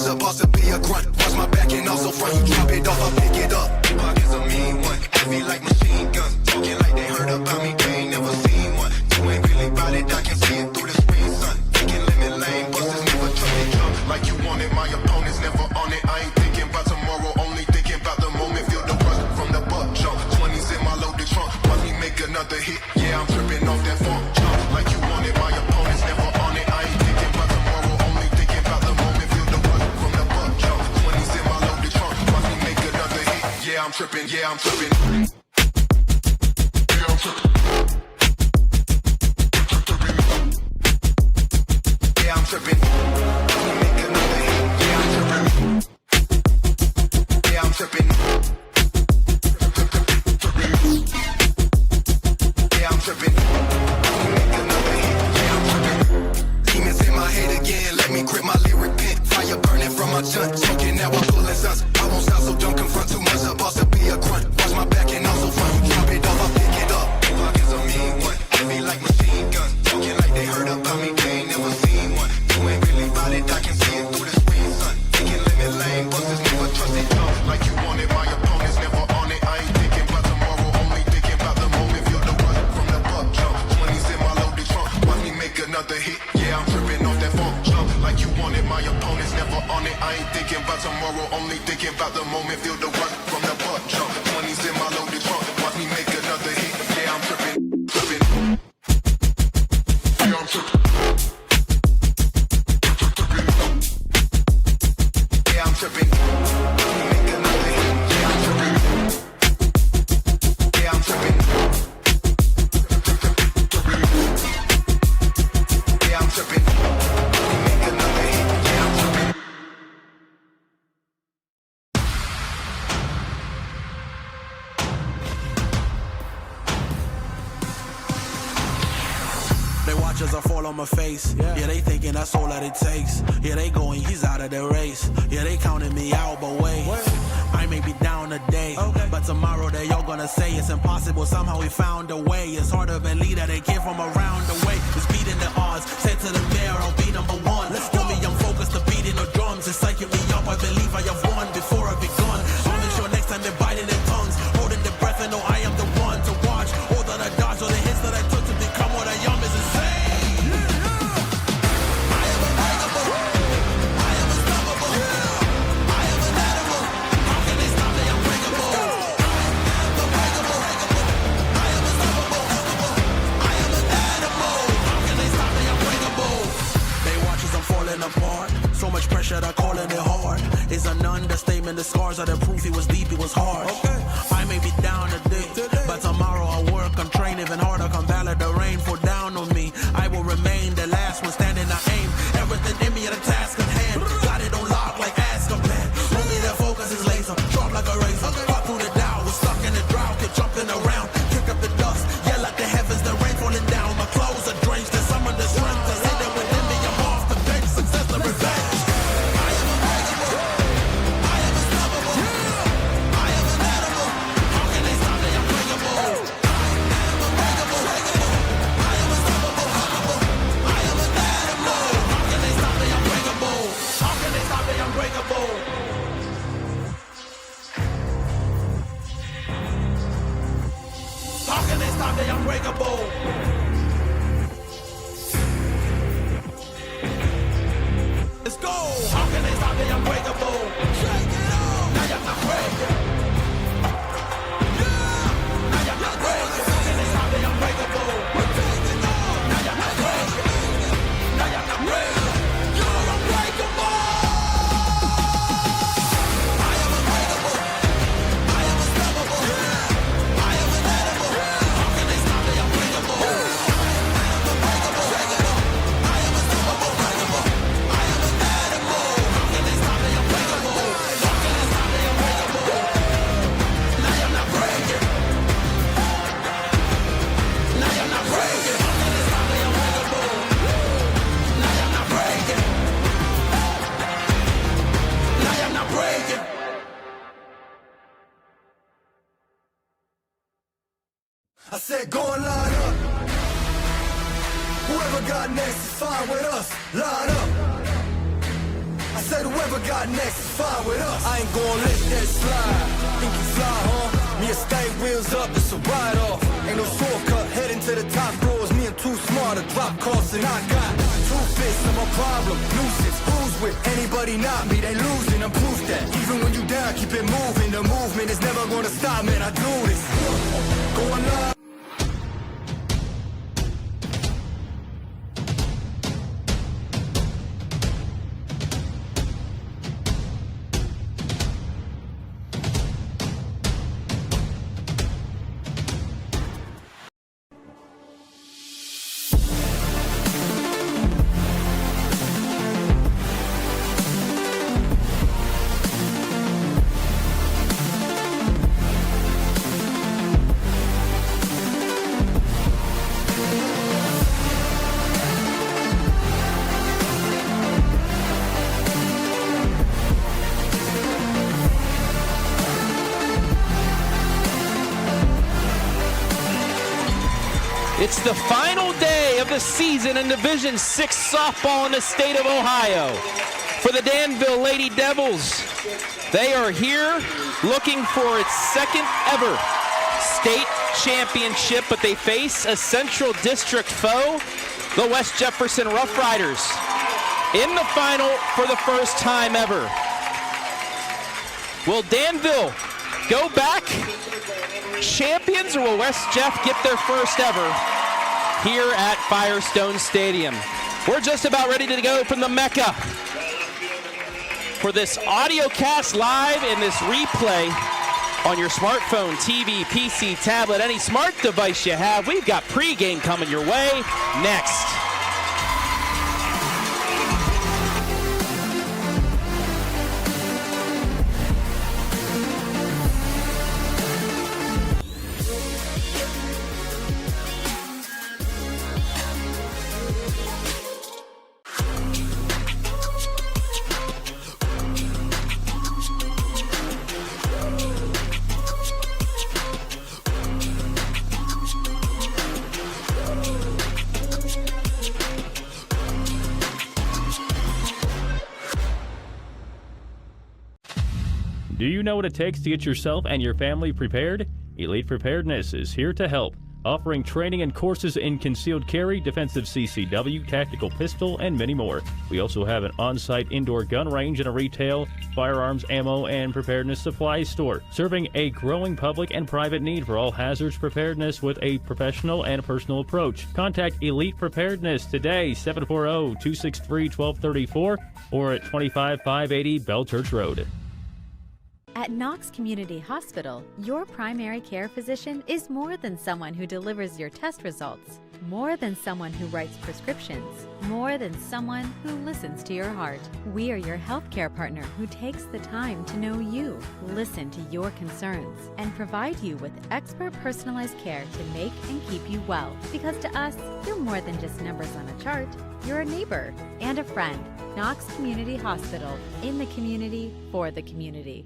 supposed to be a grunt. Watch my back and also front. You drop it off, I pick it up. Pockets a mean one. Heavy like machine guns. Talking like they heard about me. They ain't never seen one. You ain't really about it. I can see it through the screen, son. Thinking limit lane. Busters never trust it. Jump like you want it. My opponent's never on it. I ain't thinking about tomorrow. Only thinking about the moment. Feel the rush from the butt jump. 20s in my loaded trunk. Watch me make another hit. Yeah, I'm tripping off that funk. Jump like you want it. My opponent's never on it. I ain't thinking about tomorrow. Only thinking about the moment. Feel the rush from the butt jump. 20s in my loaded trunk. Watch me make another hit. Yeah, I'm tripping. Yeah, I'm tripping. Yeah, I'm tripping. Yeah, I'm tripping. Watch me make another hit. Yeah, I'm tripping. Yeah, I'm tripping. Yeah, I'm tripping. Watch me make another hit. Yeah, I'm tripping. Demons in my head again. Let me grip my lyric pen. Fire burning from my junk. Choking now I'm pulling sons. I won't sound so dumb. Confront too much. Supposed to be a grunt. Watch my back and also front. You drop it off, I pick it up. Pockets a mean one. Heavy like machine guns. Talking like they heard about me. They ain't never seen one. You ain't really about it. I can see it through the screen, son. Thinking limit lane. Busters never trust it. Jump like you want it. My opponent's never on it. I ain't thinking about tomorrow. Only thinking about the moment. Feel the rush from the buck jump. 20s in my loaded trunk. Watch me make another hit. Yeah, I'm tripping off that funk jump. Like you want it. My opponent's never on it. I ain't thinking about tomorrow. Only thinking about the moment. Feel the rush from the buck jump. 20s in my loaded trunk. Watch me make another hit. Yeah, I'm tripping. Tripping. Yeah, I'm tripping. Yeah, I'm tripping. Watch me make another hit. Yeah, I'm tripping. Yeah, I'm tripping. Yeah, I'm tripping. Watch me make another hit. Yeah, I'm tripping. They watch as I fall on my face. Yeah, they thinking that's all that it takes. Yeah, they going, he's out of the race. Yeah, they counting me out, but wait. I may be down today, but tomorrow they all gonna say it's impossible. Somehow we found a way. It's hard to believe that they came from around the way. It's beating the odds. Said to the mayor, I'll be number one. Let's do me, I'm focused to beating the drums. It's psyching me up. I believe I have won before I begun. I'll make sure next time they're biting their tongues, holding their breath and know I am the one to watch. All that I dodged, all the hits that I took to become what I am is insane. Apart. So much pressure that calling it hard is an understatement. The scars are the proof it was deep, it was hard. I may be down today, but tomorrow I work, I'm trained even harder. Come ballad the rain fall down on me. I will remain the last one standing. I aim everything in me at a task at hand. Got it on lock like Azkaban. Only their focus is laser, sharp like a razor. Fought through the Dow, was stuck in the drought, kept jumping around, kick up the dust, yell at the heavens, the rain falling down. My clothes are drenched, and some of the strength that's hidden within me. I'm off the bench, success the revenge. I am unbreakable. I am unstoppable. I am an animal. How can they stop me? I'm breakable. I am unbreakable. I am unstoppable. I am an animal. How can they stop me? I'm breakable. How can they stop me? I'm breakable. How can they stop me? I'm breakable. Let's go. How can they stop me? I'm breakable. Shake it off. Now you're not breaking. Yeah. Now you're not breaking. How can they stop me? I'm breakable. We're taking off. Now you're not breaking. Now you're not breaking. You're unbreakable. I am unbreakable. I am unstoppable. Yeah. I am an animal. Yeah. How can they stop me? I'm breakable. I am unbreakable. Shake it off. I am unstoppable. Breakable. I am an animal. How can they stop me? I'm breakable. How can they stop me? I'm breakable. Now you're not breaking. Now you're not breaking. How can they stop me? I'm breakable. Now you're not breaking. Now you're not breaking. I said go and line up. Whoever got next is fine with us. Line up. I I said whoever got next is fine with us. I ain't gonna let that slide. Think you fly, huh? Me and stay wheels up, it's a ride off. Ain't no shortcut, heading to the top floors. Me and too smart to drop costs, and I got two fists of a problem. Nuisance, cruise with anybody not me, they losing. I'm proof that even when you down, keep it moving. The movement is never gonna stop, man. I do this. Going live. It's the final day of the season in Division VI softball in the state of Ohio. For the Danville Lady Devils, they are here looking for its second ever state championship, but they face a Central District foe, the West Jefferson Rough Riders, in the final for the first time ever. Will Danville go back champions, or will West Jeff get their first ever here at Firestone Stadium? We're just about ready to go from the Mecca for this audio cast live and this replay on your smartphone, TV, PC, tablet, any smart device you have. We've got pregame coming your way next. Do you know what it takes to get yourself and your family prepared? Elite Preparedness is here to help, offering training and courses in concealed carry, defensive CCW, tactical pistol, and many more. We also have an on-site indoor gun range and a retail, firearms, ammo, and preparedness supplies store, serving a growing public and private need for all hazards preparedness with a professional and personal approach. Contact Elite Preparedness today, 740-263-1234, or at 25580 Bell Church Road. At Knox Community Hospital, your primary care physician is more than someone who delivers your test results, more than someone who writes prescriptions, more than someone who listens to your heart. We are your healthcare partner who takes the time to know you, listen to your concerns, and provide you with expert personalized care to make and keep you well. Because to us, you're more than just numbers on a chart. You're a neighbor and a friend. Knox Community Hospital, in the community, for the community.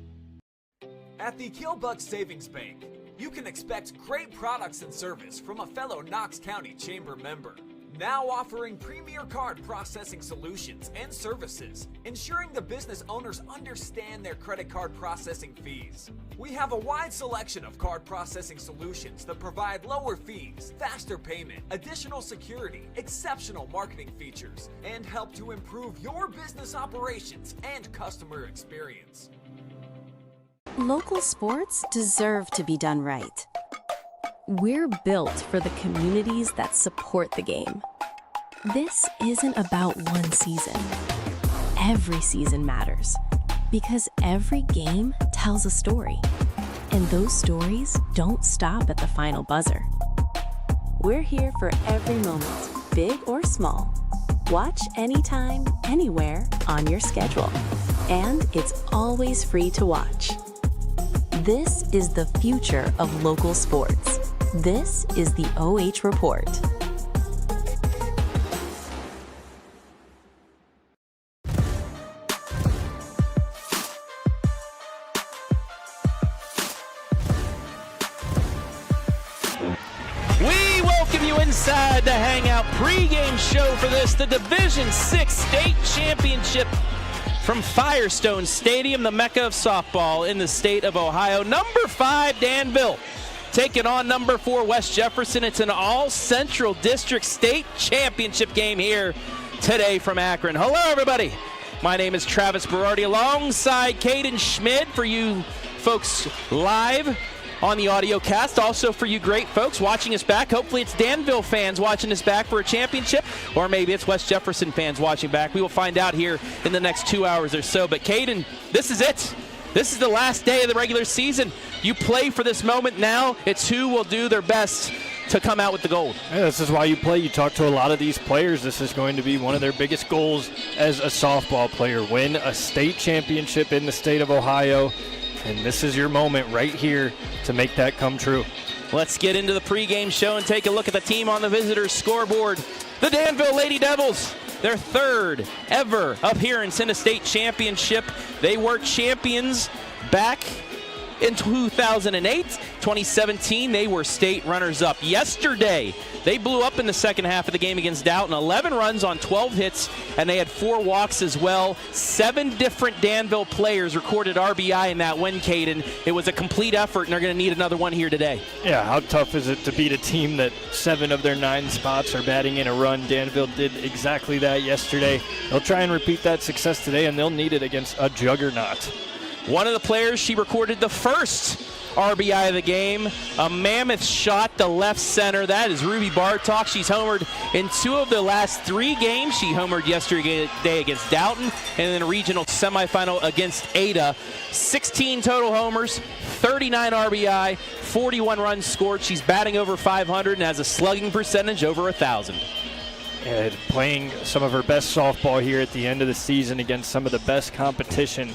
At the Killbuck Savings Bank, you can expect great products and service from a fellow Knox County Chamber member. Now offering premier card processing solutions and services, ensuring the business owners understand their credit card processing fees. We have a wide selection of card processing solutions that provide lower fees, faster payment, additional security, exceptional marketing features, and help to improve your business operations and customer experience. Local sports deserve to be done right. We're built for the communities that support the game. This isn't about one season. Every season matters because every game tells a story, and those stories don't stop at the final buzzer. We're here for every moment, big or small. Watch anytime, anywhere on your schedule, and it's always free to watch. This is the future of local sports. This is the OH Report. We welcome you inside the Hangout pregame show for this, the Division VI State Championship from Firestone Stadium, the mecca of softball in the state of Ohio. Number 5, Danville, taking on number 4, West Jefferson. It's an all-Central District State Championship game here today from Akron. Hello, everybody. My name is Travis Berardi alongside Caden Schmid for you folks live on the audiocast. Also for you great folks watching us back. Hopefully it's Danville fans watching us back for a championship, or maybe it's West Jefferson fans watching back. We will find out here in the next 2 hours or so. But Caden, this is it. This is the last day of the regular season. You play for this moment now. It's who will do their best to come out with the gold. Yeah, this is why you play. You talk to a lot of these players. This is going to be one of their biggest goals as a softball player. Win a state championship in the state of Ohio. And this is your moment right here to make that come true. Let's get into the pregame show and take a look at the team on the visitors' scoreboard. The Danville Lady Devils, their 3rd ever appearance in a state championship. They were champions back in 2008. 2017, they were state runners-up. Yesterday, they blew up in the second half of the game against Dalton. 11 runs on 12 hits, and they had 4 walks as well. 7 different Danville players recorded RBI in that win, Caden. It was a complete effort, and they're going to need another one here today. Yeah, how tough is it to beat a team that 7 of their 9 spots are batting in a run? Danville did exactly that yesterday. They'll try and repeat that success today, and they'll need it against a juggernaut. One of the players, she recorded the first RBI of the game. A mammoth shot to left center. That is Ruby Bartok. She's homered in 2 of the last 3 games. She homered yesterday against Dalton and in a regional semifinal against Ada. 16 total homers, 39 RBI, 41 runs scored. She's batting over 500 and has a slugging percentage over 1,000. And playing some of her best softball here at the end of the season against some of the best competition.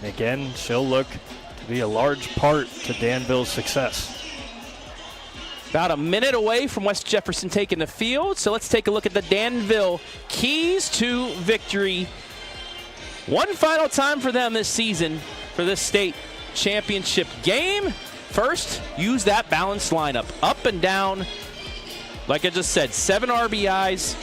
Again, she'll look to be a large part to Danville's success. About a minute away from West Jefferson taking the field, so let's take a look at the Danville keys to victory. One final time for them this season for this state championship game. First, use that balanced lineup. Up and down, like I just said, 7 RBIs,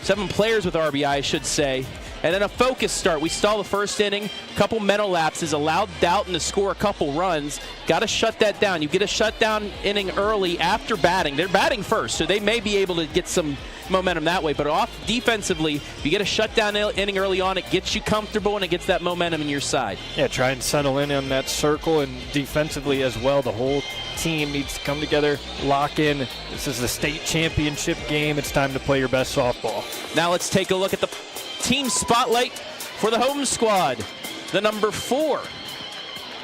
7 players with RBI, I should say. And then a focus start. We saw the first inning, couple mental lapses, allowed Dalton to score a couple runs. Got to shut that down. You get a shutdown inning early after batting. They're batting first, so they may be able to get some momentum that way. But off defensively, if you get a shutdown inning early on, it gets you comfortable and it gets that momentum in your side. Yeah, try and settle in on that circle, and defensively as well. The whole team needs to come together, lock in. This is the state championship game. It's time to play your best softball. Now let's take a look at the team spotlight for the home squad. The number 4,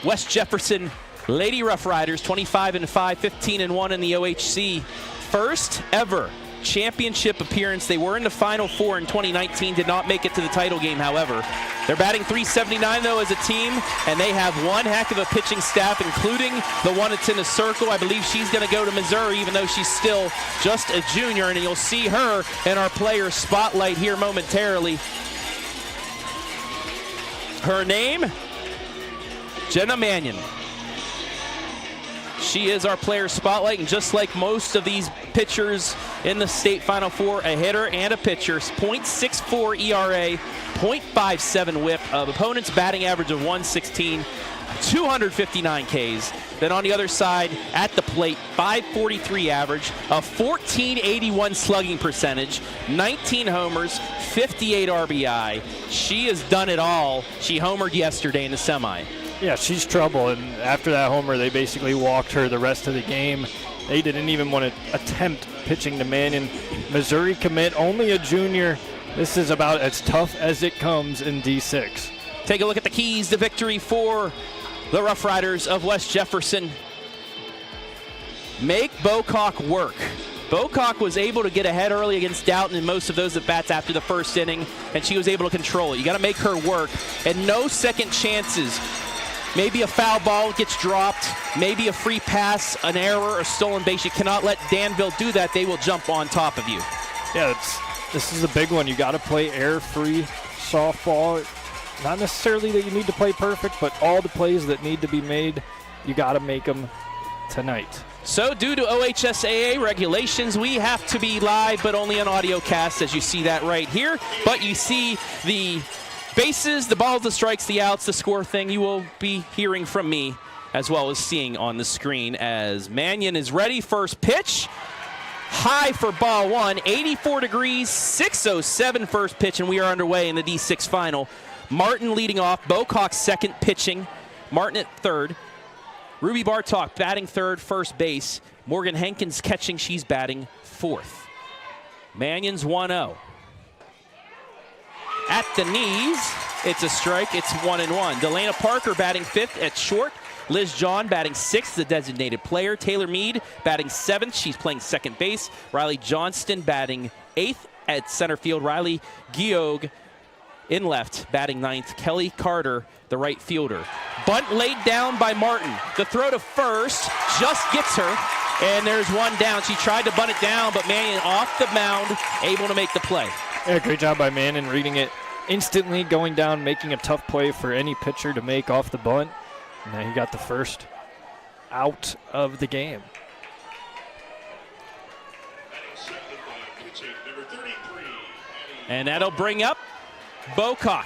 West Jefferson Lady Rough Riders, 25-5, 15-1 in the OHC. First ever championship appearance. They were in the Final Four in 2019, did not make it to the title game, however. They're batting .379 though as a team, and they have one heck of a pitching staff, including the one that's in the circle. I believe she's going to go to Missouri, even though she's still just a junior, and you'll see her in our player spotlight here momentarily. Her name, Jenna Mannon. She is our player spotlight, and just like most of these pitchers in the state Final Four, a hitter and a pitcher. .64 ERA, .57 whip, opponent's batting average of 116, 259 Ks. Then on the other side, at the plate, .543 average, a .1481 slugging percentage, 19 homers, 58 RBI. She has done it all. She homered yesterday in the semi. Yeah, she's trouble, and after that homer, they basically walked her the rest of the game. They didn't even want to attempt pitching to Mannon. Missouri commit, only a junior. This is about as tough as it comes in D6. Take a look at the keys to victory for the Rough Riders of West Jefferson. Make Bocock work. Bocock was able to get ahead early against Dalton in most of those at-bats after the first inning, and she was able to control it. You got to make her work, and no second chances. Maybe a foul ball gets dropped, maybe a free pass, an error, a stolen base. You cannot let Danville do that. They will jump on top of you. Yeah, this is a big one. You got to play error-free softball. Not necessarily that you need to play perfect, but all the plays that need to be made, you got to make them tonight. So due to OHSAA regulations, we have to be live, but only on audio cast, as you see that right here. But you see the Bases, the balls, the strikes, the outs, the score thing you will be hearing from me as well as seeing on the screen as Mannon is ready. First pitch. High for ball one, 84 degrees, 6:07 first pitch, and we are underway in the D6 final. Martin leading off, Bocock second pitching, Martin at third. Ruby Bartok batting third, first base. Morgan Hankins catching, she's batting fourth. Mannion's 1-0. At the knees, it's a strike, it's 1-1. Delana Parker batting fifth at short. Liz John batting sixth, the designated player. Taylor Mead batting seventh, she's playing second base. Riley Johnston batting eighth at center field. Riley Geog in left, batting ninth. Kelly Carter, the right fielder. Bunt laid down by Martin. The throw to first just gets her, and there's one down. She tried to bunt it down, but Mannon off the mound, able to make the play. Yeah, great job by Mannon, reading it instantly, going down, making a tough play for any pitcher to make off the bunt. And now he got the first out of the game. And that'll bring up Bocock.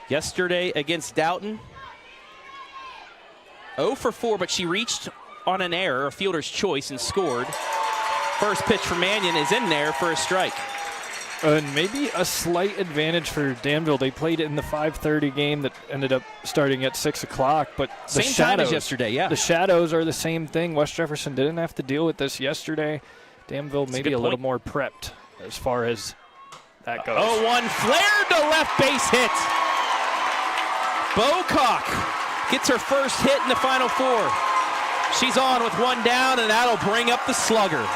Yesterday against Doughton, 0 for 4, but she reached on an error, a fielder's choice, and scored. First pitch for Mannon is in there for a strike. And maybe a slight advantage for Danville. They played in the 5:30 game that ended up starting at 6 o'clock. But the same time as yesterday, yeah. The shadows are the same thing. West Jefferson didn't have to deal with this yesterday. Danville maybe a little more prepped as far as that goes. 0-1 flare to left base hit. Bocock gets her first hit in the Final Four. She's on with one down, and that'll bring up the slugger.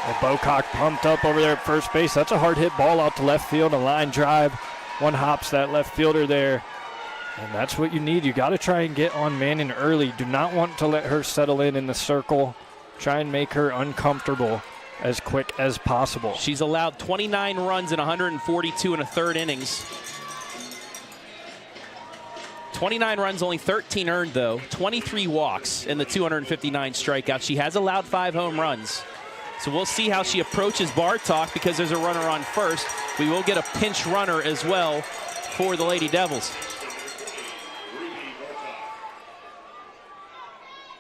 Well, Bocock pumped up over there at first base. That's a hard hit ball out to left field, a line drive. One hops that left fielder there. And that's what you need. You got to try and get on Mannon early. Do not want to let her settle in the circle. Try and make her uncomfortable as quick as possible. She's allowed 29 runs in 142 and a third innings. 29 runs, only 13 earned, though. 23 walks in the 259 strikeouts. She has allowed 5 home runs. So we'll see how she approaches Bartok because there's a runner on first. We will get a pinch runner as well for the Lady Devils.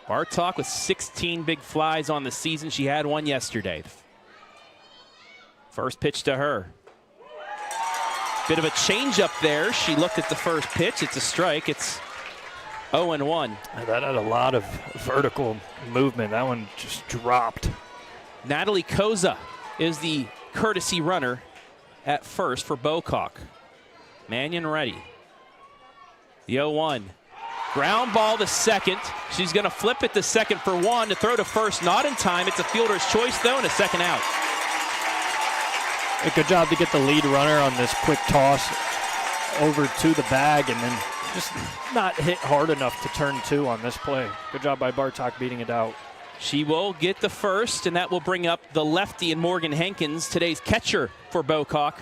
Bartok with 16 big flies on the season. She had one yesterday. First pitch to her. Bit of a changeup there. She looked at the first pitch. It's a strike. It's 0-1. That had a lot of vertical movement. That one just dropped. Natalie Koza is the courtesy runner at first for Bocock. Mannon ready. The 0-1. Ground ball to second. She's going to flip it to second for one. To throw to first, not in time. It's a fielder's choice, though, and a second out. A good job to get the lead runner on this quick toss over to the bag and then just not hit hard enough to turn two on this play. Good job by Bartok beating it out. She will get the first, and that will bring up the lefty and Morgan Hankins, today's catcher for Bocock.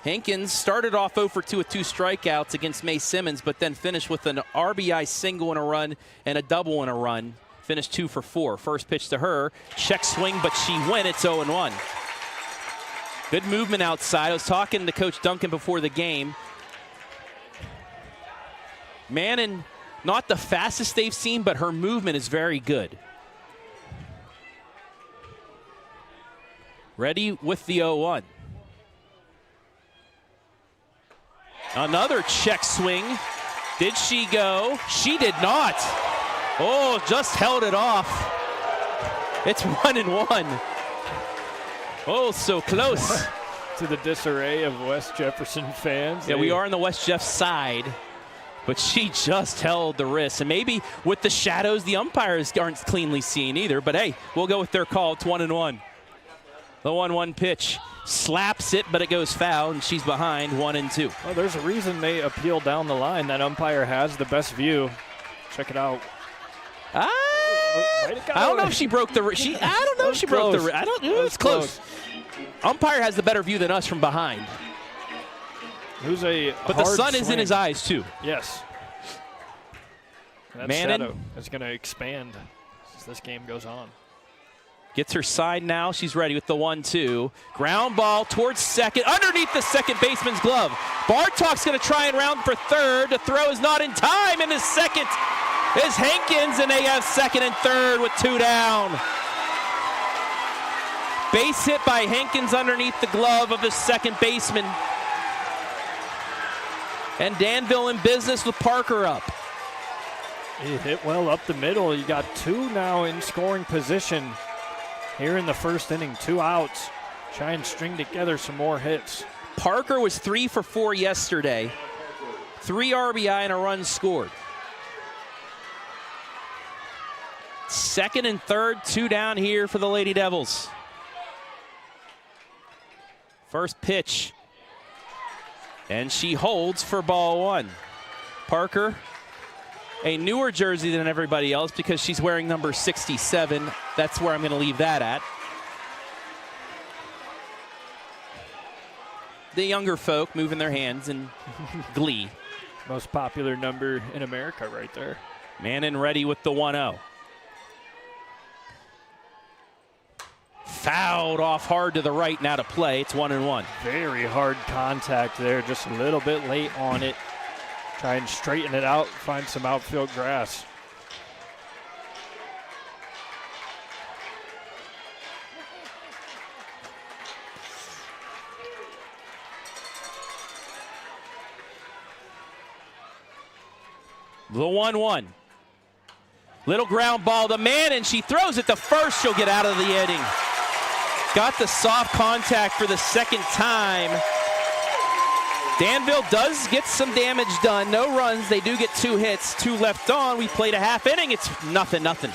Hankins started off 0 for 2 with 2 strikeouts against May Simmons, but then finished with an RBI single and a run and a double and a run. Finished 2 for 4. First pitch to her, check swing, but she went. It's 0-1. Good movement outside. I was talking to Coach Duncan before the game. Mannon, not the fastest they've seen, but her movement is very good. Ready with the 0-1. Another check swing. Did she go? She did not. Oh, just held it off. It's 1-1. Oh, so close. To the disarray of West Jefferson fans. Yeah, we are on the West Jeff side. But she just held the wrist. And maybe with the shadows, the umpires aren't cleanly seen either. But hey, we'll go with their call. It's 1-1. The 1-1 pitch. Slaps it, but it goes foul, and she's behind 1-2. Well, there's a reason they appeal down the line. That umpire has the best view. Check it out. I don't know if she broke the wrist. I don't know if she broke the wrist. I don't know. It's close. Umpire has the better view than us from behind. But the sun is in his eyes, too. Yes. That Mannon shadow is going to expand as this game goes on. Gets her side now. She's ready with the 1-2. Ground ball towards second, underneath the second baseman's glove. Bartok's going to try and round for third. The throw is not in time, and his second is Hankins, and they have second and third with 2 down. Base hit by Hankins underneath the glove of the second baseman. And Danville in business with Parker up. He hit well up the middle. You got 2 now in scoring position here in the first inning. 2 outs. Try and string together some more hits. Parker was 3 for 4 yesterday. 3 RBI and a run scored. Second and third, 2 down here for the Lady Devils. First pitch. And she holds for ball 1. Parker, a newer jersey than everybody else because she's wearing number 67. That's where I'm going to leave that at. The younger folk moving their hands in glee. Most popular number in America right there. Mannon ready with the 1-0. Fouled off hard to the right, now to play. It's 1-1. Very hard contact there, just a little bit late on it. Try and straighten it out, find some outfield grass. The 1-1. Little ground ball to Mannon. She throws it to first. She'll get out of the inning. Got the soft contact for the second time. Danville does get some damage done. No runs. They do get 2 hits. 2 left on. We played a half inning. It's 0-0.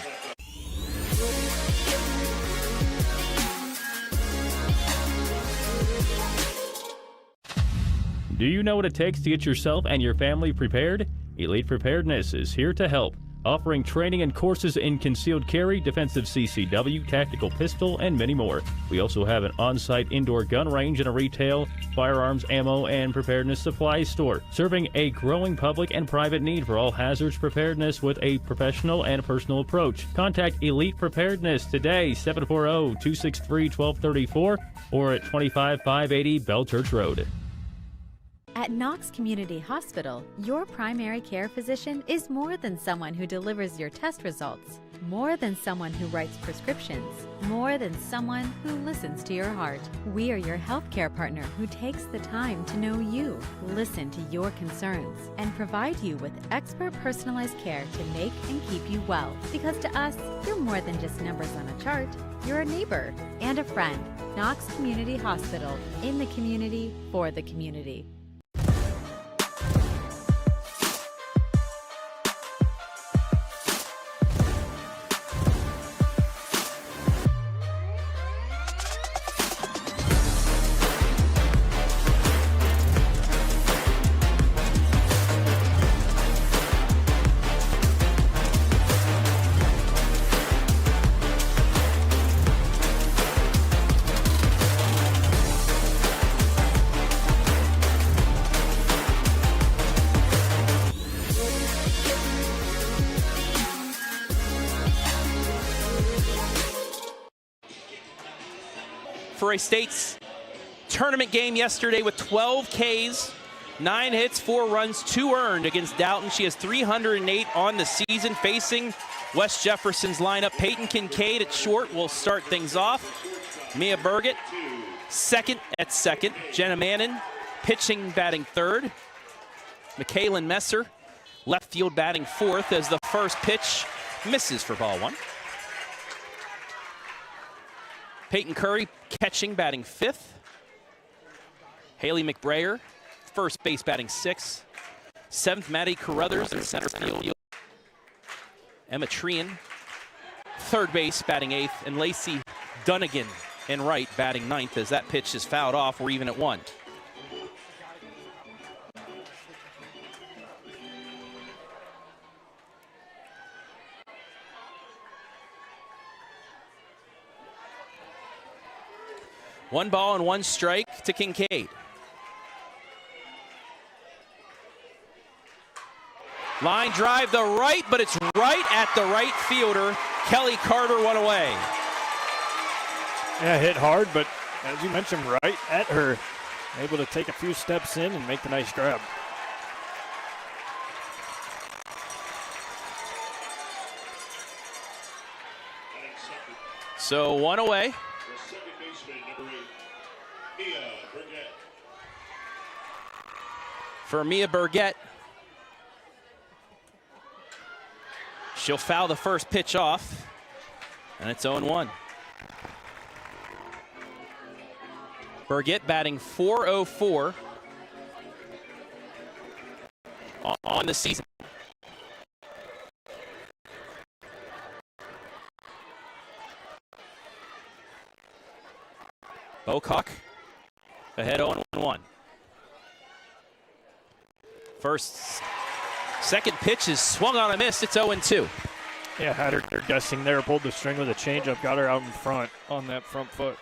Do you know what it takes to get yourself and your family prepared? Elite Preparedness is here to help, offering training and courses in concealed carry, defensive CCW, tactical pistol, and many more. We also have an on-site indoor gun range and a retail, firearms, ammo, and preparedness supply store, serving a growing public and private need for all hazards preparedness with a professional and personal approach. Contact Elite Preparedness today, 740-263-1234, or at 25580 Bell Church Road. At Knox Community Hospital, your primary care physician is more than someone who delivers your test results, more than someone who writes prescriptions, more than someone who listens to your heart. We are your healthcare partner who takes the time to know you, listen to your concerns, and provide you with expert personalized care to make and keep you well. Because to us, you're more than just numbers on a chart. You're a neighbor and a friend. Knox Community Hospital, in the community, for the community. For a State's tournament game yesterday with 12 Ks, 9 hits, 4 runs, 2 earned against Dalton. She has 308 on the season, facing West Jefferson's lineup. Peyton Kincaid at short will start things off. Mia Burgett second at second. Jenna Mannon pitching, batting third. McKaylin Messer left field batting fourth as the first pitch misses for ball 1. Peyton Curry catching, batting 5th. Haley McBrayer, first base, batting 6th. 7th, Maddie Carruthers in center field. Emma Trean, third base, batting 8th. And Lacey Dunnigan in right, batting 9th. As that pitch is fouled off, we're even at 1. One ball and 1 strike to Kincaid. Line drive the right, but it's right at the right fielder. Kelly Carter, one away. Yeah, hit hard, but as you mentioned, right at her. Able to take a few steps in and make the nice grab. So one away. For Mia Burgett. She'll foul the first pitch off, and it's 0-1. Burgett batting .404 on the season. Bartok ahead 0-1. Second pitch is swung on a miss. It's 0-2. Yeah, had her guessing there, pulled the string with a changeup, got her out in front on that front foot.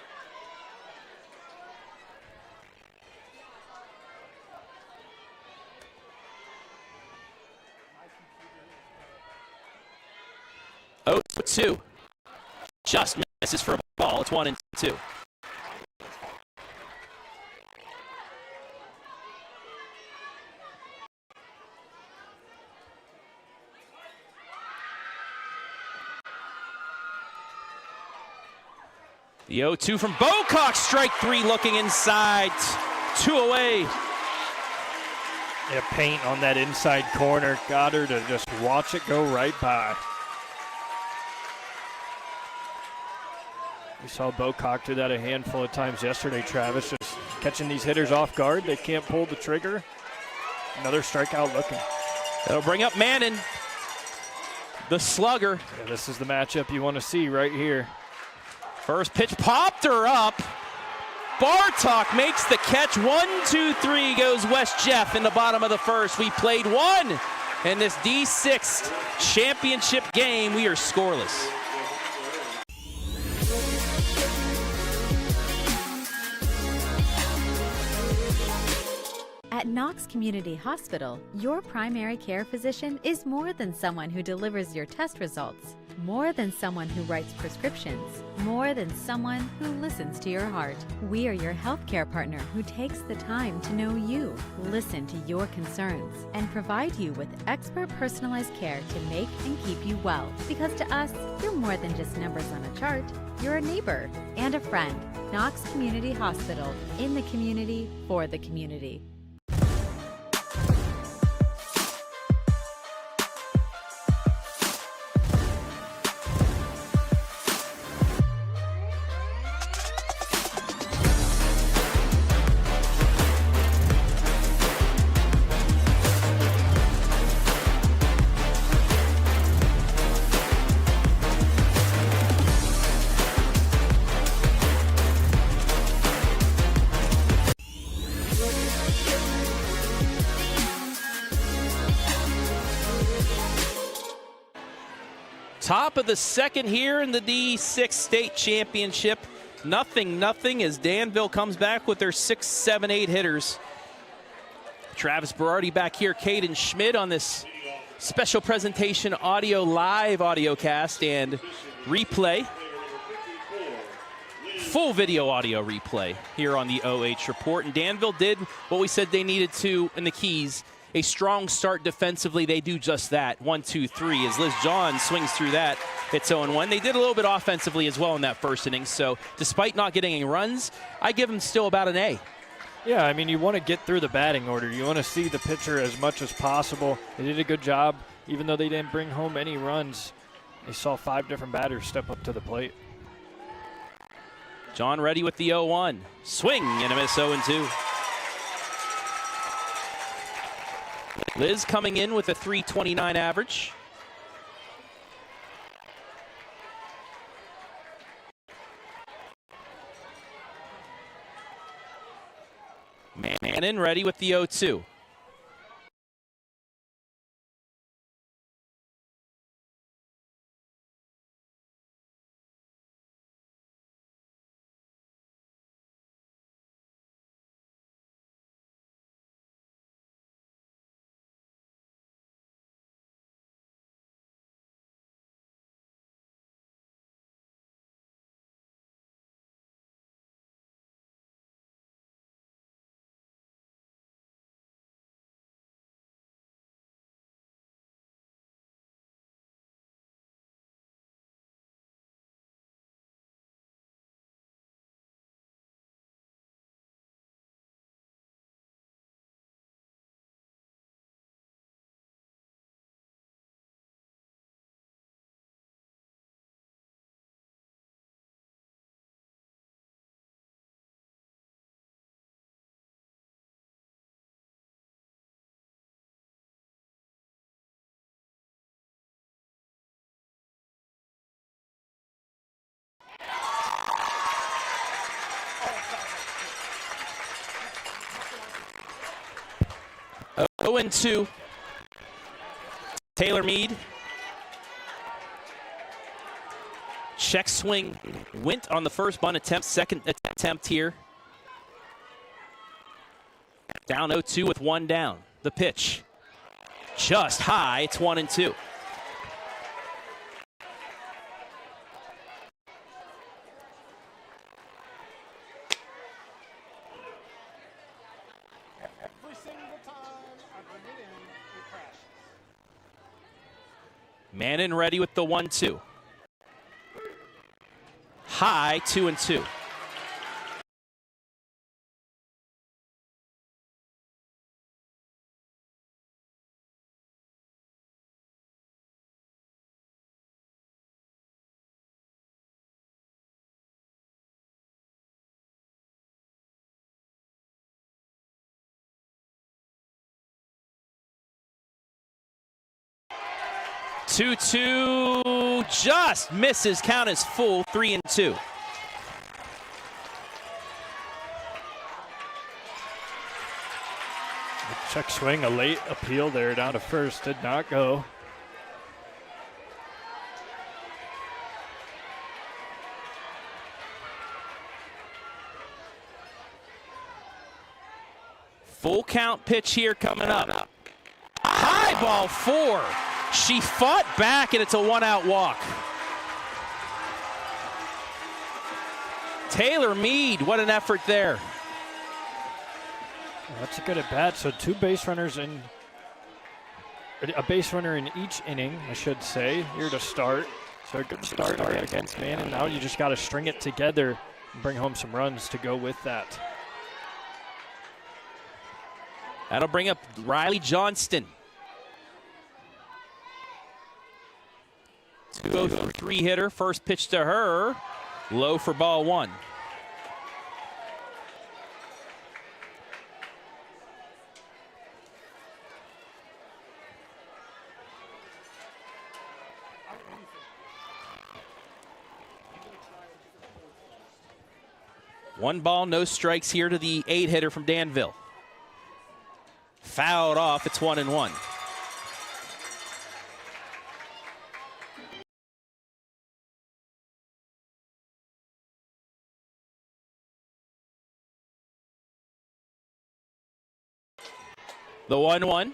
Oh, 2. Just misses for a ball. It's 1-2. The 0-2 from Bartok, strike 3 looking inside. 2 away. Yeah, paint on that inside corner. Got her to just watch it go right by. We saw Bartok do that a handful of times yesterday, Travis, just catching these hitters off guard. They can't pull the trigger. Another strikeout looking. That'll bring up Mannon, the slugger. Yeah, this is the matchup you want to see right here. First pitch popped her up. Bartok makes the catch. 1-2-3 goes West Jeff in the bottom of the first. We played one in this D6 championship game. We are scoreless. At Knox Community Hospital, your primary care physician is more than someone who delivers your test results, more than someone who writes prescriptions, more than someone who listens to your heart. We are your healthcare partner who takes the time to know you, listen to your concerns, and provide you with expert personalized care to make and keep you well. Because to us, you're more than just numbers on a chart. You're a neighbor and a friend. Knox Community Hospital, in the community, for the community. Top of the second here in the D6 state championship. 0-0 as Danville comes back with their 6, 7, 8 hitters. Travis Berardi back here, Caden Schmid on this special presentation live audiocast and replay. Full video audio replay here on the OH Report. And Danville did what we said they needed to in the Keys. A strong start defensively. They do just that. 1-2-3 as Liz John swings through that. It's 0-1. They did a little bit offensively as well in that first inning. So despite not getting any runs, I give them still about an A. Yeah, I mean, you want to get through the batting order. You want to see the pitcher as much as possible. They did a good job. Even though they didn't bring home any runs, they saw 5 different batters step up to the plate. John ready with the 0-1. Swing and a miss. 0-2. Liz coming in with a .329 average. Mannon ready with the 0-2. 0-2. Taylor Mead. Check swing went on the first bunt attempt, second attempt here. Down 0-2 with one down. The pitch. Just high, it's 1-2. Mannon ready with the 1-2. High, 2-2. Two, just misses. Count is full, 3-2. Check swing, a late appeal there down to first, did not go. Full count pitch here coming up. High ball 4. She fought back, and it's a one-out walk. Taylor Mead, what an effort there. That's a good at bat. So two base runners in, a base runner in each inning, I should say, here to start. So a good start against Mannon. Now you just got to string it together and bring home some runs to go with that. That'll bring up Riley Johnston. 203 hitter, first pitch to her, low for ball 1. One ball, no strikes here to the 8 hitter from Danville. Fouled off, it's 1-1. The 1-1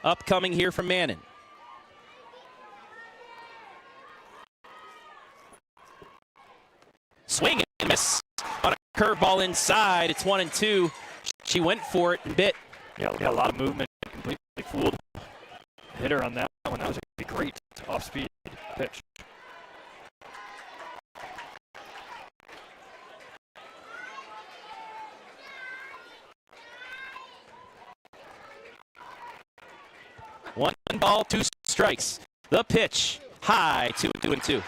upcoming here from Mannon. Swing and miss on a curveball inside. It's 1-2. She went for it and bit. Yeah, a lot of movement. Completely fooled hitter on that one. That was a great off-speed pitch. One ball, 2 strikes. The pitch, high, 2-2.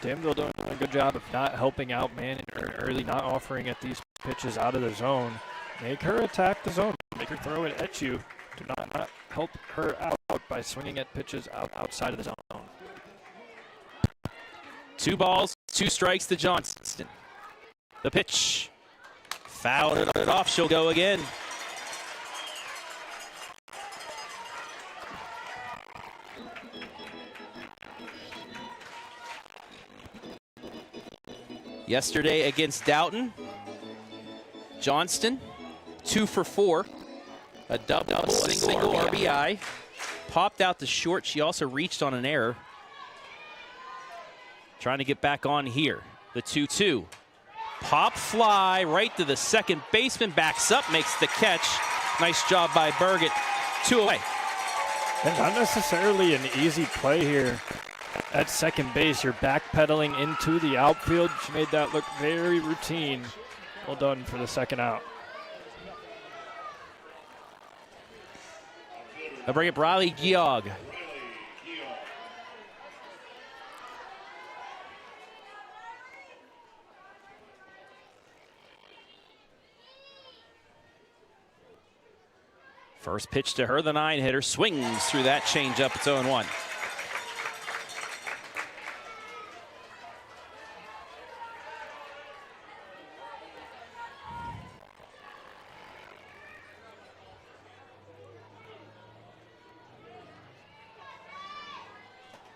Danville doing a good job of not helping out Mannon early, not offering at these pitches out of the zone. Make her attack the zone. Make her throw it at you. Do not help her out by swinging at pitches outside of the zone. 2 balls, 2 strikes to Johnston. The pitch, fouled it off. She'll go again. Yesterday against Doughton, Johnston, 2 for 4, a double, a single RBI. Popped out to short. She also reached on an error. Trying to get back on here. The 2-2. Pop fly right to the second baseman. Backs up, makes the catch. Nice job by Burgett. 2 away. And not necessarily an easy play here. At second base, you're backpedaling into the outfield. She made that look very routine. Well done for the second out. They'll bring up Riley Geog. First pitch to her, the 9 hitter swings through that changeup. It's 0-1.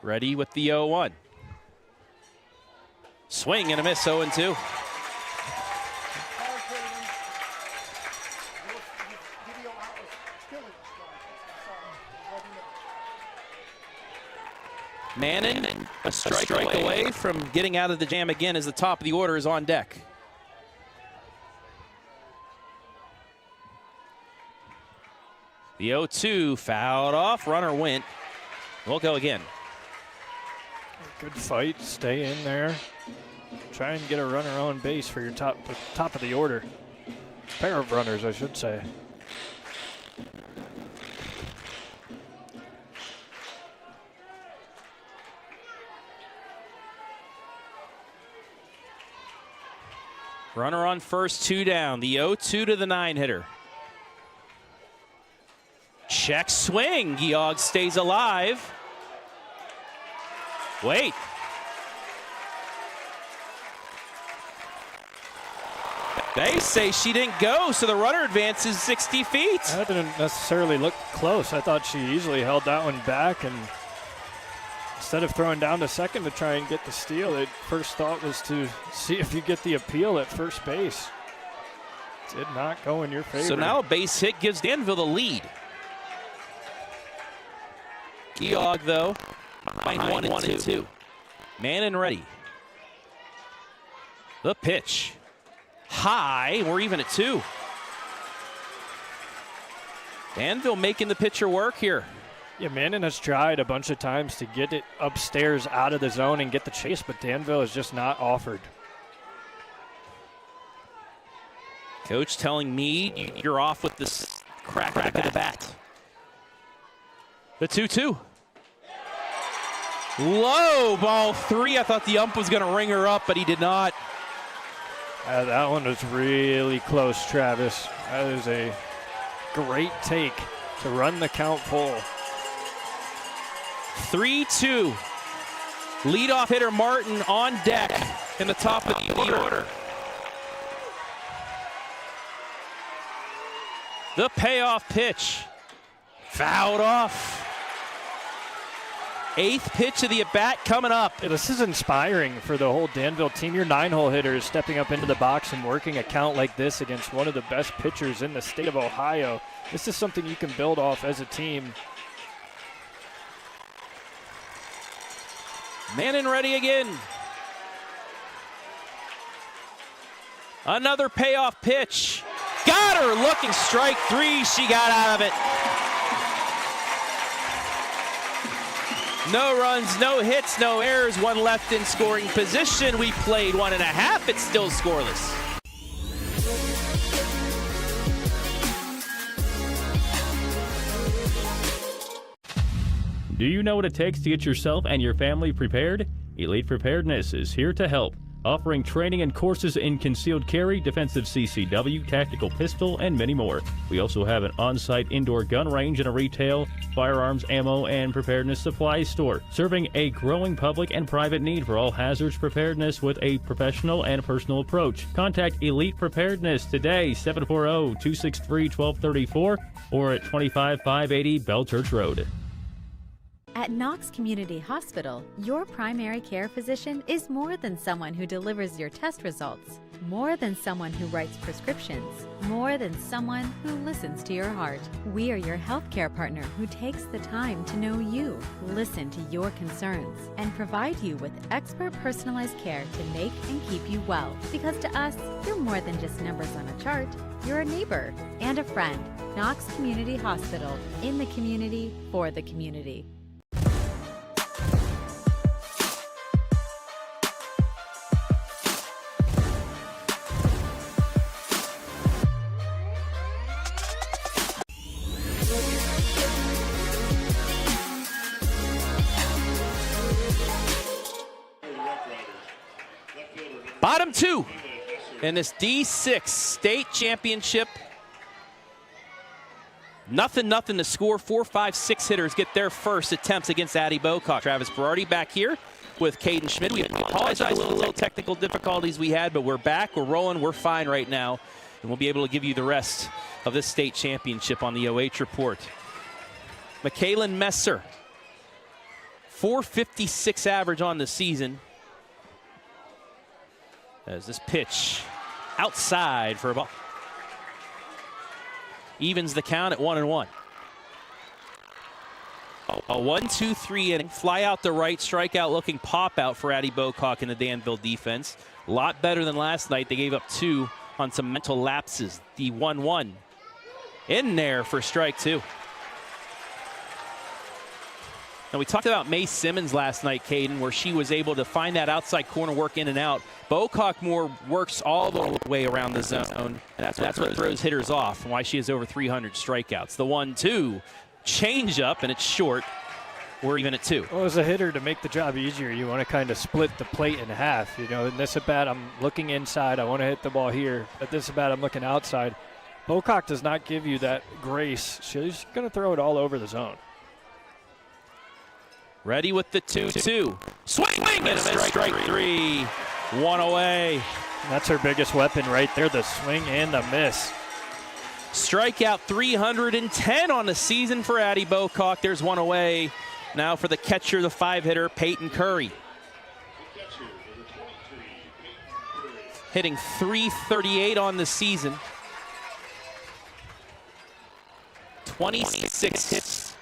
Ready with the 0-1. Swing and a miss, 0-2. Mannon, a strike away from getting out of the jam again as the top of the order is on deck. The 0-2 fouled off, runner went. We'll go again. Good fight, stay in there. Try and get a runner on base for your top of the order. Pair of runners, I should say. Runner on first, 2 down. The 0-2 to the 9-hitter. Check swing. Georg stays alive. Wait. They say she didn't go, so the runner advances 60 feet. That didn't necessarily look close. I thought she easily held that one back, and instead of throwing down to second to try and get the steal, the first thought was to see if you get the appeal at first base. Did not go in your favor. So now a base hit gives Danville the lead. Georg, though, behind 1 and 2. Mannon ready. The pitch. High, we're even at 2. Danville making the pitcher work here. Yeah, Mannon has tried a bunch of times to get it upstairs out of the zone and get the chase, but Danville has just not offered. Coach telling me you're off with this crack of the bat. The 2-2. Low, ball 3. I thought the ump was going to ring her up, but he did not. That one was really close, Travis. That is a great take to run the count full. 3-2. Leadoff hitter Martin on deck in the top of the order. The payoff pitch. Fouled off. 8th pitch of the at-bat coming up. Yeah, this is inspiring for the whole Danville team. Your 9-hole hitter is stepping up into the box and working a count like this against one of the best pitchers in the state of Ohio. This is something you can build off as a team. Mannon ready again. Another payoff pitch. Got her looking, strike 3. She got out of it. No runs, no hits, no errors. 1 left in scoring position. We played 1.5. It's still scoreless. Do you know what it takes to get yourself and your family prepared? Elite Preparedness is here to help, offering training and courses in concealed carry, defensive CCW, tactical pistol, and many more. We also have an on-site indoor gun range and a retail, firearms, ammo, and preparedness supply store, serving a growing public and private need for all hazards preparedness with a professional and personal approach. Contact Elite Preparedness today, 740-263-1234, or at 25580 Bell Church Road. At Knox Community Hospital, your primary care physician is more than someone who delivers your test results, more than someone who writes prescriptions, more than someone who listens to your heart. We are your healthcare partner who takes the time to know you, listen to your concerns, and provide you with expert personalized care to make and keep you well. Because to us, you're more than just numbers on a chart. You're a neighbor and a friend. Knox Community Hospital, in the community, for the community. Bottom 2 in this D6 state championship. Nothing to score. 4, 5, 6 hitters get their first attempts against Addie Bocock. Travis Berardi back here with Caden Schmid. We apologize for the little technical difficulties we had, but we're back, we're rolling, we're fine right now. And we'll be able to give you the rest of this state championship on the OH Report. McKaylin Messer, .456 average on the season. As this pitch outside for a ball. Evens the count at 1-1. A 1-2-3 inning. Fly out the right, strikeout looking pop out for Addie Bocock in the Danville defense. A lot better than last night. They gave up 2 on some mental lapses. The 1-1 in there for strike 2. Now, we talked about May Simmons last night, Caden, where she was able to find that outside corner work in and out. Bocock more works all the way around the zone. That's what throws hitters off and why she has over 300 strikeouts. The 1-2 change up, and it's short. We're even at 2. Well, as a hitter, to make the job easier, you want to kind of split the plate in half. You know, in this at-bat, I'm looking inside. I want to hit the ball here. At this at-bat, I'm looking outside. Bocock does not give you that grace. She's going to throw it all over the zone. Ready with the 2-2. Swing and a miss. Strike 3. 1 away. That's her biggest weapon right there, the swing and the miss. Strikeout 310 on the season for Addie Bocock. There's 1 away. Now for the catcher, the 5-hitter, Peyton Curry. Hitting .338 on the season. 26 hits,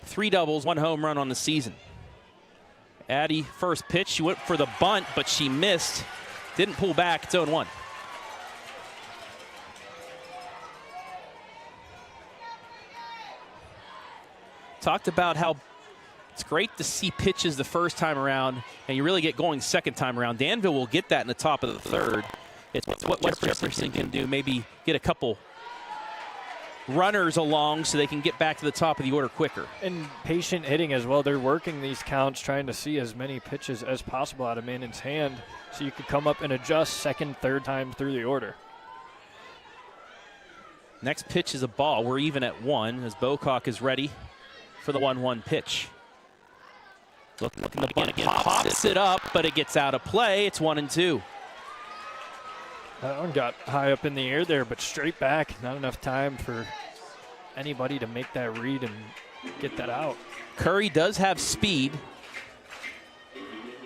3 doubles, 1 home run on the season. Addie, first pitch, she went for the bunt, but she missed. Didn't pull back. It's 0-1. Talked about how it's great to see pitches the first time around, and you really get going second time around. Danville will get that in the top of the third. It's what West Jefferson can do, maybe get a couple runners along so they can get back to the top of the order quicker. And patient hitting as well. They're working these counts, trying to see as many pitches as possible out of Mannon's hand so you could come up and adjust second, third time through the order. Next pitch is a ball. We're even at 1 as Bocock is ready for the 1-1 pitch. Looking the bunt again, pops it up, but it gets out of play. It's 1-2. That one got high up in the air there, but straight back. Not enough time for anybody to make that read and get that out. Curry does have speed.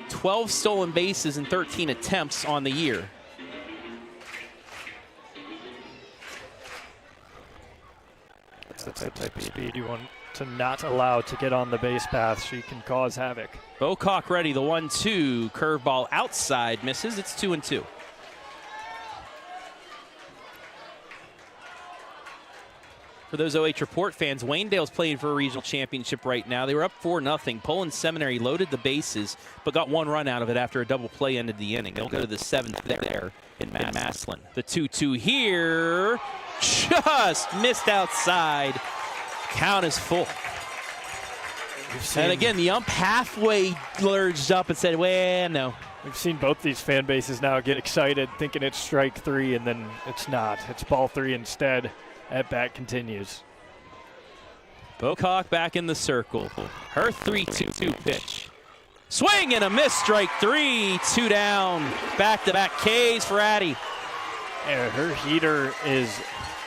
12 stolen bases and 13 attempts on the year. That's the type of speed you want to not allow to get on the base path so you can cause havoc. Bocock ready, the 1-2. Curveball outside, misses. It's 2-2. For those OH Report fans, Waynedale's playing for a regional championship right now. They were up 4-0. Poland Seminary loaded the bases, but got 1 run out of it after a double play ended the inning. They'll go to the 7th there in Massillon. The 2-2 here, just missed outside. Count is full. And again, the ump halfway lurched up and said, well, no. We've seen both these fan bases now get excited, thinking it's strike 3, and then it's not. It's ball 3 instead. At bat continues. Bocock back in the circle. Her 3-2 pitch. Swing and a miss, strike 3. 2 down. Back-to-back Ks for Addie. And her heater is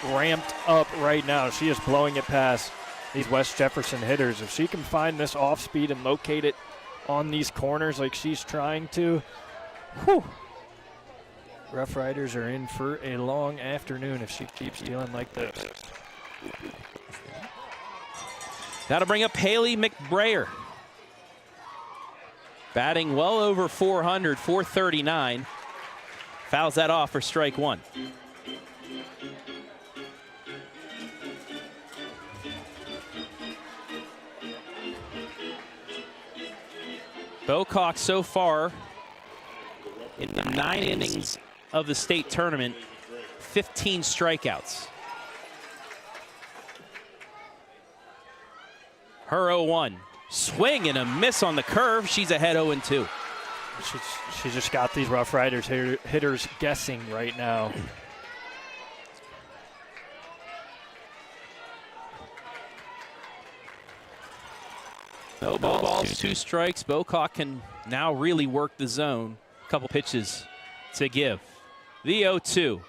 ramped up right now. She is blowing it past these West Jefferson hitters. If she can find this off speed and locate it on these corners like she's trying to, whew. Rough Riders are in for a long afternoon if she keeps dealing like this. That'll bring up Haley McBrayer. Batting well over 400, 439. Fouls that off for strike 1. Bocock so far in the 9 innings of the state tournament, 15 strikeouts. Her 0-1. Swing and a miss on the curve. She's ahead 0-2. She just got these Rough Riders hitters guessing right now. No balls, 2 strikes. Bocock can now really work the zone. Couple pitches to give. The 0-2.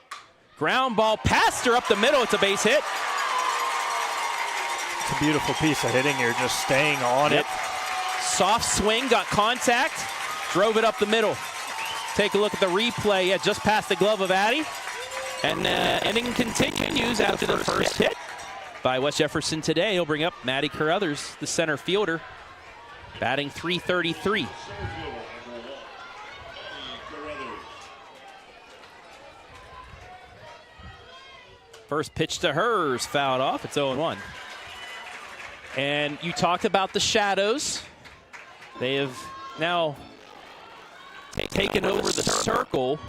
Ground ball past her up the middle. It's a base hit. It's a beautiful piece of hitting here, just staying on it. Soft swing, got contact, drove it up the middle. Take a look at the replay. Yeah, just past the glove of Addy. And inning continues after the first hit by West Jefferson today. He'll bring up Matty Carruthers, the center fielder, batting .333. First pitch to hers, fouled off. It's 0-1. And you talked about the shadows. They have now taken over the circle.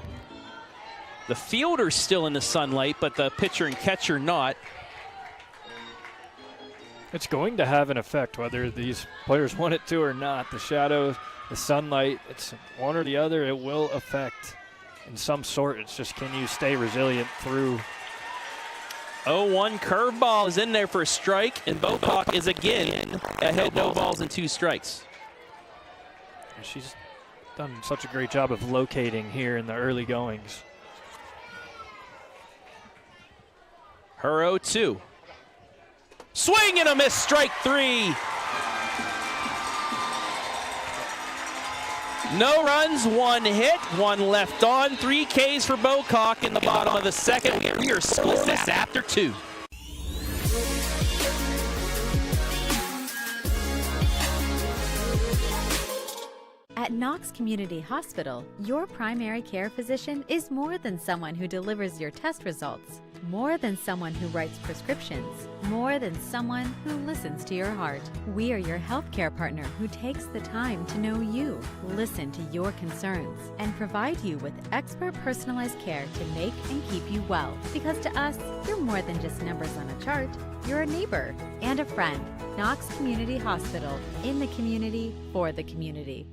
The fielder's still in the sunlight, but the pitcher and catcher not. It's going to have an effect whether these players want it to or not. The shadows, the sunlight, it's one or the other. It will affect in some sort. It's just, can you stay resilient through? 0-1 curveball is in there for a strike, and Bartok is again ahead, no balls and 2 strikes. She's done such a great job of locating here in the early goings. Her 0-2. Swing and a miss, strike 3. No runs, 1 hit, 1 left on, 3 Ks for Bartok in the bottom of the second. We are scoreless after 2. At Knox Community Hospital, your primary care physician is more than someone who delivers your test results, more than someone who writes prescriptions, more than someone who listens to your heart. We are your healthcare partner who takes the time to know you, listen to your concerns, and provide you with expert personalized care to make and keep you well. Because to us, you're more than just numbers on a chart. You're a neighbor and a friend. Knox Community Hospital, in the community, for the community.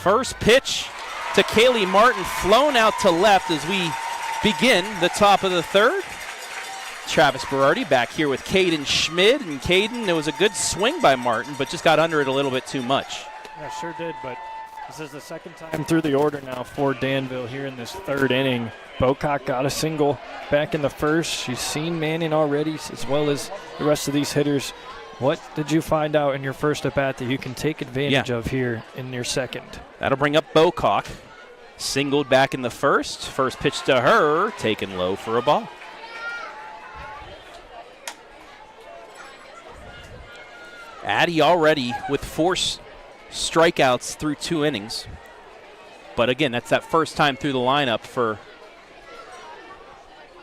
First pitch to Kaylee Martin, flown out to left as we begin the top of the third. Travis Berardi back here with Caden Schmid, and Caden, it was a good swing by Martin, but just got under it a little bit too much. Yeah, sure did, but this is the second time through the order now for Danville here in this third inning. Bartok got a single back in the first. She's seen Mannon already, as well as the rest of these hitters. What did you find out in your first at-bat that you can take advantage of here in your second? That'll bring up Bartok. Singled back in the first. First pitch to her, taken low for a ball. Addy already with 4 strikeouts through 2 innings. But again, that's that first time through the lineup for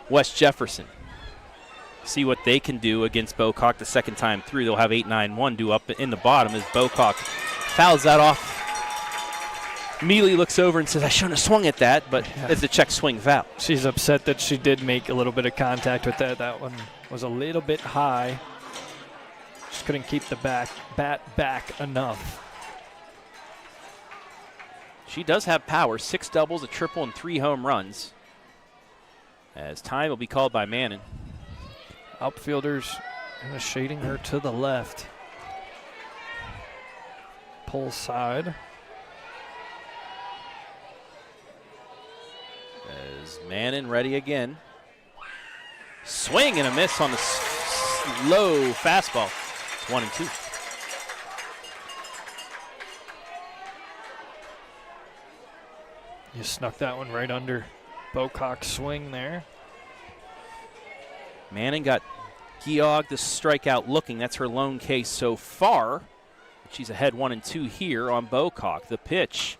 West Jefferson. See what they can do against Bartok the second time through. They'll have 8-9-1 due up in the bottom as Bartok fouls that off. Immediately looks over and says, I shouldn't have swung at that, but it's a check swing foul. She's upset that she did make a little bit of contact with that. That one was a little bit high. Just couldn't keep the bat back enough. She does have power, 6 doubles, a triple, and 3 home runs. As time will be called by Mannon. Outfielders kind of shading her to the left. Pull side. As Mannon ready again. Swing and a miss on the low fastball. It's 1-2. You snuck that one right under Bocock's swing there. Mannon got Geog the strikeout looking. That's her lone case so far. She's ahead 1-2 here on Bocock. The pitch.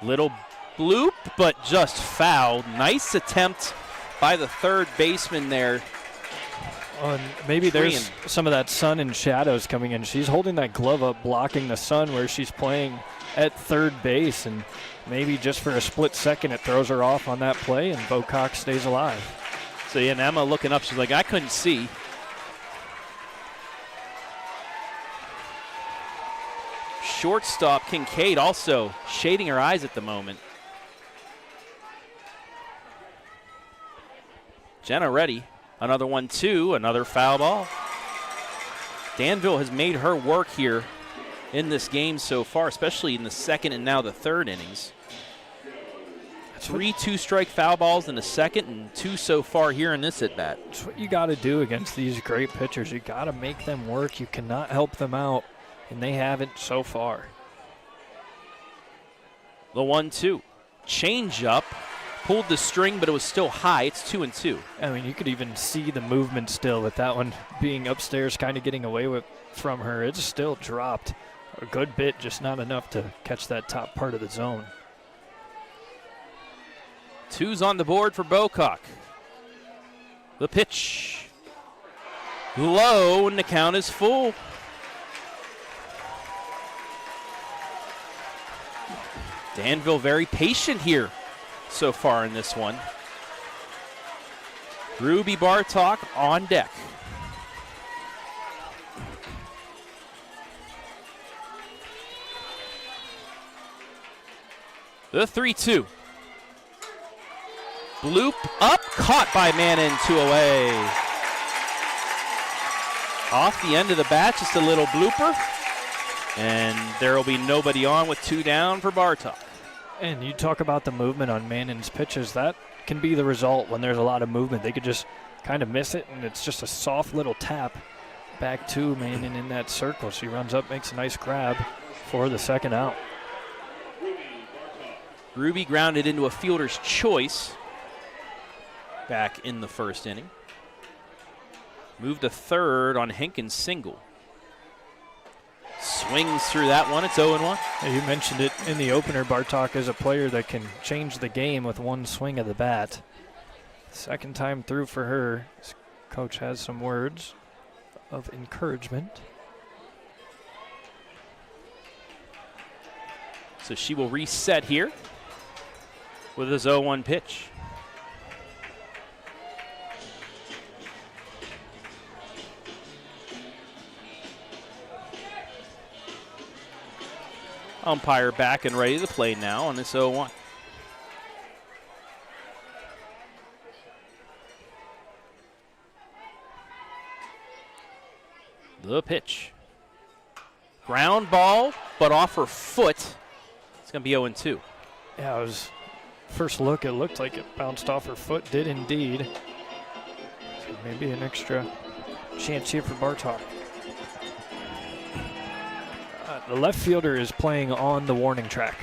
Little bloop, but just fouled. Nice attempt by the third baseman there. And maybe there's some of that sun and shadows coming in. She's holding that glove up, blocking the sun where she's playing at third base, and maybe just for a split second it throws her off on that play, and Bocock stays alive. So, and Emma looking up, she's like, I couldn't see. Shortstop Kincaid also shading her eyes at the moment. Jenna ready. Another 1-2, another foul ball. Danville has made her work here in this game so far, especially in the second and now the third innings. 3 2-strike foul balls in the second and 2 so far here in this at-bat. That's what you got to do against these great pitchers. You got to make them work. You cannot help them out, and they haven't so far. The 1-2. Change up. Pulled the string, but it was still high. It's 2-2. I mean, you could even see the movement still with that one being upstairs, kind of getting away from her. It's still dropped a good bit, just not enough to catch that top part of the zone. 2's on the board for Bocock. The pitch. Low, and the count is full. Danville very patient here so far in this one. Ruby Bartok on deck. The 3-2. Bloop up, caught by Mannon, 2 away. Off the end of the bat, just a little blooper. And there will be nobody on with 2 down for Bartok. And you talk about the movement on Mannon's pitches. That can be the result when there's a lot of movement. They could just kind of miss it, and it's just a soft little tap back to Mannon in that circle. She runs up, makes a nice grab for the second out. Ruby grounded into a fielder's choice back in the first inning. Moved to third on Hankins' single. Swings through that one. It's 0-1. You mentioned it in the opener. Bartok is a player that can change the game with one swing of the bat. Second time through for her. This coach has some words of encouragement. So she will reset here with his 0-1 pitch. Umpire back and ready to play now on this 0-1. The pitch. Ground ball, but off her foot. It's going to be 0-2. Yeah, it was first look, it looked like it bounced off her foot. Did indeed. So maybe an extra chance here for Bartok. The left fielder is playing on the warning track.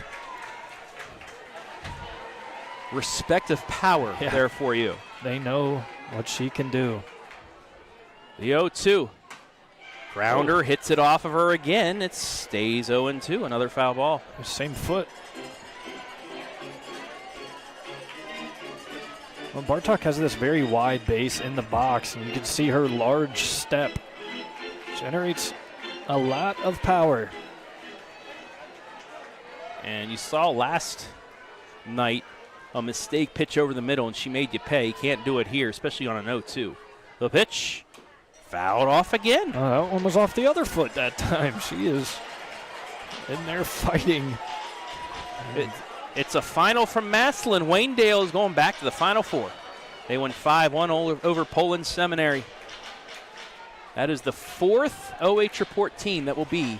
Respect of power there for you. They know what she can do. The 0-2. Grounder hits it off of her again. It stays 0-2. Another foul ball. Same foot. Well, Bartok has this very wide base in the box, and you can see her large step generates a lot of power. And you saw last night a mistake pitch over the middle, and she made you pay. Can't do it here, especially on an 0-2. The pitch fouled off again. That one was off the other foot that time. She is in there fighting. It's a final from Massillon. Waynedale is going back to the Final Four. They won 5-1 over Poland Seminary. That is the 4th OH Report team that will be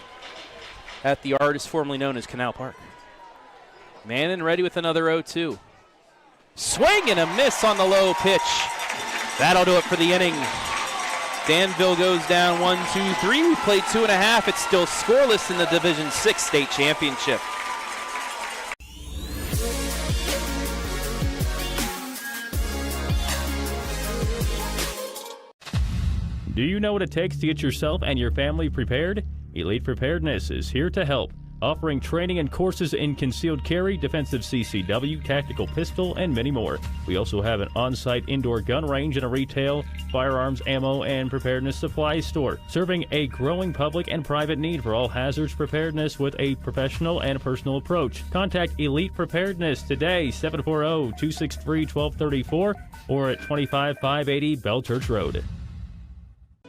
at the artist formerly known as Canal Park. Mannon ready with another 0-2. Swing and a miss on the low pitch. That'll do it for the inning. Danville goes down 1-2-3. We played 2.5. It's still scoreless in the Division 6 state championship. Do you know what it takes to get yourself and your family prepared? Elite Preparedness is here to help, offering training and courses in concealed carry, defensive CCW, tactical pistol, and many more. We also have an on-site indoor gun range and a retail, firearms, ammo, and preparedness supply store, serving a growing public and private need for all hazards preparedness with a professional and personal approach. Contact Elite Preparedness today, 740-263-1234, or at 25580 Bell Church Road.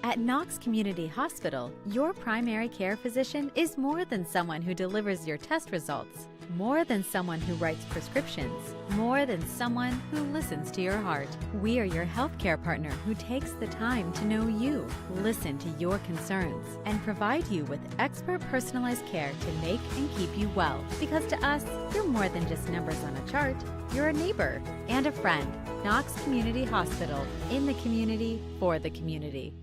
At Knox Community Hospital, your primary care physician is more than someone who delivers your test results, more than someone who writes prescriptions, more than someone who listens to your heart. We are your healthcare partner who takes the time to know you, listen to your concerns, and provide you with expert personalized care to make and keep you well. Because to us, you're more than just numbers on a chart. You're a neighbor and a friend. Knox Community Hospital, in the community, for the community.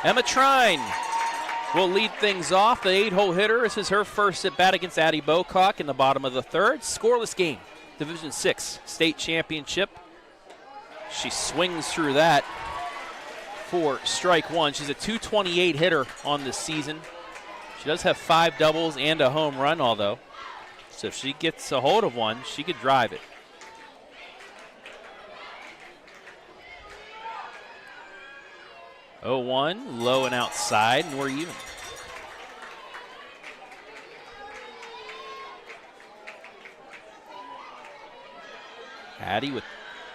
Emma Trine will lead things off. The 8-hole hitter. This is her first at bat against Addie Bocock in the bottom of the third. Scoreless game. Division 6 state championship. She swings through that for strike one. She's a .228 hitter on the season. She does have 5 doubles and a home run, although. So if she gets a hold of one, she could drive it. Oh, 1, low and outside, and we're even. Addie with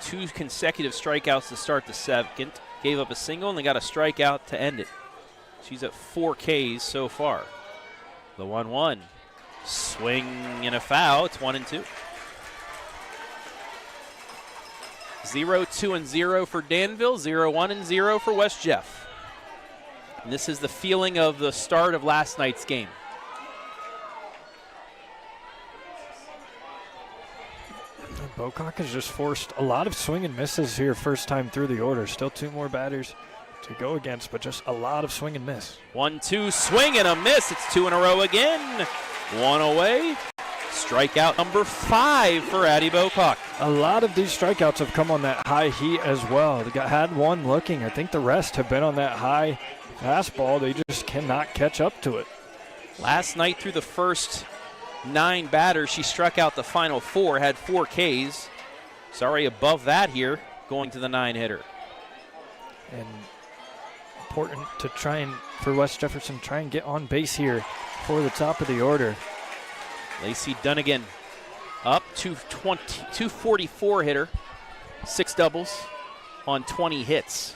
2 consecutive strikeouts to start the second. Gave up a single, and they got a strikeout to end it. She's at 4 Ks so far. The 1-1. Swing and a foul. It's 1-2. 0-2-0 for Danville, 0-1-0 for West Jeff. And this is the feeling of the start of last night's game. Bocock has just forced a lot of swing and misses here first time through the order. Still 2 more batters to go against, but just a lot of swing and miss. 1-2, swing and a miss. It's 2 in a row again. 1 away. Strikeout number 5 for Addie Bocock. A lot of these strikeouts have come on that high heat as well. They had one looking. I think the rest have been on that high fastball. They just cannot catch up to it. Last night through the first 9 batters, she struck out the final 4, had 4 Ks. Sorry, above that here, going to the 9-hitter. And important to try and, for West Jefferson, try and get on base here for the top of the order. Lacey Dunnigan up to 244 hitter, 6 doubles on 20 hits.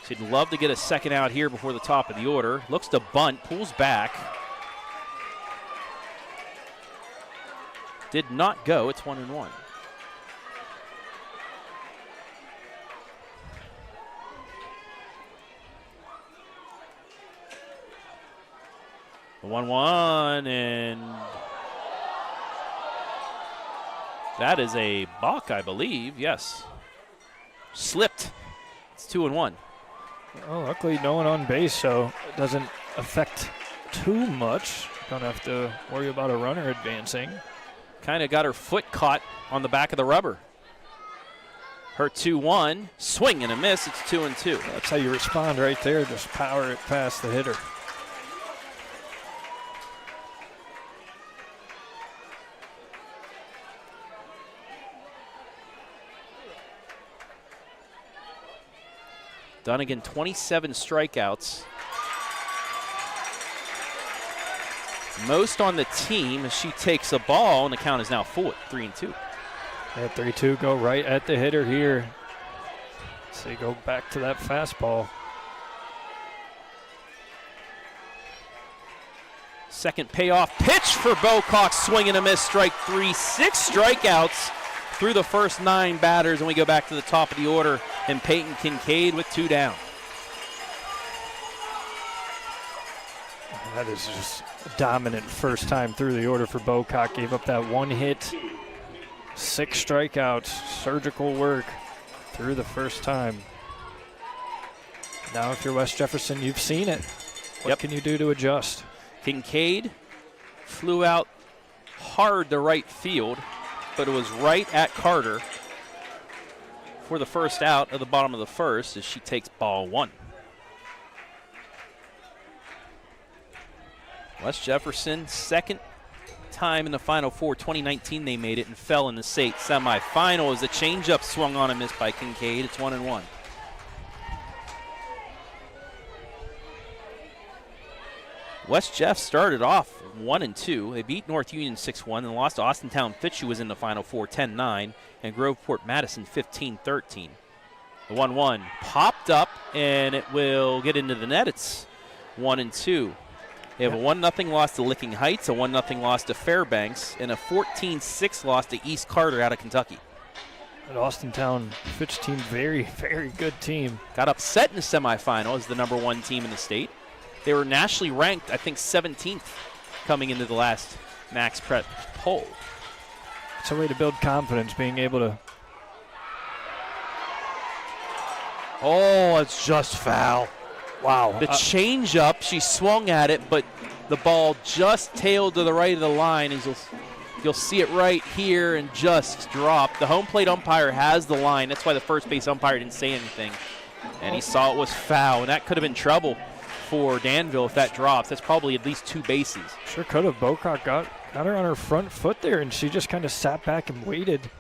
She'd love to get a second out here before the top of the order. Looks to bunt, pulls back. Did not go. It's 1-1. The 1-1, and that is a balk, I believe. Yes. Slipped. It's 2-1. Well, luckily no one on base, so it doesn't affect too much. Don't have to worry about a runner advancing. Kind of got her foot caught on the back of the rubber. Her 2-1, swing and a miss. It's 2-2. That's how you respond right there. Just power it past the hitter. Dunnigan, 27 strikeouts. Most on the team as she takes a ball, and the count is now full at 3-2. At 3-2, go right at the hitter here. So you go back to that fastball. Second payoff pitch for Bocock, swing and a miss, strike 3. 6 strikeouts through the first 9 batters, and we go back to the top of the order, and Peyton Kincaid with 2 down. That is just a dominant first time through the order for Bocock. Gave up that 1 hit, 6 strikeouts, surgical work through the first time. Now if you're West Jefferson, you've seen it. What can you do to adjust? Kincaid flew out hard to right field, but it was right at Carter for the first out of the bottom of the first as she takes ball 1. West Jefferson, second time in the Final Four. 2019 they made it and fell in the state semifinal as the changeup swung on and missed by Kincaid. It's 1-1. West Jeff started off 1-2. They beat North Union 6-1 and lost to Austintown Fitch, who was in the Final Four 10-9, and Groveport Madison 15-13. The 1-1 popped up and it will get into the net. It's 1-2. They have a 1-0 loss to Licking Heights, a 1-0 loss to Fairbanks, and a 14-6 loss to East Carter out of Kentucky. An Austintown Fitch team, very, very good team. Got upset in the semifinal as the #1 team in the state. They were nationally ranked, I think, 17th coming into the last Max Prep poll. It's a way to build confidence, being able to. Oh, it's just foul. Wow. The changeup, she swung at it, but the ball just tailed to the right of the line. As you'll see it right here and just dropped. The home plate umpire has the line. That's why the first base umpire didn't say anything. And he saw it was foul, and that could have been trouble for Danville if that drops. That's probably at least 2 bases. Sure could have. Bocock got her on her front foot there, and she just kind of sat back and waited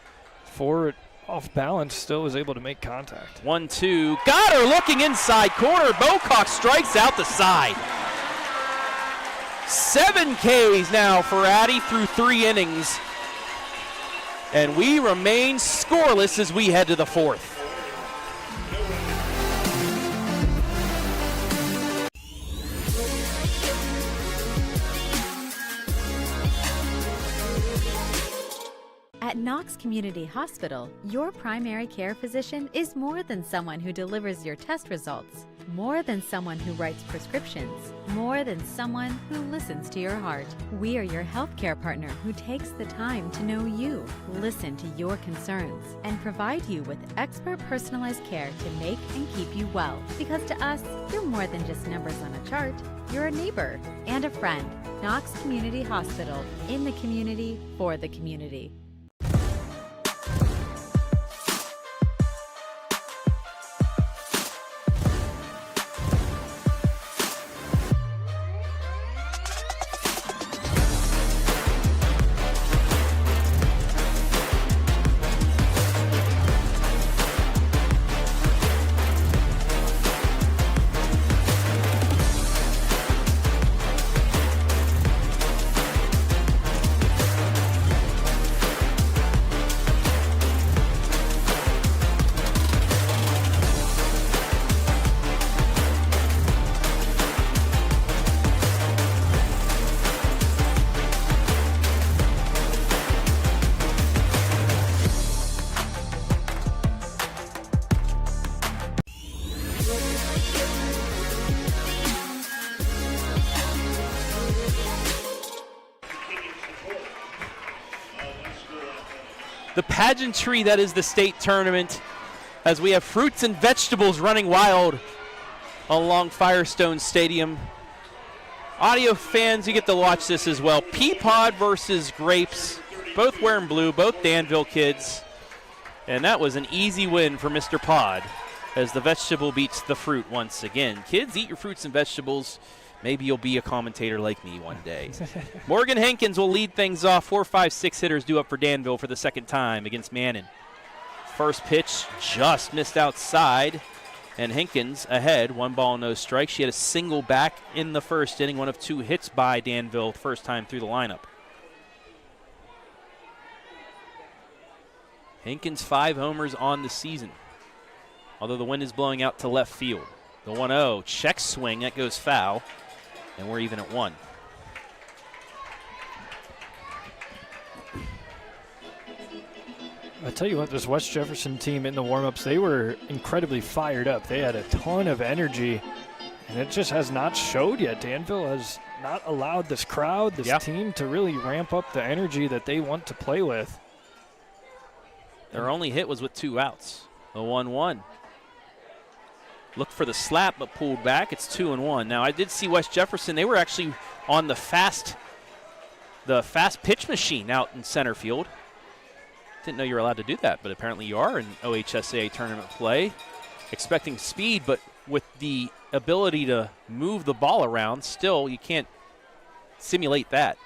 for it. Off balance, still was able to make contact. 1-2, got her looking inside corner. Bocock strikes out the side. 7 Ks now for Addie through 3 innings. And we remain scoreless as we head to the 4th. At Knox Community Hospital, your primary care physician is more than someone who delivers your test results, more than someone who writes prescriptions, more than someone who listens to your heart. We are your healthcare partner who takes the time to know you, listen to your concerns, and provide you with expert personalized care to make and keep you well. Because to us, you're more than just numbers on a chart. You're a neighbor and a friend. Knox Community Hospital, in the community, for the community. The pageantry that is the state tournament, as we have fruits and vegetables running wild along Firestone Stadium. Audio fans, you get to watch this as well. Peapod versus Grapes, both wearing blue, both Danville kids. And that was an easy win for Mr. Pod as the vegetable beats the fruit once again. Kids, eat your fruits and vegetables. Maybe you'll be a commentator like me one day. Morgan Hankins will lead things off. 4, 5, 6 hitters due up for Danville for the second time against Mannon. First pitch just missed outside. And Hankins ahead, 1 ball, no strike. She had a single back in the first inning, one of 2 hits by Danville, first time through the lineup. Hankins 5 homers on the season, although the wind is blowing out to left field. The 1-0, check swing, that goes foul, and we're even at 1. I tell you what, this West Jefferson team in the warm-ups, they were incredibly fired up. They had a ton of energy, and it just has not showed yet. Danville has not allowed this crowd, this team, to really ramp up the energy that they want to play with. Their only hit was with 2 outs. The 1-1. Looked for the slap, but pulled back. It's 2-1. Now, I did see West Jefferson. They were actually on the fast pitch machine out in center field. Didn't know you were allowed to do that, but apparently you are in OHSAA tournament play. Expecting speed, but with the ability to move the ball around, still you can't simulate that.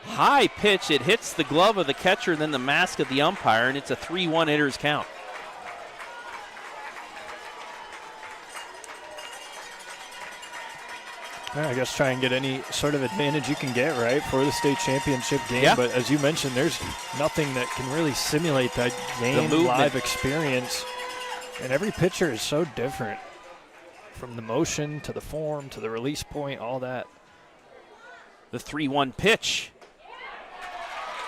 High pitch, it hits the glove of the catcher, then the mask of the umpire, and it's a 3-1 hitter's count. I guess try and get any sort of advantage you can get, right, for the state championship game. Yeah. But as you mentioned, there's nothing that can really simulate that game live experience. And every pitcher is so different, from the motion to the form to the release point, all that. The 3-1 pitch.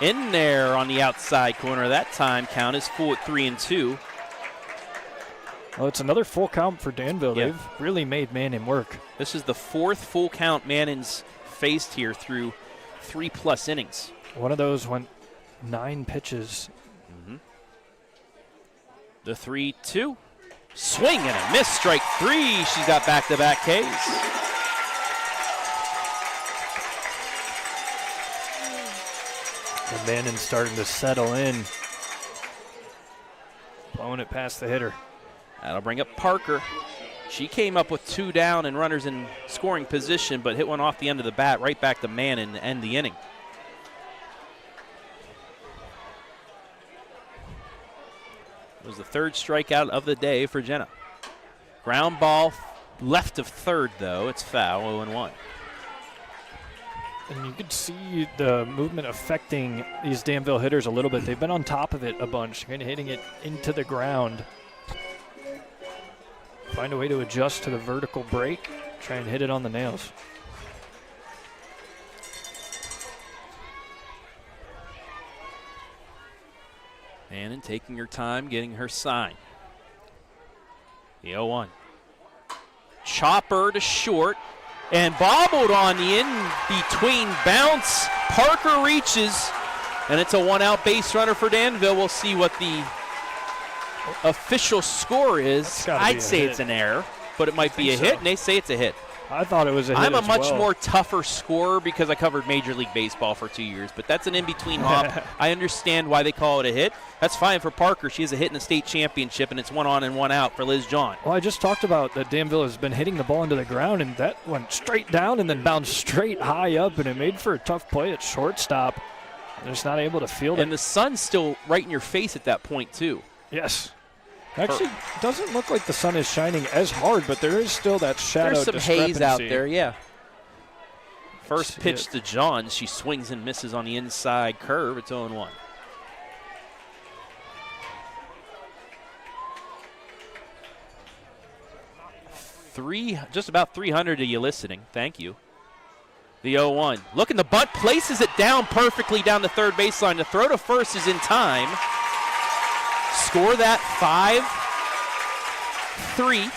In there on the outside corner. That time count is full at 3-2. Well, it's another full count for Danville. Yeah. They've really made Mannon work. This is the 4th full count Mannon's faced here through 3+ innings. One of those went 9 pitches. Mm-hmm. The 3-2. Swing and a miss, strike 3. She's got back-to-back Ks. And Mannon's starting to settle in. Blowing it past the hitter. That'll bring up Parker. She came up with 2 down and runners in scoring position, but hit one off the end of the bat right back to Mannon to end the inning. It was the 3rd strikeout of the day for Jenna. Ground ball left of third, though. It's foul, 0-1. And you could see the movement affecting these Danville hitters a little bit. They've been on top of it a bunch, kind of hitting it into the ground. Find a way to adjust to the vertical break, try and hit it on the nails. Mannon taking her time, getting her sign. The 0-1. Chopper to short. And bobbled on the in-between bounce. Parker reaches, and it's a 1-out base runner for Danville. We'll see what the official score is. I'd say it's an error, but it might be a hit, and they say it's a hit. I thought it was a hit. I'm a much more tougher scorer because I covered Major League Baseball for 2 years, but that's an in-between hop. I understand why they call it a hit. That's fine for Parker. She has a hit in the state championship, and it's 1 on and 1 out for Liz John. Well, I just talked about that Danville has been hitting the ball into the ground, and that went straight down and then bounced straight high up, and it made for a tough play at shortstop. They're just not able to field it. And the sun's still right in your face at that point, too. Yes. Actually, doesn't look like the sun is shining as hard, but there is still that shadow discrepancy. There's some haze out there, yeah. First pitch to John. She swings and misses on the inside curve. It's 0-1. Just about 300 of you listening. Thank you. The 0-1. Looking, the bunt places it down perfectly down the third baseline. The throw to first is in time. Score that 5-3.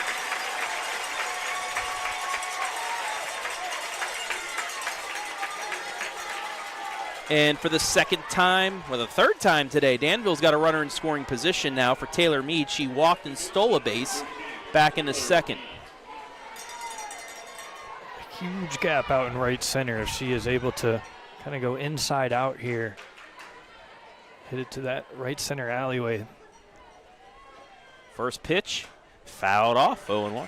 And for the second time, the third time today, Danville's got a runner in scoring position now for Taylor Mead. She walked and stole a base back in the second. A huge gap out in right center if she is able to kind of go inside out here. Hit it to that right center alleyway. First pitch, fouled off, 0-1.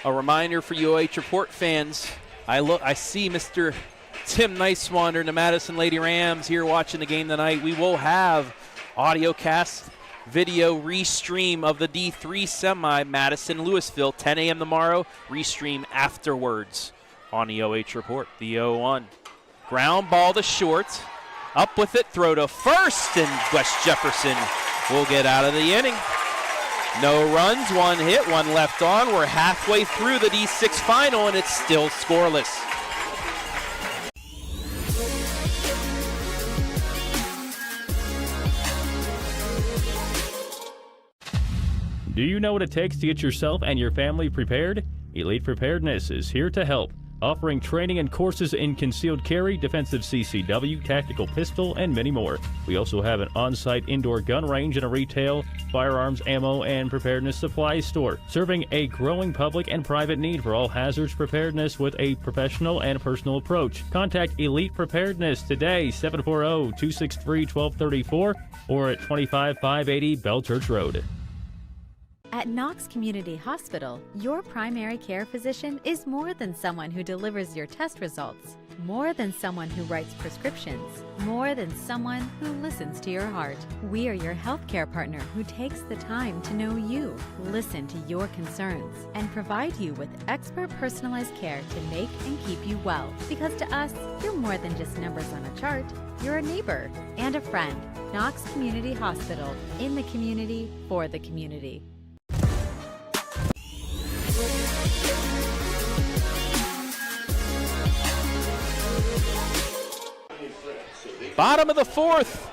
A reminder for you OH Report fans, I see Mr. Tim Nicewander and the Madison Lady Rams here watching the game tonight. We will have audiocast video restream of the D3 semi, Madison-Louisville, 10 a.m. tomorrow. Restream afterwards on the OH Report. The 0-1. Ground ball to short. Up with it, throw to first, and West Jefferson will get out of the inning. No runs, one hit, one left on. We're halfway through the D6 final, and it's still scoreless. Do you know what it takes to get yourself and your family prepared? Elite Preparedness is here to help, offering training and courses in concealed carry, defensive CCW, tactical pistol, and many more. We also have an on-site indoor gun range and a retail, firearms, ammo, and preparedness supply store, serving a growing public and private need for all hazards preparedness with a professional and personal approach. Contact Elite Preparedness today, 740-263-1234, or at 25580 Bell Church Road. At Knox Community Hospital, your primary care physician is more than someone who delivers your test results, more than someone who writes prescriptions, more than someone who listens to your heart. We are your healthcare partner who takes the time to know you, listen to your concerns, and provide you with expert personalized care to make and keep you well. Because to us, you're more than just numbers on a chart. You're a neighbor and a friend. Knox Community Hospital, in the community, for the community. Bottom of the fourth.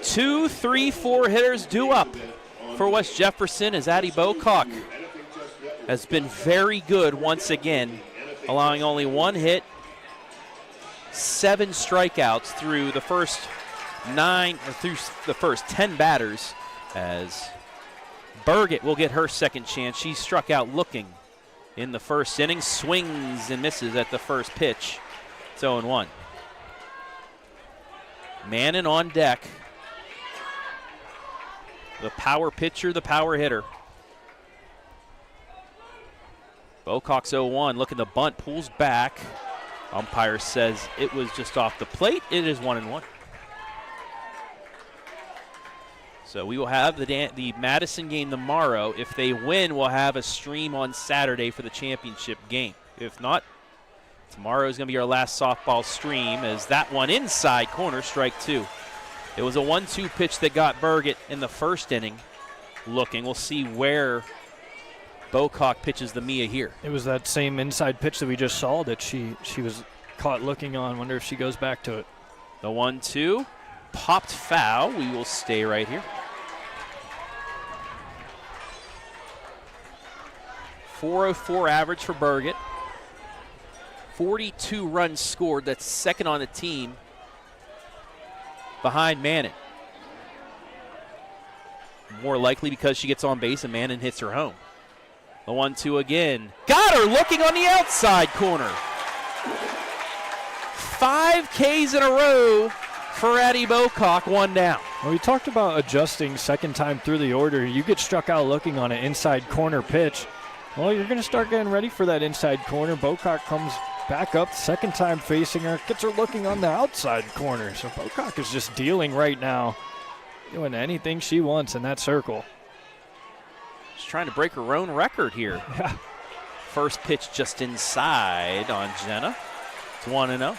2, 3, 4 hitters due up for West Jefferson as Addie Bocock has been very good once again, allowing only one hit, 7 strikeouts through the first 10 batters, as Burgett will get her second chance. She struck out looking in the first inning, swings and misses at the first pitch. It's 0-1. Mannon on deck. The power pitcher, the power hitter. Bocock's 0-1, looking to bunt, pulls back. Umpire says it was just off the plate. It is 1-1. So we will have the Madison game tomorrow. If they win, we'll have a stream on Saturday for the championship game. If not, tomorrow is going to be our last softball stream, as that one inside corner, strike 2. It was a 1-2 pitch that got Burgett in the first inning looking. We'll see where Bocock pitches the Mia here. It was that same inside pitch that we just saw that she was caught looking on. Wonder if she goes back to it. The 1-2 popped foul. We will stay right here. 404 average for Burgett. 42 runs scored. That's second on the team behind Mannon. More likely because she gets on base and Mannon hits her home. The 1-2 again. Got her looking on the outside corner. 5 Ks in a row for Addie Bocock, 1 down. Well, we talked about adjusting second time through the order. You get struck out looking on an inside corner pitch. Well, you're going to start getting ready for that inside corner. Bocock comes back up, second time facing her, gets her looking on the outside corner. So Bocock is just dealing right now, doing anything she wants in that circle. She's trying to break her own record here. Yeah. First pitch just inside on Jenna. It's 1-0.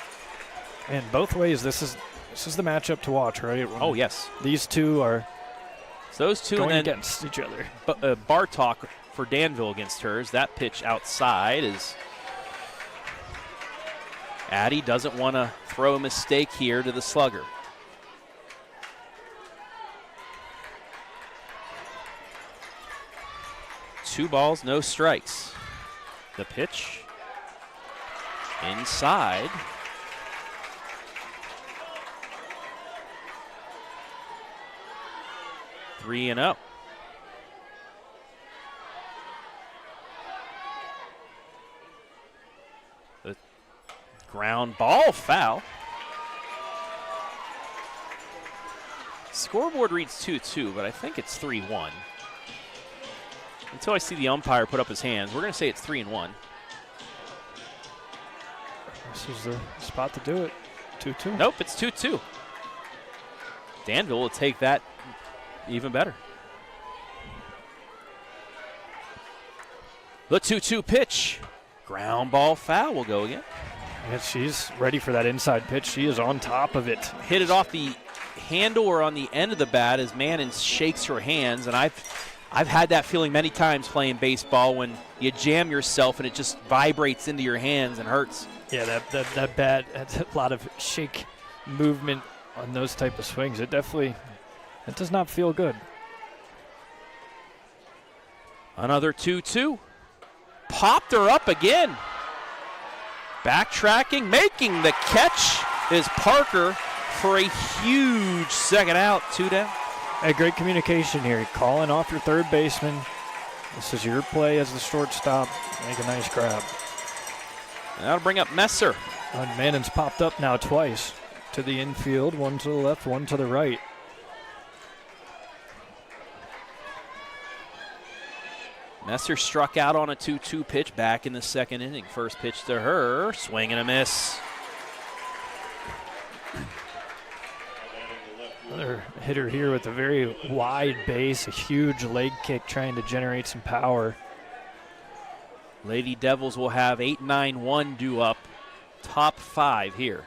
And both ways, this is the matchup to watch, right? Oh, yes. These two are so those two going and then against each other. Bartok for Danville against hers. That pitch outside is Addie doesn't want to throw a mistake here to the slugger. Two balls, no strikes. The pitch inside. Three and up. Ground ball foul. Scoreboard reads 2-2, but I think it's 3-1. Until I see the umpire put up his hands, we're going to say it's 3-1. This is the spot to do it. 2-2. Nope, it's 2-2. Danville will take that even better. The 2-2 pitch. Ground ball foul will go again. And she's ready for that inside pitch. She is on top of it. Hit it off the handle or on the end of the bat as Mannon shakes her hands, and I've had that feeling many times playing baseball when you jam yourself and it just vibrates into your hands and hurts. Yeah, that bat has a lot of shake movement on those type of swings. It does not feel good. Another 2-2. Popped her up again. Backtracking, making the catch is Parker for a huge second out, 2 down. Hey, great communication here. Calling off your third baseman. This is your play as the shortstop. Make a nice grab. That'll bring up Messer. And Mannon's popped up now twice. To the infield, one to the left, one to the right. Messer struck out on a 2-2 pitch back in the second inning. First pitch to her, swing and a miss. Another hitter here with a very wide base, a huge leg kick trying to generate some power. Lady Devils will have 8-9-1 due up. Top 5 here.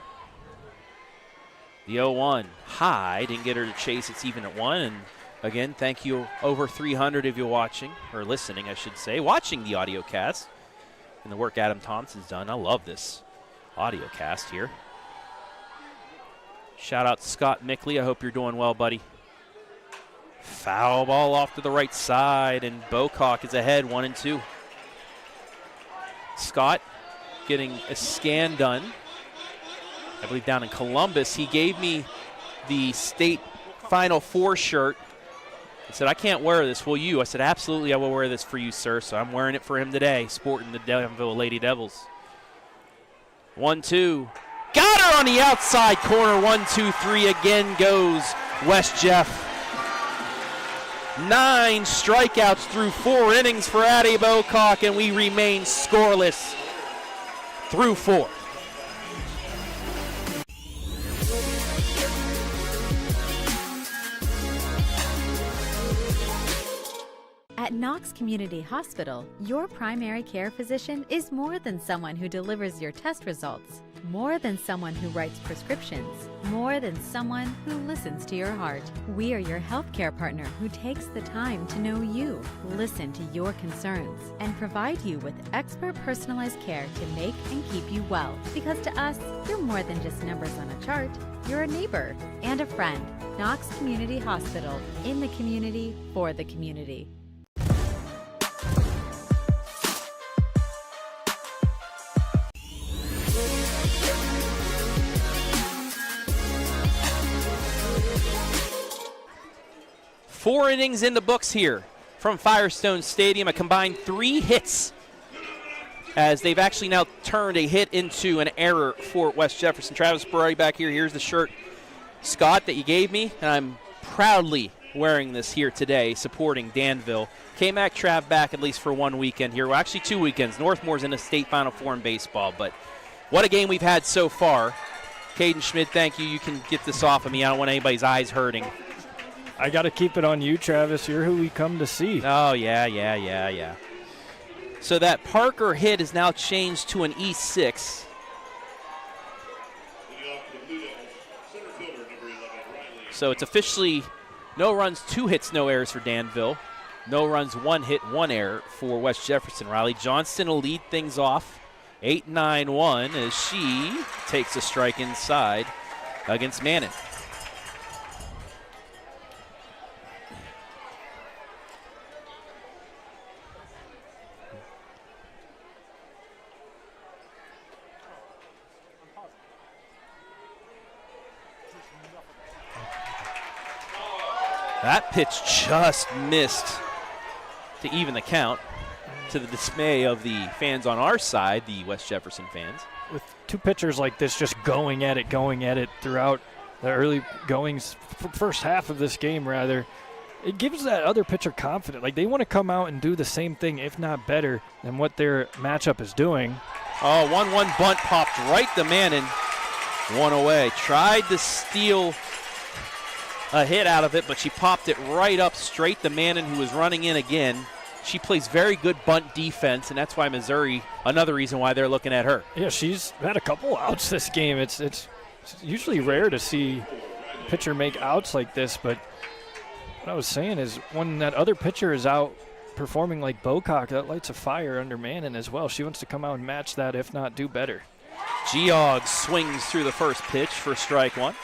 The 0-1 high, didn't get her to chase. It's even at 1. And again, thank you, over 300 of you watching, or listening, I should say, watching the audio cast and the work Adam Thompson's done. I love this audio cast here. Shout out to Scott Mickley. I hope you're doing well, buddy. Foul ball off to the right side, and Bocock is ahead 1-2. Scott getting a scan done, I believe down in Columbus. He gave me the state Final Four shirt. He said, I can't wear this, will you? I said, absolutely, I will wear this for you, sir. So I'm wearing it for him today, sporting the Danville Lady Devils. 1-2. Got her on the outside corner. 1-2-3. Again goes West Jeff. 9 strikeouts through 4 innings for Addie Bocock, and we remain scoreless through 4. At Knox Community Hospital, your primary care physician is more than someone who delivers your test results, more than someone who writes prescriptions, more than someone who listens to your heart. We are your healthcare partner who takes the time to know you, listen to your concerns, and provide you with expert personalized care to make and keep you well. Because to us, you're more than just numbers on a chart. You're a neighbor and a friend. Knox Community Hospital, in the community, for the community. Four innings in the books here from Firestone Stadium, a combined 3 hits, as they've actually now turned a hit into an error for West Jefferson. Travis Berardi back here. Here's the shirt, Scott, that you gave me, and I'm proudly wearing this here today, supporting Danville. K-Mac Trav back at least for 1 weekend here. Well, actually 2 weekends. Northmore's in a state Final Four in baseball, but what a game we've had so far. Caden Schmid, thank you. You can get this off of me. I don't want anybody's eyes hurting. I got to keep it on you, Travis. You're who we come to see. Oh, yeah. So that Parker hit is now changed to an E6. So it's officially no runs, 2 hits, no errors for Danville. No runs, 1 hit, 1 error for West Jefferson. Riley Johnston will lead things off. 8-9-1 as she takes a strike inside against Mannon. That pitch just missed to even the count, to the dismay of the fans on our side, the West Jefferson fans. two pitchers like this just going at it throughout the early goings, first half of this game, rather, it gives that other pitcher confidence. Like, they want to come out and do the same thing, if not better, than what their matchup is doing. Oh, 1-1 bunt popped right to Mannon. One away. Tried to steal a hit out of it, but she popped it right up straight to Mannon, who was running in again. She plays very good bunt defense, and that's why Missouri, another reason why they're looking at her. Yeah, she's had a couple outs this game. It's usually rare to see a pitcher make outs like this, but what I was saying is when that other pitcher is out performing like Bocock, that lights a fire under Mannon as well. She wants to come out and match that, if not do better. Geog swings through the first pitch for strike one.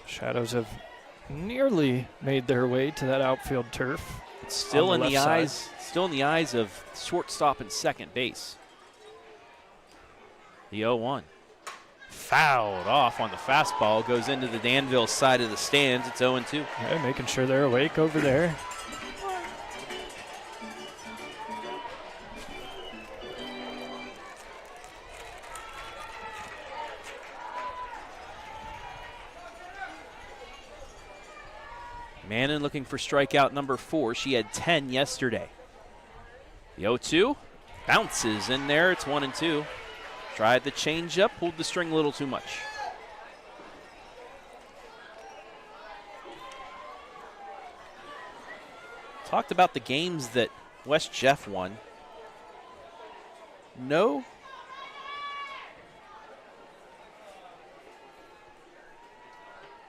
Shadows have nearly made their way to that outfield turf. It's still in the eyes of shortstop and second base. The 0-1. Fouled off on the fastball, goes into the Danville side of the stands. It's 0-2. Yeah, making sure they're awake over there. Mannon looking for strikeout number 4. She had 10 yesterday. The 0-2 bounces in there. It's 1-2. Tried the changeup, pulled the string a little too much. Talked about the games that West Jeff won. No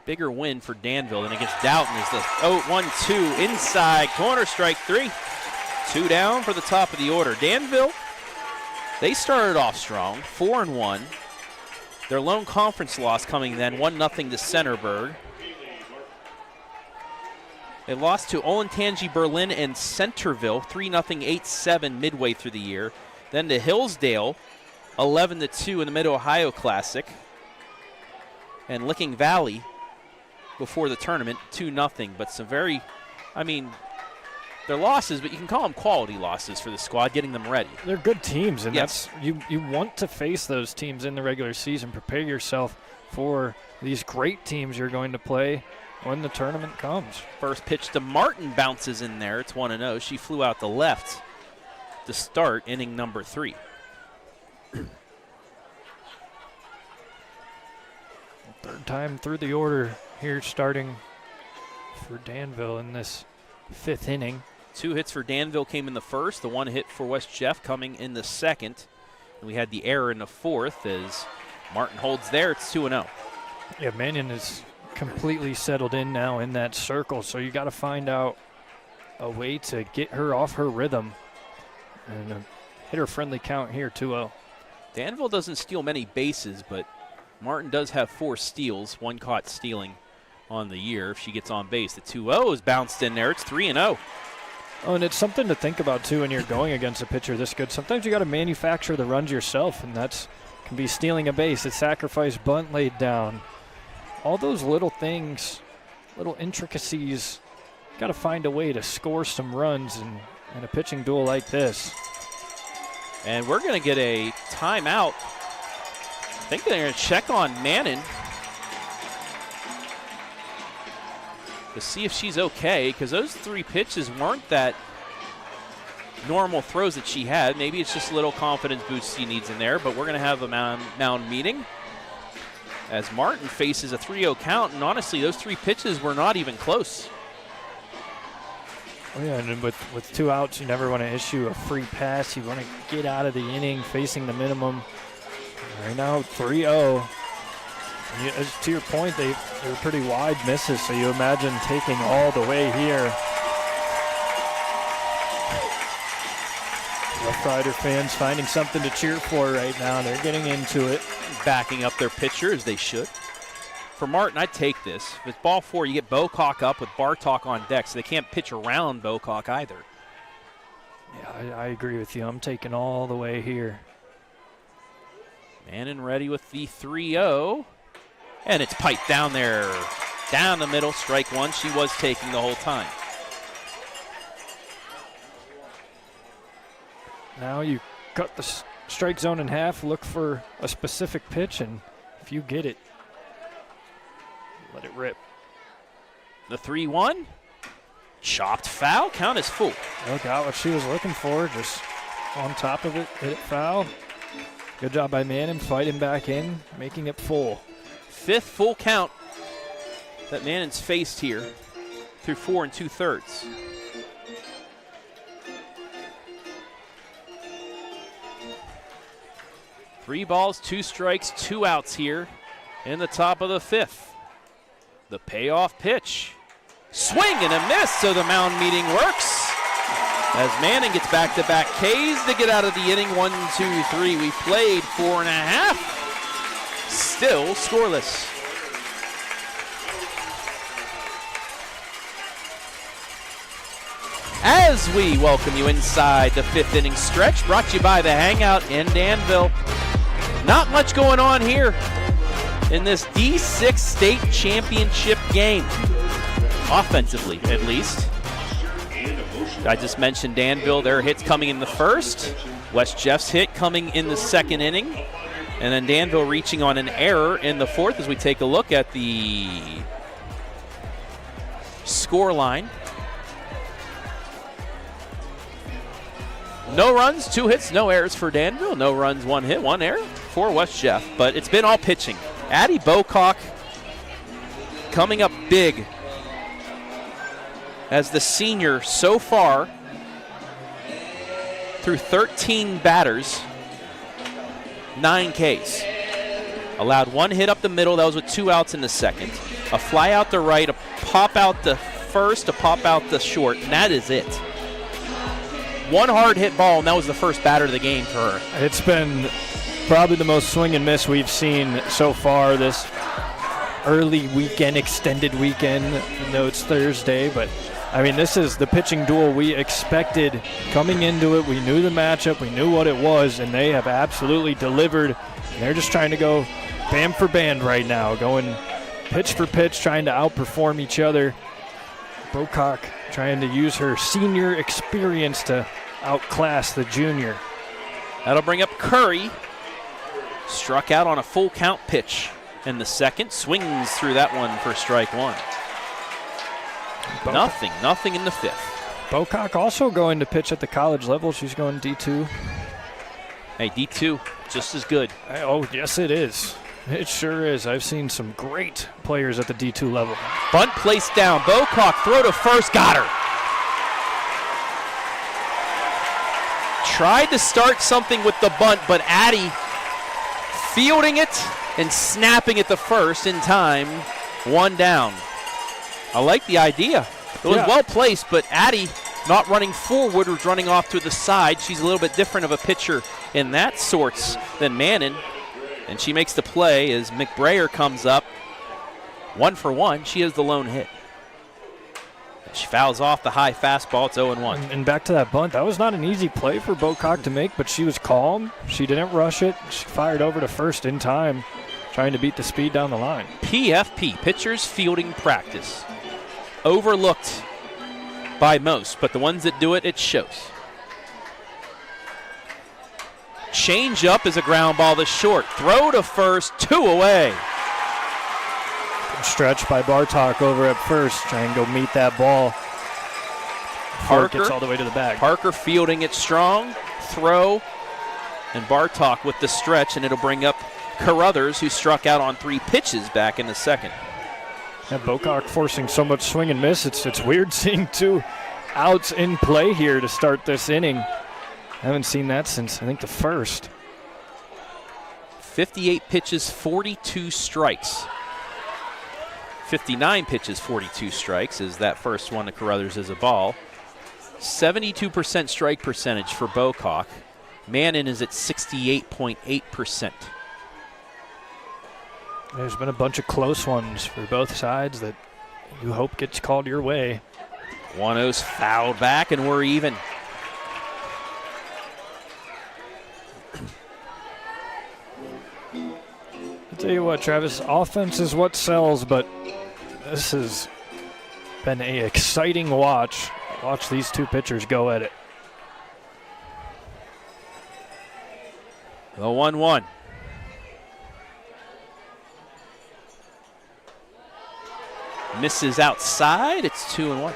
bigger win for Danville than against Doughton is the 0-1-2 inside corner, strike 3. 2 down for the top of the order. Danville, they started off strong, 4-1. Their lone conference loss coming then 1-0 to Centerburg. They lost to Olentangy Berlin and Centerville 3-0, 8-7 midway through the year. Then to Hillsdale 11-2 in the Mid-Ohio Classic. And Licking Valley before the tournament 2-0. But some very, they're losses, but you can call them quality losses for the squad, getting them ready. They're good teams, and yes, that's you want to face those teams in the regular season. Prepare yourself for these great teams you're going to play when the tournament comes. First pitch to Martin bounces in there. It's 1-0. She flew out the left to start inning number 3. Third time through the order here, starting for Danville in this 5th inning. 2 hits for Danville came in the first. The 1 hit for West Jeff coming in the second. And we had the error in the fourth as Martin holds there. It's 2-0. Yeah, Mannion is completely settled in now in that circle, so you got to find out a way to get her off her rhythm and a hitter-friendly count here, 2-0. Danville doesn't steal many bases, but Martin does have 4 steals, 1 caught stealing on the year if she gets on base. The 2-0 is bounced in there. It's 3-0. Oh, and it's something to think about, too, when you're going against a pitcher this good. Sometimes you got to manufacture the runs yourself, and that's can be stealing a base, a sacrifice bunt laid down. All those little things, little intricacies, got to find a way to score some runs in a pitching duel like this. And we're going to get a timeout. I think they're going to check on Mannon to see if she's okay, because those 3 pitches weren't that normal throws that she had. Maybe it's just a little confidence boost she needs in there, but we're going to have a mound meeting as Martin faces a 3-0 count, and honestly, those 3 pitches were not even close. Oh yeah, and with 2 outs, you never want to issue a free pass. You want to get out of the inning facing the minimum. Right now, 3-0. As to your point, they were pretty wide misses, so you imagine taking all the way here. Rough Rider fans finding something to cheer for right now. They're getting into it. Backing up their pitcher, as they should. For Martin, I'd take this. If it's ball 4, you get Bocock up with Bartok on deck, so they can't pitch around Bocock either. Yeah, I agree with you. I'm taking all the way here. Mannon ready with the 3-0. And it's piped down there. Down the middle, strike 1. She was taking the whole time. Now you cut the strike zone in half, look for a specific pitch, and if you get it, let it rip. The 3-1. Chopped foul. Count is full. Oh, got what she was looking for. Just on top of it, hit it foul. Good job by Mannon, fighting back in, making it full. 5th full count that Mannon's faced here through 4 2/3. Three balls, 2 strikes, 2 outs here in the top of the 5th. The payoff pitch. Swing and a miss, so the mound meeting works. As Mannon gets back-to-back Ks to get out of the inning. 1, 2, 3. We played 4.5. Still scoreless. As we welcome you inside the 5th inning stretch, brought to you by the Hangout in Danville. Not much going on here in this D6 state championship game, offensively at least. I just mentioned Danville, their hits coming in the 1st. West Jeff's hit coming in the 2nd inning. And then Danville reaching on an error in the 4th as we take a look at the score line. No runs, 2 hits, no errors for Danville. No runs, 1 hit, 1 error for West Jeff. But it's been all pitching. Addie Bocock coming up big as the senior so far through 13 batters, 9 Ks. Allowed 1 hit up the middle. That was with 2 outs in the 2nd. A fly out the right, a pop out the 1st, a pop out the short, and that is it. 1 hard hit ball, and that was the first batter of the game for her. It's been probably the most swing and miss we've seen so far this early weekend, extended weekend. I know it's Thursday, but I mean, this is the pitching duel we expected coming into it. We knew the matchup, we knew what it was, and they have absolutely delivered. And they're just trying to go band for band right now, going pitch for pitch, trying to outperform each other. Bocock trying to use her senior experience to outclass the junior. That'll bring up Curry. Struck out on a full count pitch in the 2nd. Swings through that one for strike 1. Nothing in the 5th. Bocock also going to pitch at the college level. She's going D2. Hey, D2, just as good. Oh, yes, it is. It sure is. I've seen some great players at the D2 level. Bunt placed down. Bocock, throw to first, got her. Tried to start something with the bunt, but Addie fielding it and snapping it to first in time. 1 down. I like the idea. It was well placed, but Addie not running forward, was running off to the side. She's a little bit different of a pitcher in that sorts than Mannon. And she makes the play as McBrayer comes up. 1 for 1. She has the lone hit. She fouls off the high fastball. It's 0-1. And back to that bunt. That was not an easy play for Bocock to make, but she was calm. She didn't rush it. She fired over to first in time, trying to beat the speed down the line. PFP, pitchers fielding practice. Overlooked by most, but the ones that do it, it shows. Change up is a ground ball to short. Throw to first, 2 away. Stretch by Bartok over at first, trying to go meet that ball. Parker gets all the way to the bag. Parker fielding it strong. Throw. And Bartok with the stretch, and it'll bring up Carruthers, who struck out on 3 pitches back in the 2nd. And Bocock forcing so much swing and miss. It's weird seeing 2 outs in play here to start this inning. I haven't seen that since, I think, the 1st. 58 pitches, 42 strikes. 59 pitches, 42 strikes, as that first one to Carruthers is a ball. 72% strike percentage for Bocock. Mannon is at 68.8%. There's been a bunch of close ones for both sides that you hope gets called your way. 1-0's fouled back, and we're even. I'll tell you what, Travis, offense is what sells, but this has been an exciting watch. Watch these 2 pitchers go at it. The 1-1. Misses outside. It's 2-1.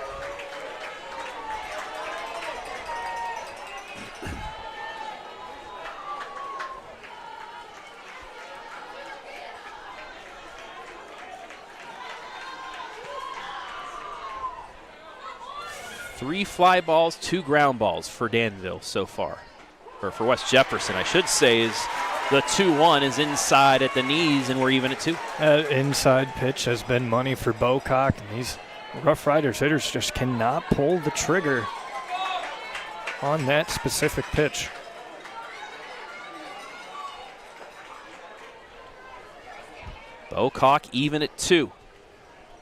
Three fly balls, 2 ground balls for Danville so far. Or for West Jefferson, I should say, is the 2-1 is inside at the knees, and we're even at 2. Inside pitch has been money for Bocock, and these Rough Riders hitters just cannot pull the trigger on that specific pitch. Bocock even at 2.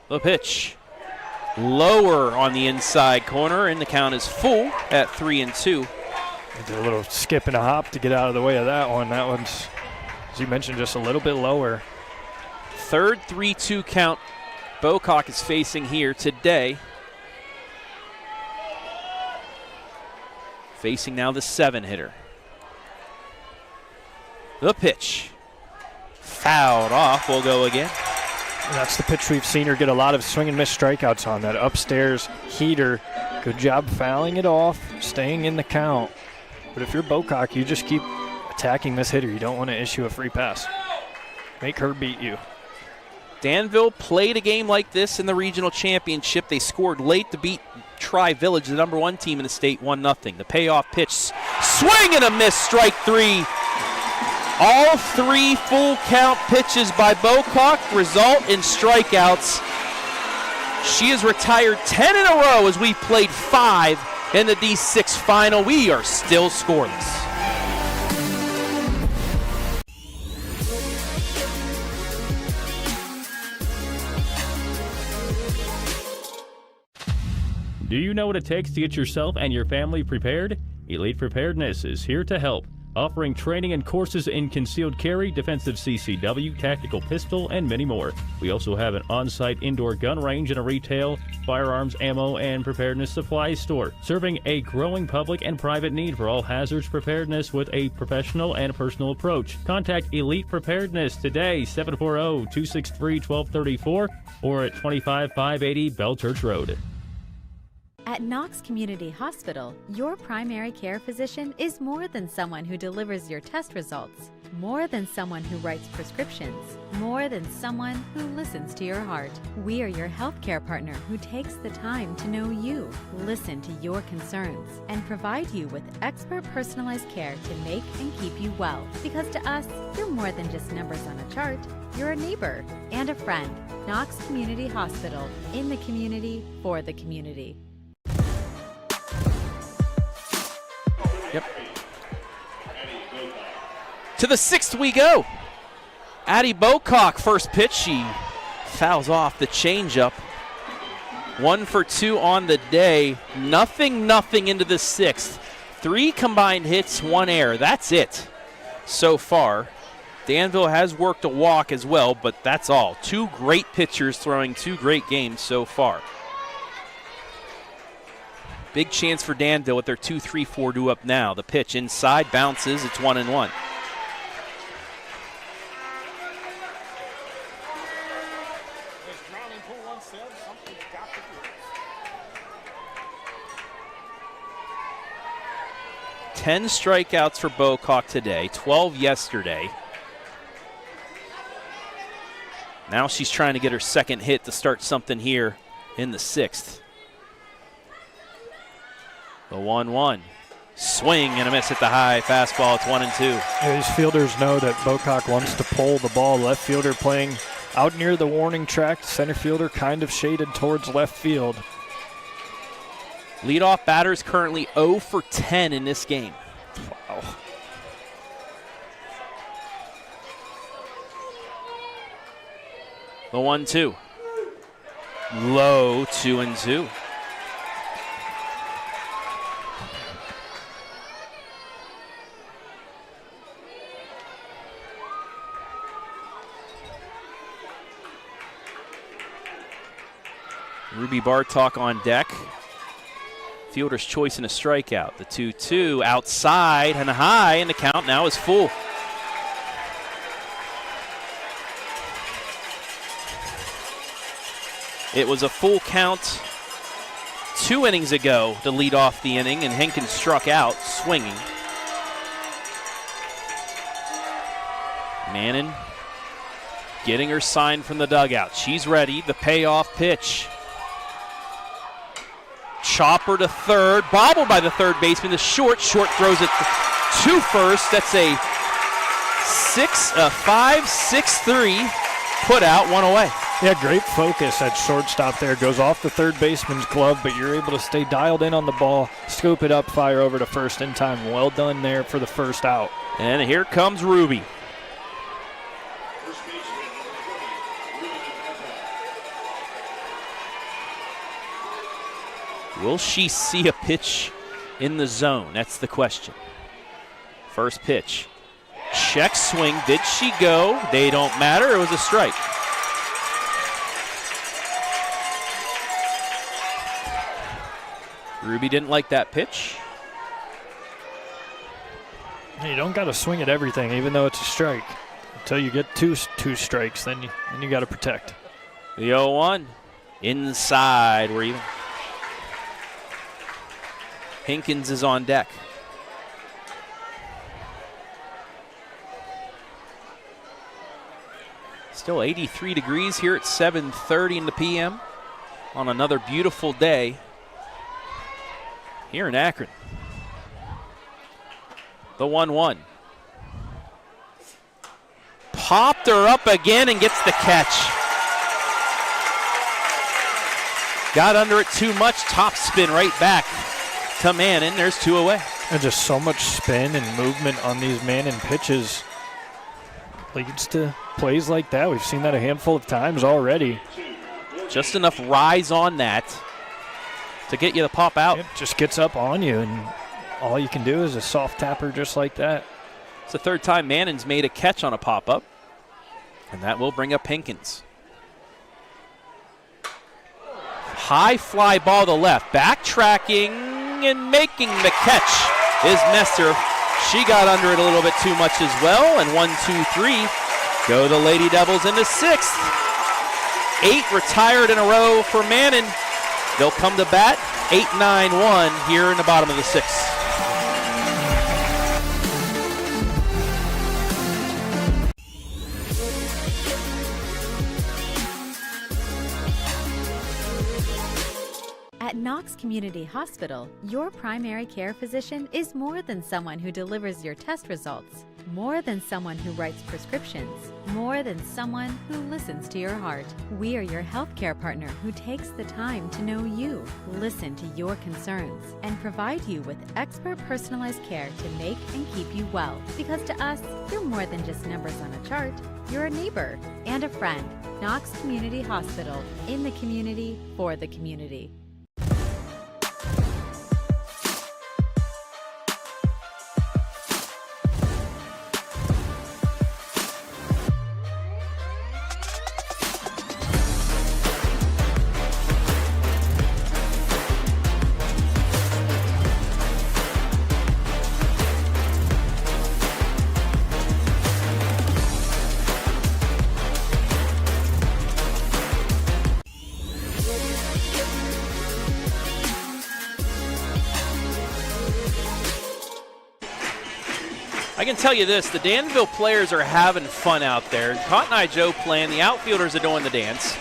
The pitch. Lower on the inside corner, and the count is full at 3-2. Did a little skip and a hop to get out of the way of that one. That one's, as you mentioned, just a little bit lower. Third 3-2 count Bocock is facing here today. Facing now the 7-hitter. The pitch. Fouled off. We'll go again. That's the pitch we've seen her get a lot of swing and miss strikeouts on, that upstairs heater. Good job fouling it off, staying in the count. But if you're Bocock, you just keep attacking this hitter. You don't want to issue a free pass. Make her beat you. Danville played a game like this in the regional championship. They scored late to beat Tri-Village, the #1 team in the state, 1-0. The payoff pitch, swing and a miss, strike 3. All 3 full count pitches by Bocock result in strikeouts. She has retired 10 in a row as we played 5 in the D6 final. We are still scoreless. Do you know what it takes to get yourself and your family prepared? Elite Preparedness is here to help, offering training and courses in concealed carry, defensive CCW, tactical pistol, and many more. We also have an on-site indoor gun range and a retail, firearms, ammo, and preparedness supply store, serving a growing public and private need for all hazards preparedness with a professional and personal approach. Contact Elite Preparedness today, 740-263-1234, or at 25580 Bell Church Road. At Knox Community Hospital, your primary care physician is more than someone who delivers your test results, more than someone who writes prescriptions, more than someone who listens to your heart. We are your healthcare partner who takes the time to know you, listen to your concerns, and provide you with expert personalized care to make and keep you well. Because to us, you're more than just numbers on a chart. You're a neighbor and a friend. Knox Community Hospital, in the community, for the community. Yep. To the 6th we go. Addie Bocock, first pitch. She fouls off the changeup. 1 for 2 on the day. Nothing into the 6th. 3 combined hits, 1 error. That's it so far. Danville has worked a walk as well, but that's all. 2 great pitchers throwing 2 great games so far. Big chance for Danville with their 2-3-4 up now. The pitch inside, bounces, it's 1-1. Ten strikeouts for Bocock today, 12 yesterday. Now she's trying to get her second hit to start something here in the 6th. The 1-1. Swing and a miss at the high fastball. It's 1-2. These fielders know that Bocock wants to pull the ball. Left fielder playing out near the warning track. Center fielder kind of shaded towards left field. Leadoff batter is currently 0 for 10 in this game. Wow. The 1-2. Low, 2-2. Ruby Bartok on deck. Fielder's choice and a strikeout. The 2-2 outside and a high, and the count now is full. It was a full count 2 innings ago to lead off the inning, and Hankins struck out swinging. Mannon getting her sign from the dugout. She's ready. The payoff pitch. Chopper to third, bobbled by the third baseman. The short throws it to first. That's a 5-6-3 put out, 1 away. Yeah, great focus at shortstop there. Goes off the third baseman's glove, but you're able to stay dialed in on the ball, scoop it up, fire over to first in time. Well done there for the first out. And here comes Ruby. Will she see a pitch in the zone? That's the question. First pitch. Check swing. Did she go? They don't matter. It was a strike. Ruby didn't like that pitch. You don't got to swing at everything, even though it's a strike. Until you get two strikes, then you got to protect. The 0-1. Inside. We're even. Hankins is on deck. Still 83 degrees here at 7:30 in the p.m. on another beautiful day here in Akron. The 1-1. Popped her up again and gets the catch. Got under it too much. Top spin right back to Mannon. There's 2 away. And just so much spin and movement on these Mannon pitches leads to plays like that. We've seen that a handful of times already. Just enough rise on that to get you to pop out. It just gets up on you, and all you can do is a soft tapper just like that. It's the 3rd time Mannon's made a catch on a pop-up, and that will bring up Hankins. High fly ball to left. Backtracking and making the catch is Messer. She got under it a little bit too much as well, and 1-2-3 go the Lady Devils into 6th. 8 retired in a row for Mannon. They'll come to bat 8-9-1 here in the bottom of the 6th. At Knox Community Hospital, your primary care physician is more than someone who delivers your test results, more than someone who writes prescriptions, more than someone who listens to your heart. We are your healthcare partner who takes the time to know you, listen to your concerns, and provide you with expert personalized care to make and keep you well. Because to us, you're more than just numbers on a chart. You're a neighbor and a friend. Knox Community Hospital, in the community, for the community. I can tell you this, the Danville players are having fun out there. Cotton Eye Joe playing, the outfielders are doing the dance.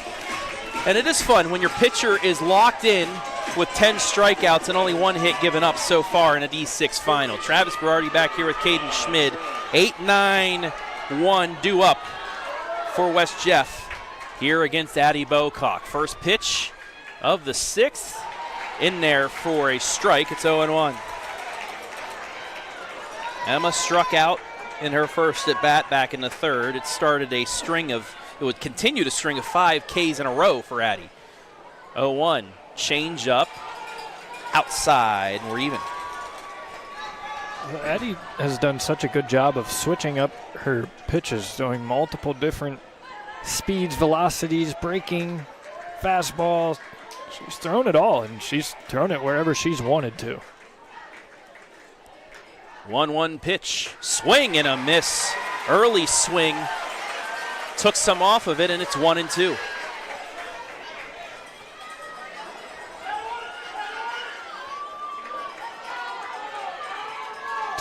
And it is fun when your pitcher is locked in with 10 strikeouts and only 1 hit given up so far in a D6 final. Travis Berardi back here with Caden Schmid. 8-9-1 due up for West Jeff here against Addie Bocock. First pitch of the 6th in there for a strike. It's 0-1. Emma struck out in her first at bat back in the 3rd. It started a string of, it would continue to string of 5 Ks in a row for Addie. 0-1, change up, outside, and we're even. Addie has done such a good job of switching up her pitches, doing multiple different speeds, velocities, breaking, fastballs. She's thrown it all, and she's thrown it wherever she's wanted to. 1-1 pitch, swing and a miss. Early swing, took some off of it, and it's 1-2.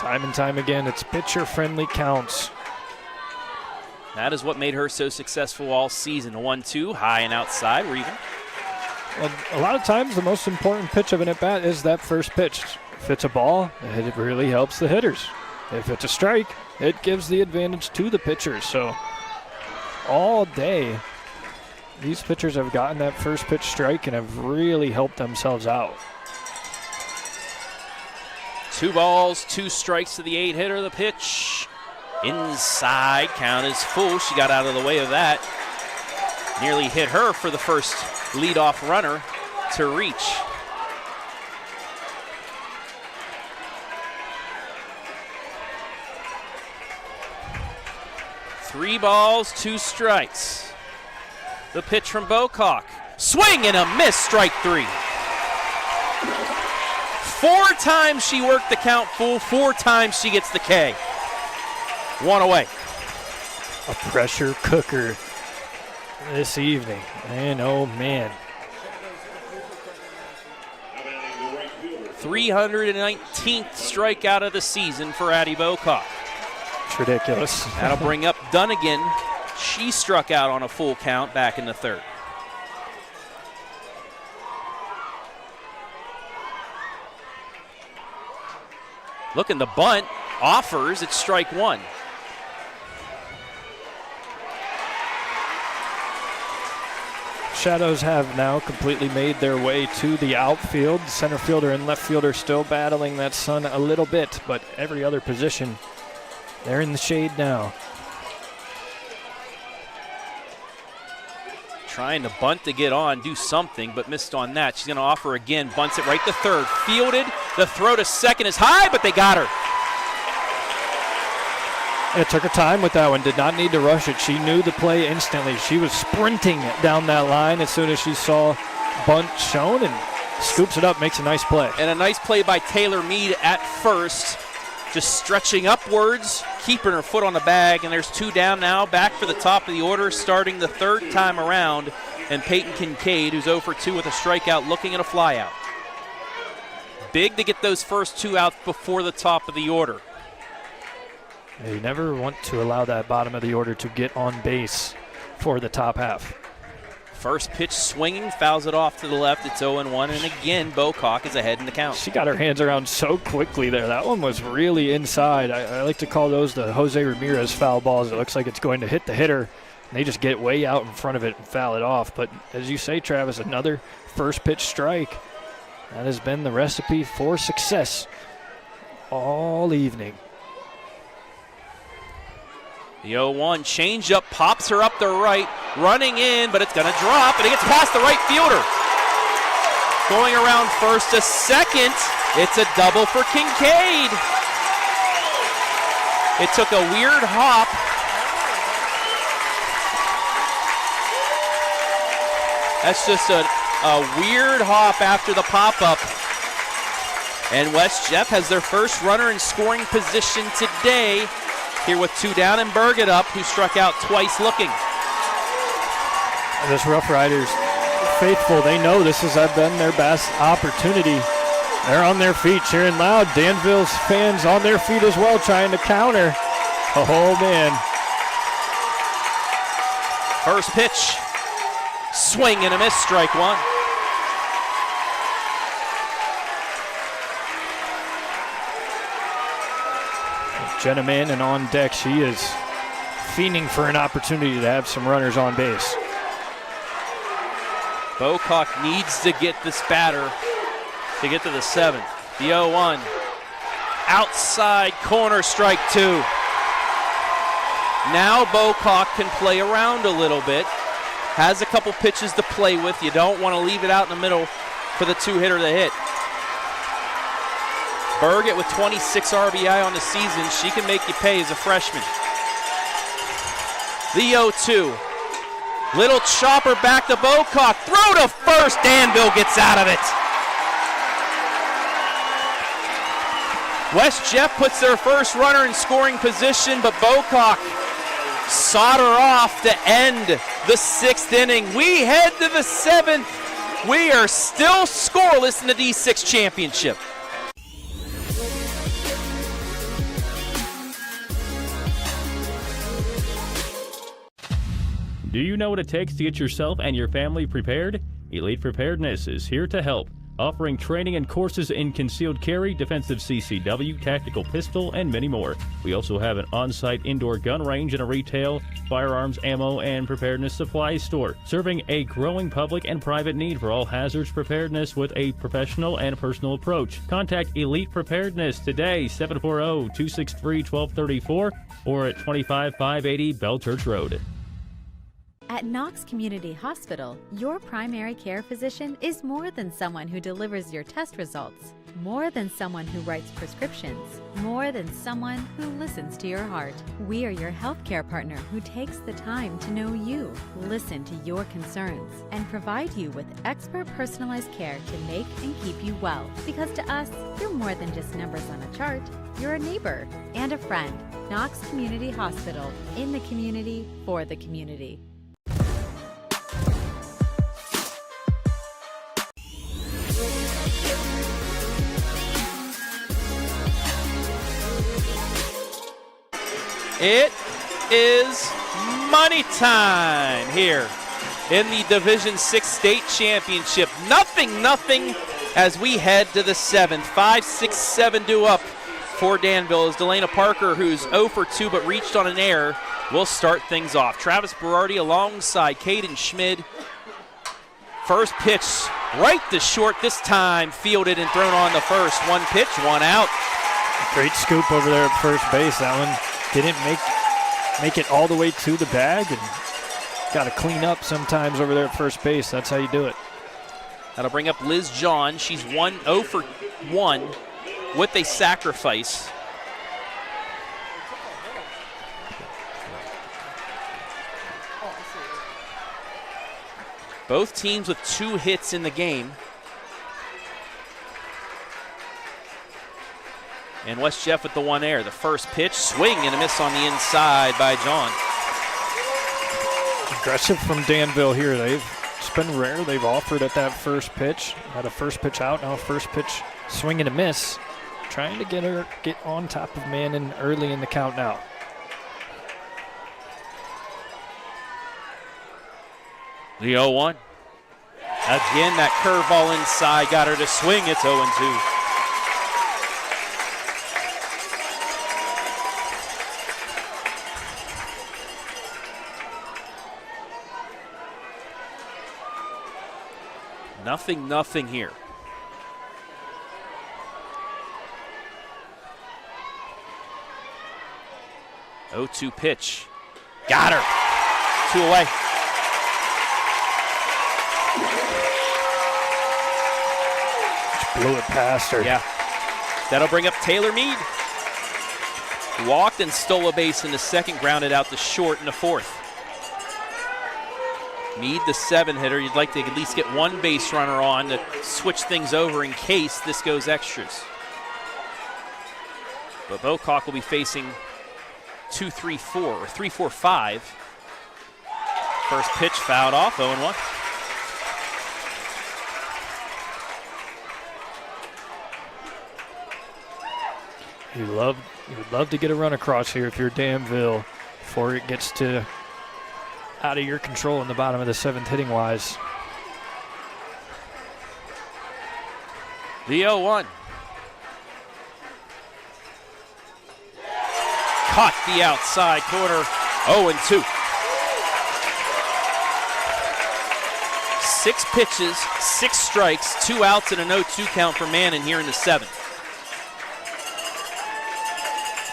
Time and time again, it's pitcher-friendly counts. That is what made her so successful all season. 1-2, high and outside. We're even. Well, a lot of times the most important pitch of an at-bat is that first pitch. If it's a ball, it really helps the hitters. If it's a strike, it gives the advantage to the pitchers. So all day, these pitchers have gotten that first pitch strike and have really helped themselves out. 2 balls, 2 strikes to the 8-hitter. The pitch inside, count is full. She got out of the way of that. Nearly hit her for the first leadoff runner to reach. Three balls, 2 strikes. The pitch from Bocock. Swing and a miss, strike 3. 4 times she worked the count full, 4 times she gets the K. 1 away. A pressure cooker this evening. And oh man. 319th strikeout of the season for Addie Bocock. It's ridiculous. That'll bring up Dunnigan. She struck out on a full count back in the 3rd. Looking the bunt, offers, it's strike 1. Shadows have now completely made their way to the outfield. Center fielder and left fielder still battling that sun a little bit, but every other position, they're in the shade now. Trying to bunt to get on, do something, but missed on that. She's going to offer again, bunts it right to 3rd. Fielded, the throw to 2nd is high, but they got her. It took her time with that one, did not need to rush it. She knew the play instantly. She was sprinting down that line as soon as she saw bunt shown and scoops it up, makes a nice play. And a nice play by Taylor Mead at first, just stretching upwards, keeping her foot on the bag, and there's 2 down now, back for the top of the order, starting the 3rd time around, and Peyton Kincaid, who's 0 for 2 with a strikeout, looking at a flyout. Big to get those first 2 out before the top of the order. You never want to allow that bottom of the order to get on base for the top half. First pitch swinging, fouls it off to the left. It's 0-1, and again, Bocock is ahead in the count. She got her hands around so quickly there. That one was really inside. I like to call those the Jose Ramirez foul balls. It looks like it's going to hit the hitter, and they just get way out in front of it and foul it off. But as you say, Travis, another first pitch strike. That has been the recipe for success all evening. The 0-1 changeup pops her up the right, running in, but it's going to drop, and it gets past the right fielder. Going around first to 2nd, it's a double for Kincaid. It took a weird hop. That's just a weird hop after the pop-up. And West Jeff has their first runner in scoring position today. Here with 2 down and Berget up, who struck out twice looking. This Rough Riders faithful, they know this has been their best opportunity. They're on their feet, cheering loud. Danville's fans on their feet as well, trying to counter. Oh, man. First pitch, swing and a miss, strike 1. Jenna Mannon on deck. She is fiending for an opportunity to have some runners on base. Bocock needs to get this batter to get to the 7th. The 0-1. Outside corner, strike 2. Now Bocock can play around a little bit. Has a couple pitches to play with. You don't want to leave it out in the middle for the 2-hitter to hit. Berget with 26 RBI on the season. She can make you pay as a freshman. The 0-2. Little chopper back to Bocock. Throw to first. Danville gets out of it. West Jeff puts their first runner in scoring position, but Bocock sawed her off to end the 6th inning. We head to the 7th. We are still scoreless in the D6 championship. Do you know what it takes to get yourself and your family prepared? Elite Preparedness is here to help, offering training and courses in concealed carry, defensive CCW, tactical pistol, and many more. We also have an on-site indoor gun range and a retail, firearms, ammo, and preparedness supply store, serving a growing public and private need for all hazards preparedness with a professional and personal approach. Contact Elite Preparedness today, 740-263-1234, or at 25580 Bell Church Road. At Knox Community Hospital, your primary care physician is more than someone who delivers your test results, more than someone who writes prescriptions, more than someone who listens to your heart. We are your healthcare partner who takes the time to know you, listen to your concerns, and provide you with expert personalized care to make and keep you well. Because to us, you're more than just numbers on a chart. You're a neighbor and a friend. Knox Community Hospital, in the community, for the community. It is money time here in the Division 6 State Championship. Nothing as we head to the 7th. 5-6-7-2 up for Danville as Delana Parker, who's 0 for 2 but reached on an error, will start things off. Travis Berardi alongside Caden Schmid. First pitch right to short, this time fielded and thrown on the first. One pitch, one out. Great scoop over there at first base. That one didn't make it all the way to the bag, and got to clean up sometimes over there at first base. That's how you do it. That'll bring up Liz John. She's 0 for 1 with a sacrifice. Both teams with 2 hits in the game. And West Jeff with the 1 error. The first pitch, swing and a miss on the inside by John. Aggressive from Danville here. It's been rare they've offered at that first pitch. Had a first pitch out, now a first pitch swing and a miss. Trying to get on top of Mannon early in the count now. The 0-1. Again, that curveball inside got her to swing. It's 0-2. Nothing here. 0-2 pitch. Got her. 2 away. Just blew it past her. Yeah. That'll bring up Taylor Mead. Walked and stole a base in the second, grounded out to short in the 4th. Mead, the 7-hitter, you'd like to at least get 1 base runner on to switch things over in case this goes extras. But Bocock will be facing 2-3-4 or 3-4-5. First pitch fouled off, 0-1. You would love to get a run across here if you're Danville before it gets to out of your control in the bottom of the 7th hitting wise. The 0-1. Caught the outside corner, 0-2. 6 pitches, 6 strikes, 2 outs, and a 0-2 count for Mannon here in the 7th.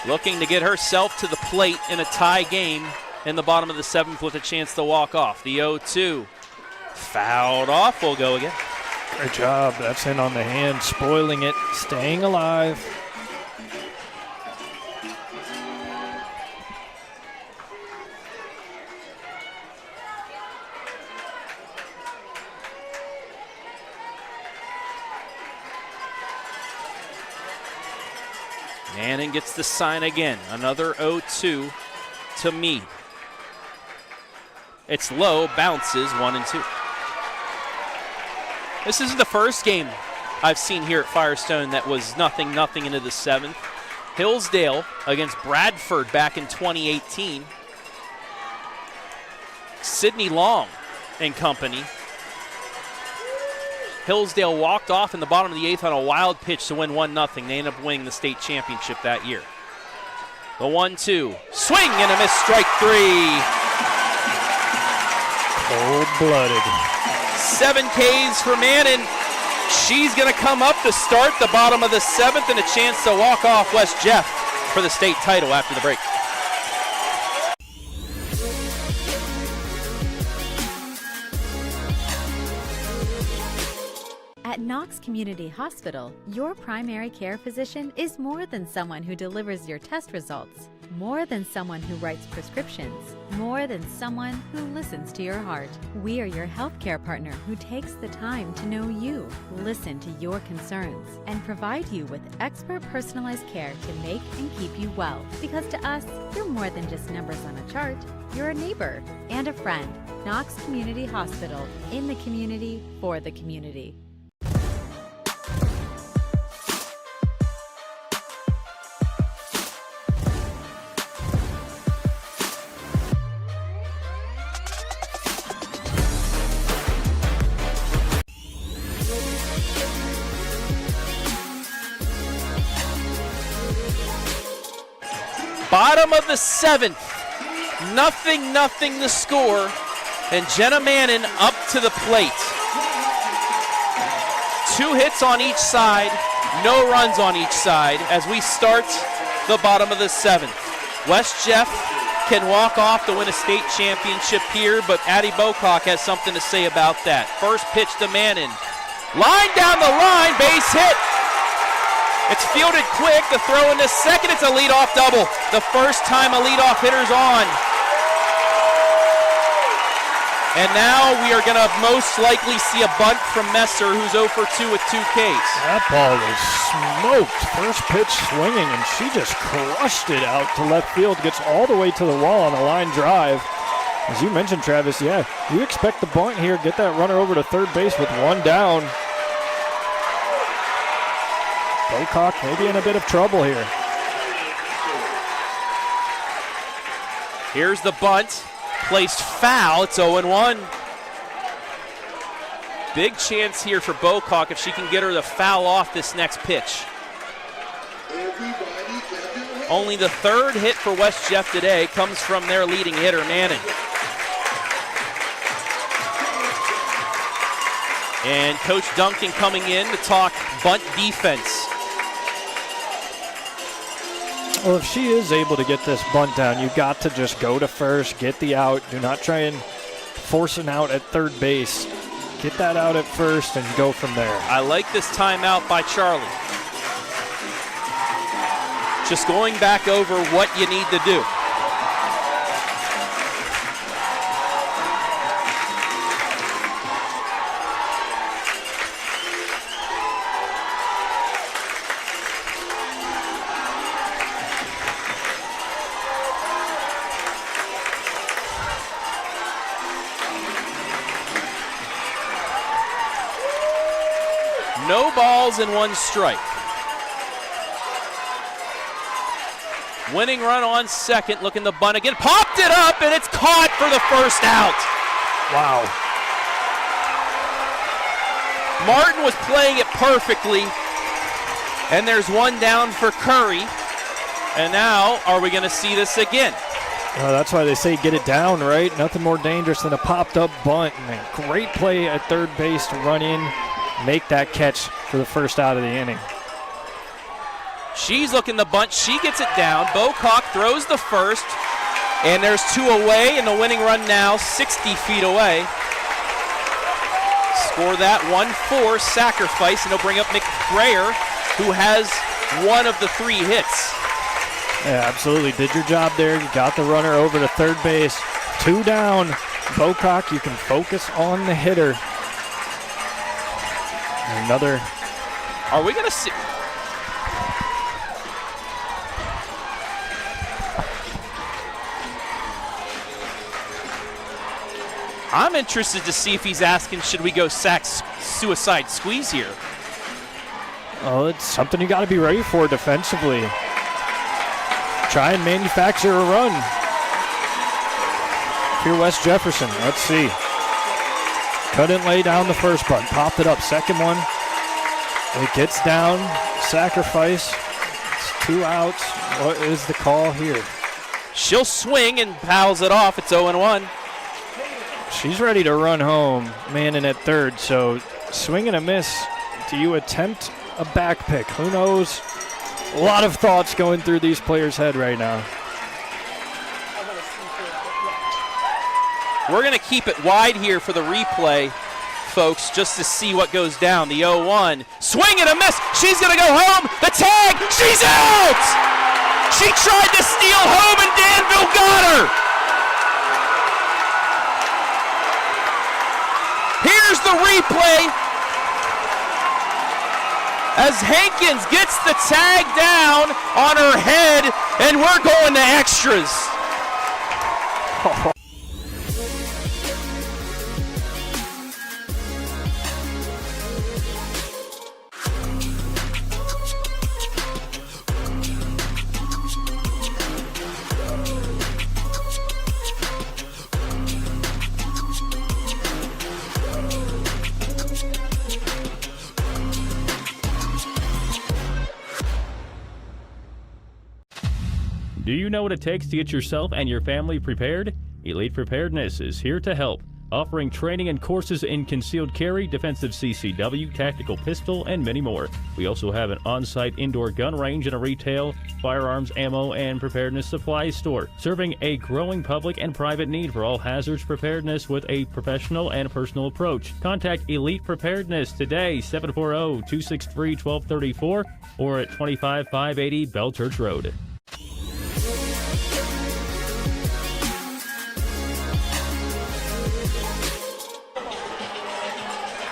Looking to get herself to the plate in a tie game in the bottom of the 7th with a chance to walk off. The 0-2 fouled off. We'll go again. Great job. That's in on the hand, spoiling it, staying alive. Mannon gets the sign again. Another 0-2 to Mead. It's low, bounces, 1-2. This isn't the first game I've seen here at Firestone that was nothing into the 7th. Hillsdale against Bradford back in 2018. Sidney Long and company. Hillsdale walked off in the bottom of the 8th on a wild pitch to win 1-0. They end up winning the state championship that year. The 1-2. Swing and a miss, strike 3. Cold-blooded. 7 Ks for Mannon. She's going to come up to start the bottom of the 7th and a chance to walk off West Jeff for the state title after the break. At Knox Community Hospital, your primary care physician is more than someone who delivers your test results, more than someone who writes prescriptions, more than someone who listens to your heart. We are your healthcare partner who takes the time to know you, listen to your concerns, and provide you with expert personalized care to make and keep you well. Because to us, you're more than just numbers on a chart. You're a neighbor and a friend. Knox Community Hospital, in the community, for the community. Bottom of the 7th, 0-0 the score, and Jenna Mannon up to the plate. 2 hits on each side, no runs on each side as we start the bottom of the 7th. West Jeff can walk off to win a state championship here, but Addie Bocock has something to say about that. First pitch to Mannon. Line down the line, base hit. It's fielded quick, the throw into second, it's a leadoff double. The first time a leadoff hitter's on. And now we are gonna most likely see a bunt from Messer, who's 0 for 2 with 2 Ks. That ball was smoked. First pitch swinging, and she just crushed it out to left field, gets all the way to the wall on a line drive. As you mentioned, Travis, yeah, you expect the bunt here, get that runner over to third base with 1 down. Bocock maybe in a bit of trouble here. Here's the bunt, placed foul, it's 0-1. Big chance here for Bocock if she can get her to foul off this next pitch. Only the 3rd hit for West Jeff today comes from their leading hitter, Mannon. And Coach Duncan coming in to talk bunt defense. Well, if she is able to get this bunt down, you got to just go to first, get the out. Do not try and force an out at third base. Get that out at first and go from there. I like this timeout by Charlie. Just going back over what you need to do. No balls and 1 strike. Winning run on second, looking to bunt again. Popped it up, and it's caught for the first out. Wow. Martin was playing it perfectly, and there's 1 down for Curry. And now, are we going to see this again? Well, that's why they say get it down, right? Nothing more dangerous than a popped-up bunt. And a great play at third base to run in, make that catch for the first out of the inning. She's looking to bunt. She gets it down. Bocock throws the first, and there's 2 away, and the winning run now 60 feet away. Score that 1-4 sacrifice, and they'll bring up McBrayer, who has 1 of the 3 hits. Yeah, absolutely. Did your job there. You got the runner over to third base. 2 down. Bocock, you can focus on the hitter. Another. Are we going to see? I'm interested to see if he's asking, should we go sack suicide squeeze here? Oh, it's something you got to be ready for defensively. Try and manufacture a run. if you're West Jefferson. Let's see. Couldn't lay down the first bunt. Popped it up. Second one. It gets down. Sacrifice. It's 2 outs. What is the call here? She'll swing and fouls it off. It's 0-1. She's ready to run home. Mannon at third. So swing and a miss. Do you attempt a back pick? Who knows? A lot of thoughts going through these players' head right now. We're going to keep it wide here for the replay, folks, just to see what goes down. The 0-1. Swing and a miss. She's going to go home. The tag. She's out! She tried to steal home and Danville got her. Here's the replay as Hankins gets the tag down on her head, and we're going to extras. Do you know what it takes to get yourself and your family prepared? Elite Preparedness is here to help, offering training and courses in concealed carry, defensive CCW, tactical pistol, and many more. We also have an on-site indoor gun range and a retail, firearms, ammo, and preparedness supply store, serving a growing public and private need for all hazards preparedness with a professional and personal approach. Contact Elite Preparedness today, 740-263-1234, or at 25580 Bell Church Road.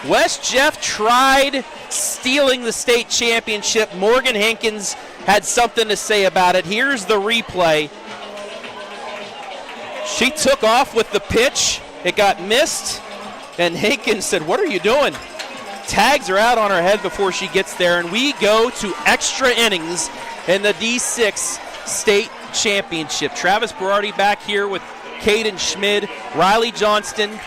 West Jeff tried stealing the state championship. Morgan Hankins had something to say about it. Here's the replay. She took off with the pitch. It got missed, and Hankins said, "What are you doing?" Tags are out on her head before she gets there, and we go to extra innings in the D6 state championship. Travis Berardi back here with Caden Schmid, Riley Johnston,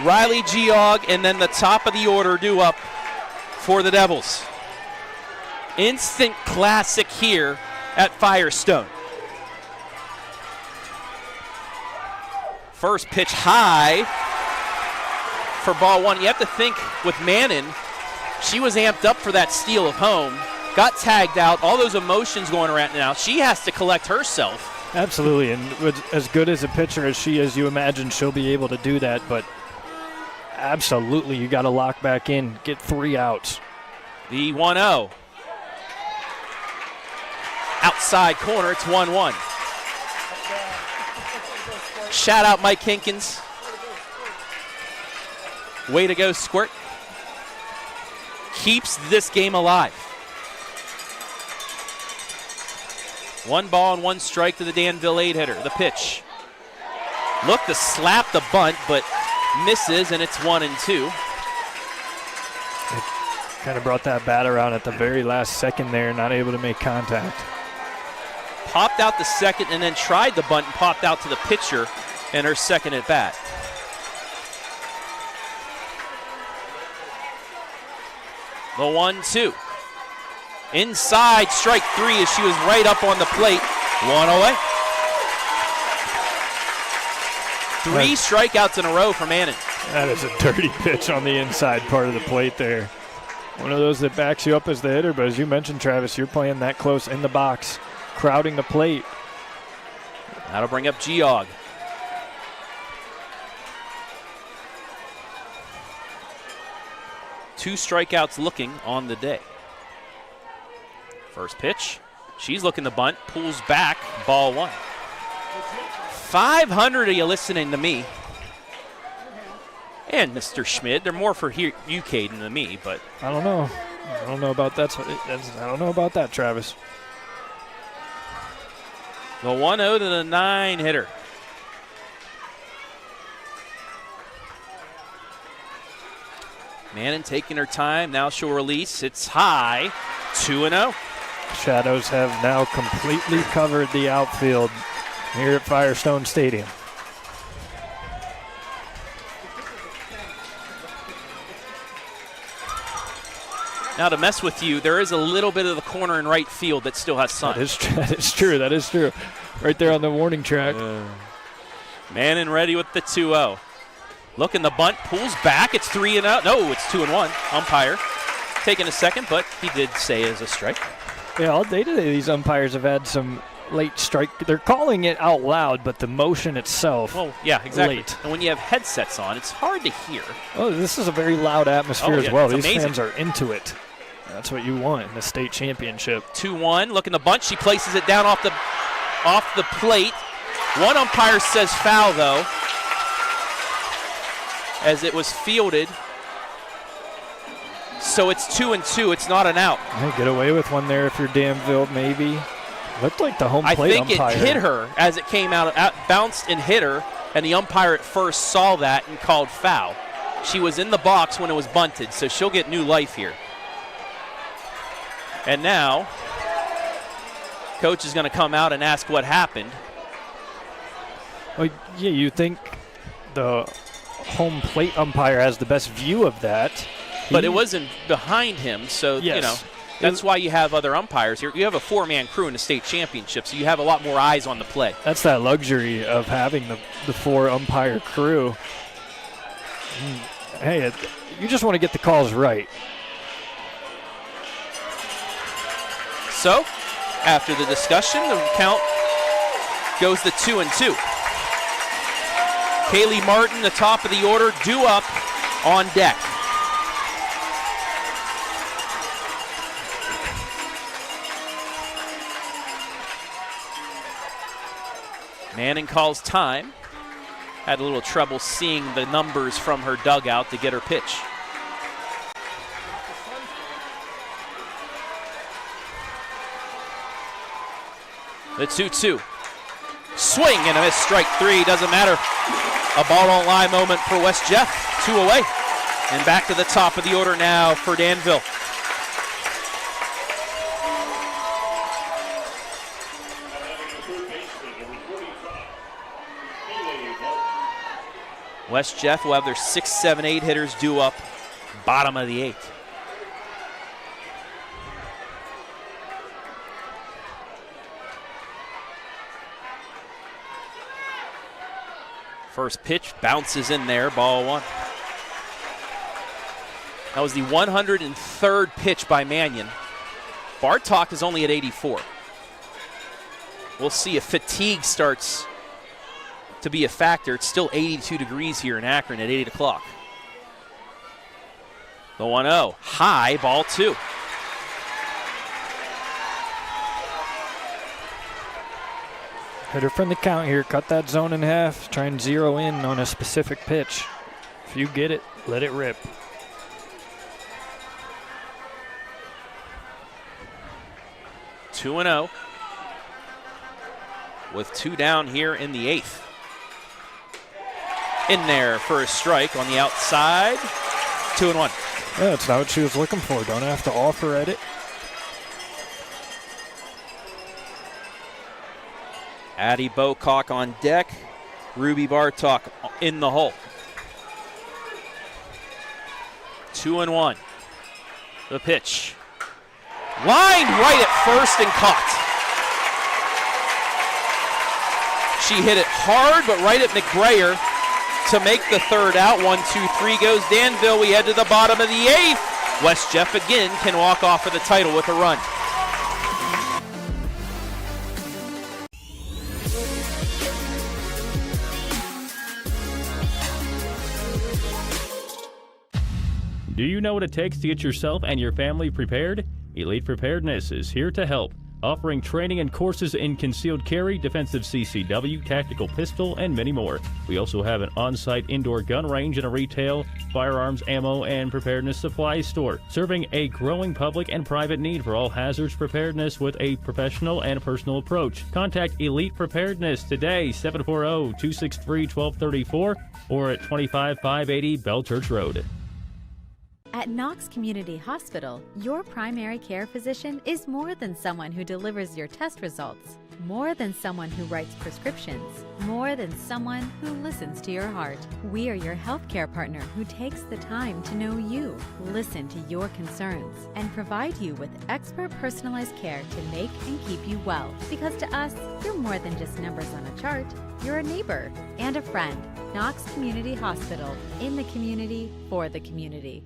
Riley Geog, and then the top of the order due up for the Devils. Instant classic here at Firestone. First pitch high for ball one. You have to think with Mannon, she was amped up for that steal of home, got tagged out, all those emotions going around now. She has to collect herself. Absolutely, and with as good as a pitcher as she is, you imagine she'll be able to do that, but absolutely, you got to lock back in, get 3 outs. The 1-0. Outside corner, it's 1-1. Shout out Mike Hinkins. Way to go, Squirt. Keeps this game alive. 1 ball and 1 strike to the Danville 8-hitter. The pitch. Look to slap the bunt, but misses, and it's 1-2. Kind of brought that bat around at the very last second there, not able to make contact. Popped out the second and then tried the bunt and popped out to the pitcher in her second at bat. The 1-2. Inside, strike 3 as she was right up on the plate. 1 away. 3 strikeouts in a row for Mannon. That is a dirty pitch on the inside part of the plate there. One of those that backs you up as the hitter, but as you mentioned, Travis, you're playing that close in the box, crowding the plate. That'll bring up Geog. Two strikeouts looking on the day. First pitch. She's looking to bunt, pulls back, ball 1. 500 of you listening to me. And Mr. Schmid. They're more for you, Caden, than me, but I don't know. I don't know about that. I don't know about that, Travis. The 1-0 to the 9-hitter. Mannon taking her time. Now she'll release. It's high. 2-0. Shadows have now completely covered the outfield. here at Firestone Stadium. Now, to mess with you, there is a little bit of the corner in right field that still has sun. That is true. That is true. Right there on the warning track. Mannon ready with the 2-0. Looking the bunt, pulls back. It's 3-0. No, it's 2-1. Umpire taking a second, but he did say it as a strike. Yeah, all day today these umpires have had some late strike. They're calling it out loud, but the motion itself. Well, yeah, exactly. Late. And when you have headsets on, it's hard to hear. Oh, this is a very loud atmosphere as well. These amazing. fans are into it. That's what you want in the state championship. 2-1. Looking the bunt. She places it down off the plate. One umpire says foul, though, as it was fielded. So it's 2-2. It's not an out. Hey, get away with one there if you're Danville, maybe. Looked like the home plate umpire. I think it hit her as it came out, bounced and hit her, and the umpire at first saw that and called foul. She was in the box when it was bunted, so she'll get new life here. And now, coach is going to come out and ask what happened. Well, yeah, you think the home plate umpire has the best view of that. But it wasn't behind him, so, yes. You know, that's why you have other umpires here. You have a four-man crew in the state championship, so you have a lot more eyes on the play. That's that luxury of having the four-umpire crew. Hey, you just want to get the calls right. So, after the discussion, the count goes to 2-2. Kaylee Martin, the top of the order, due up on deck. Manning calls time. Had a little trouble seeing the numbers from her dugout to get her pitch. The 2-2. Swing and a miss, strike three, doesn't matter. A ball don't lie moment for West Jeff, 2 away. And back to the top of the order now for Danville. West Jeff will have their 6, 7, 8 hitters due up, bottom of the 8th. First pitch bounces in there, ball one. That was the 103rd pitch by Mannion. Bartok is only at 84. We'll see if fatigue starts to be a factor. It's still 82 degrees here in Akron at 8 o'clock. The 1-0, high, ball two. Hitter from the count here. Cut that zone in half. Try and zero in on a specific pitch. If you get it, let it rip. Two 2-0 with 2 down here in the 8th. In there for a strike on the outside. 2-1. Yeah, that's not what she was looking for. Don't have to offer at it. Addie Bocock on deck. Ruby Bartok in the hole. 2-1. The pitch. Line right at first and caught. She hit it hard, but right at McBrayer to make the third out. 1-2-3 goes Danville. We head to the bottom of the 8th. West Jeff again can walk off for the title with a run. Do you know what it takes to get yourself and your family prepared? Elite Preparedness is here to help, offering training and courses in concealed carry, defensive CCW, tactical pistol, and many more. We also have an on-site indoor gun range and a retail, firearms, ammo, and preparedness supply store, serving a growing public and private need for all hazards preparedness with a professional and personal approach. Contact Elite Preparedness today, 740-263-1234, or at 25580 Bell Church Road. At Knox Community Hospital, your primary care physician is more than someone who delivers your test results. More than someone who writes prescriptions, more than someone who listens to your heart. We are your healthcare partner who takes the time to know you, listen to your concerns, and provide you with expert personalized care to make and keep you well. Because to us, you're more than just numbers on a chart. You're a neighbor and a friend. Knox Community Hospital, in the community, for the community.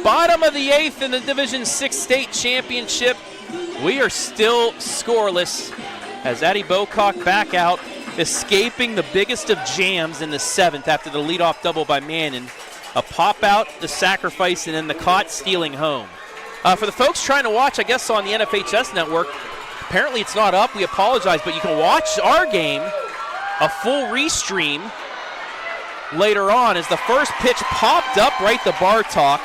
Bottom of the 8th in the Division 6 state championship. We are still scoreless as Addie Bocock back out, escaping the biggest of jams in the 7th after the leadoff double by Mannon. A pop out, the sacrifice, and then the caught stealing home. For the folks trying to watch, I guess, on the NFHS network, apparently it's not up. We apologize, but you can watch our game, a full restream later on as the first pitch popped up right to Bartok.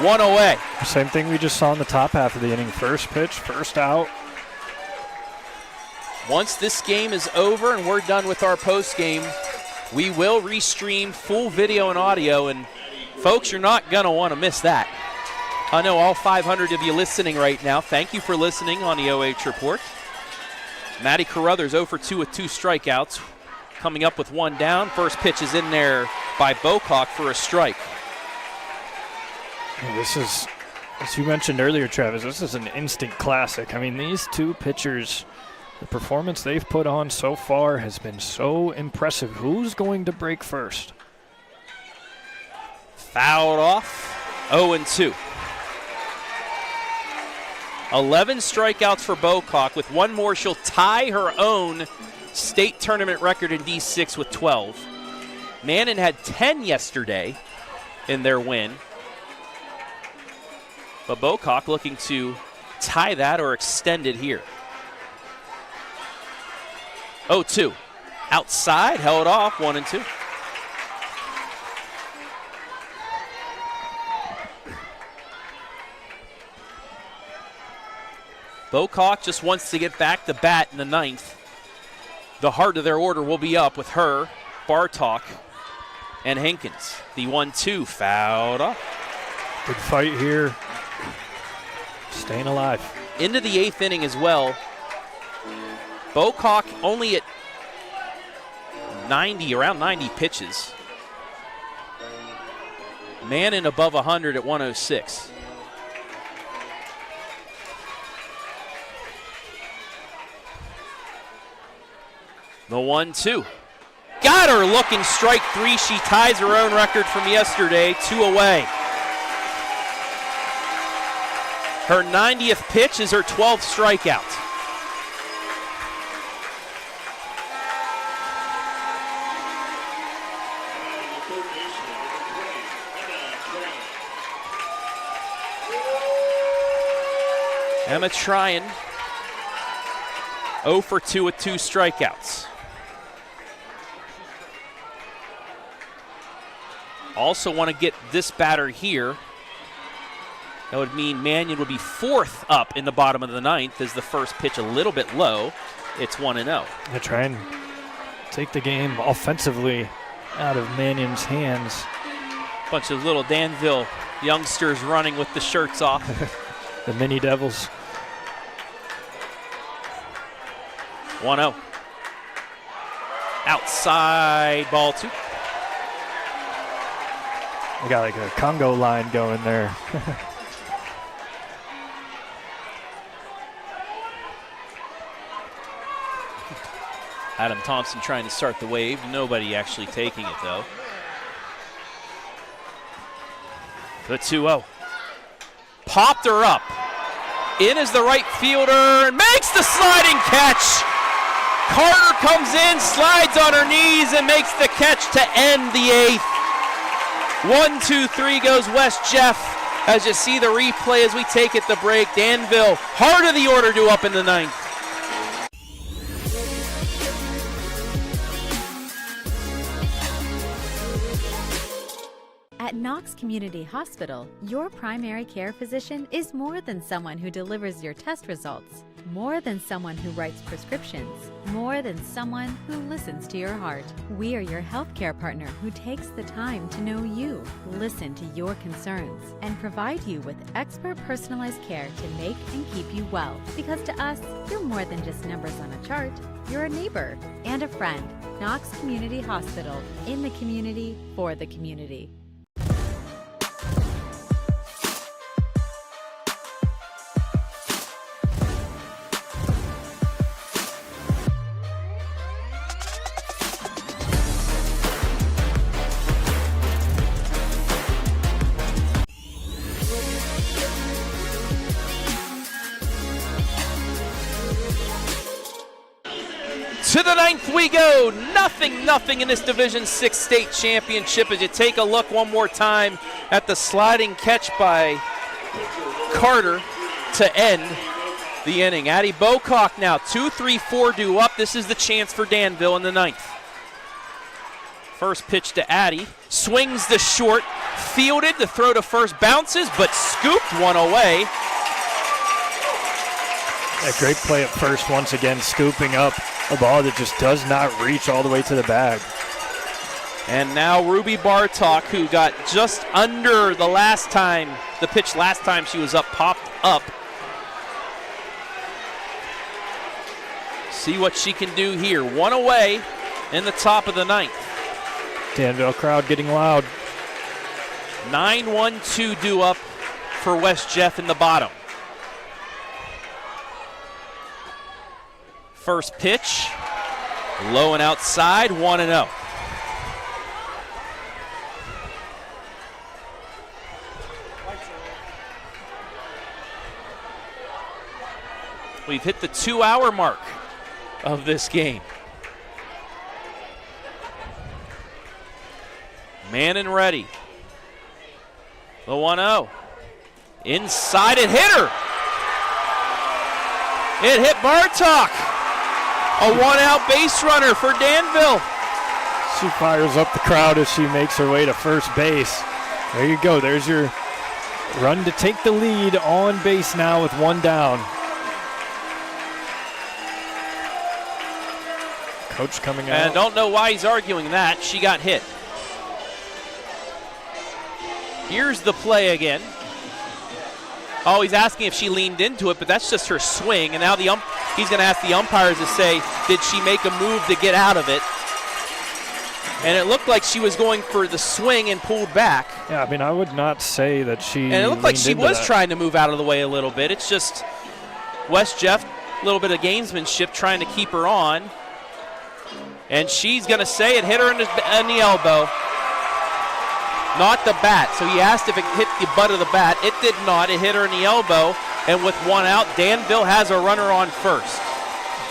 One away. Same thing we just saw in the top half of the inning. First pitch, first out. Once this game is over and we're done with our post game, we will restream full video and audio, and folks, you're not going to want to miss that. I know all 500 of you listening right now, thank you for listening on the OH Report. Matty Carruthers 0 for 2 with 2 strikeouts, coming up with 1 down. First pitch is in there by Bocock for a strike. This is, as you mentioned earlier, Travis, this is an instant classic. I mean, these two pitchers, the performance they've put on so far has been so impressive. Who's going to break first? Fouled off, 0-2. 11 strikeouts for Bocock. With one more, she'll tie her own state tournament record in D6 with 12. Mannon had 10 yesterday in their win. But Bocock looking to tie that or extend it here. 0-2. Outside, held off, 1-2. Bocock just wants to get back to bat in the 9th. The heart of their order will be up with her, Bartok, and Hankins. The 1-2 fouled off. Good fight here. Staying alive. Into the 8th inning as well. Bocock only at 90, around 90 pitches. Mannon above 100 at 106. The 1-2. Got her looking, strike 3. She ties her own record from yesterday, 2 away. Her 90th pitch is her 12th strikeout. Emma Tryon, 0 for 2 with 2 strikeouts. Also want to get this batter here. That would mean Mannion would be 4th up in the bottom of the 9th as the first pitch a little bit low. It's 1-0. They try and take the game offensively out of Mannion's hands. Bunch of little Danville youngsters running with the shirts off. The mini Devils. 1-0. Outside, ball 2. We got like a Congo line going there. Adam Thompson trying to start the wave. Nobody actually taking it, though. The 2-0. Popped her up. In is the right fielder and makes the sliding catch. Carter comes in, slides on her knees, and makes the catch to end the 8th. 1-2-3 goes West Jeff. As you see the replay as we take it to break. Danville, heart of the order due up in the 9th. At Knox Community Hospital, your primary care physician is more than someone who delivers your test results, more than someone who writes prescriptions, more than someone who listens to your heart. We are your healthcare partner who takes the time to know you, listen to your concerns, and provide you with expert personalized care to make and keep you well. Because to us, you're more than just numbers on a chart. You're a neighbor and a friend. Knox Community Hospital, in the community, for the community. To the ninth we go. Nothing in this Division 6 state championship as you take a look one more time at the sliding catch by Carter to end the inning. Addie Bocock now 2-3-4 due up. This is the chance for Danville in the ninth. First pitch to Addie. Swings the short. Fielded. The throw to first bounces, but scooped one away. A great play at first once again, scooping up a ball that just does not reach all the way to the bag. And now Ruby Bartok, who got just under the pitch last time she was up, popped up. See what she can do here. One away in the top of the ninth. Danville crowd getting loud. 9-1-2 due up for West Jeff in the bottom. First pitch, low and outside, 1-0. We've hit the 2-hour mark of this game. Mannon ready. The 1-0. Inside it, hit her. It hit Bartok. A one-out base runner for Danville. She fires up the crowd as she makes her way to first base. There you go. There's your run to take the lead on base now with one down. Coach coming out. And don't know why he's arguing that. She got hit. Here's the play again. Oh, he's asking if she leaned into it, but that's just her swing. And now he's going to ask the umpires to say, did she make a move to get out of it? And it looked like she was going for the swing and pulled back. Yeah, I mean, I would not say that she And it looked like she was that. trying to move out of the way a little bit. It's just West Jeff, a little bit of gamesmanship trying to keep her on. And she's going to say it hit her in the elbow. Not the bat. So he asked if it hit the butt of the bat. It did not. It hit her in the elbow. And with one out, Danville has a runner on first.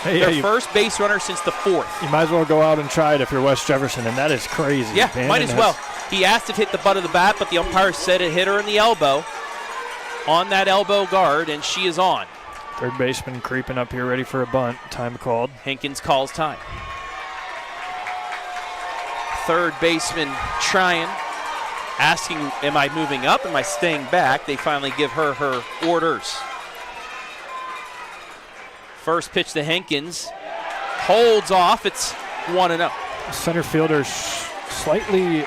Their first base runner since the fourth. You might as well go out and try it if you're West Jefferson, and that is crazy. Yeah, might as well. He asked if it hit the butt of the bat, but the umpire said it hit her in the elbow. On that elbow guard, and she is on. Third baseman creeping up here, ready for a bunt. Time called. Hankins calls time. Third baseman trying. Asking, am I moving up? Am I staying back? They finally give her orders. First pitch to Hankins. Holds off. It's 1-0. Center fielder slightly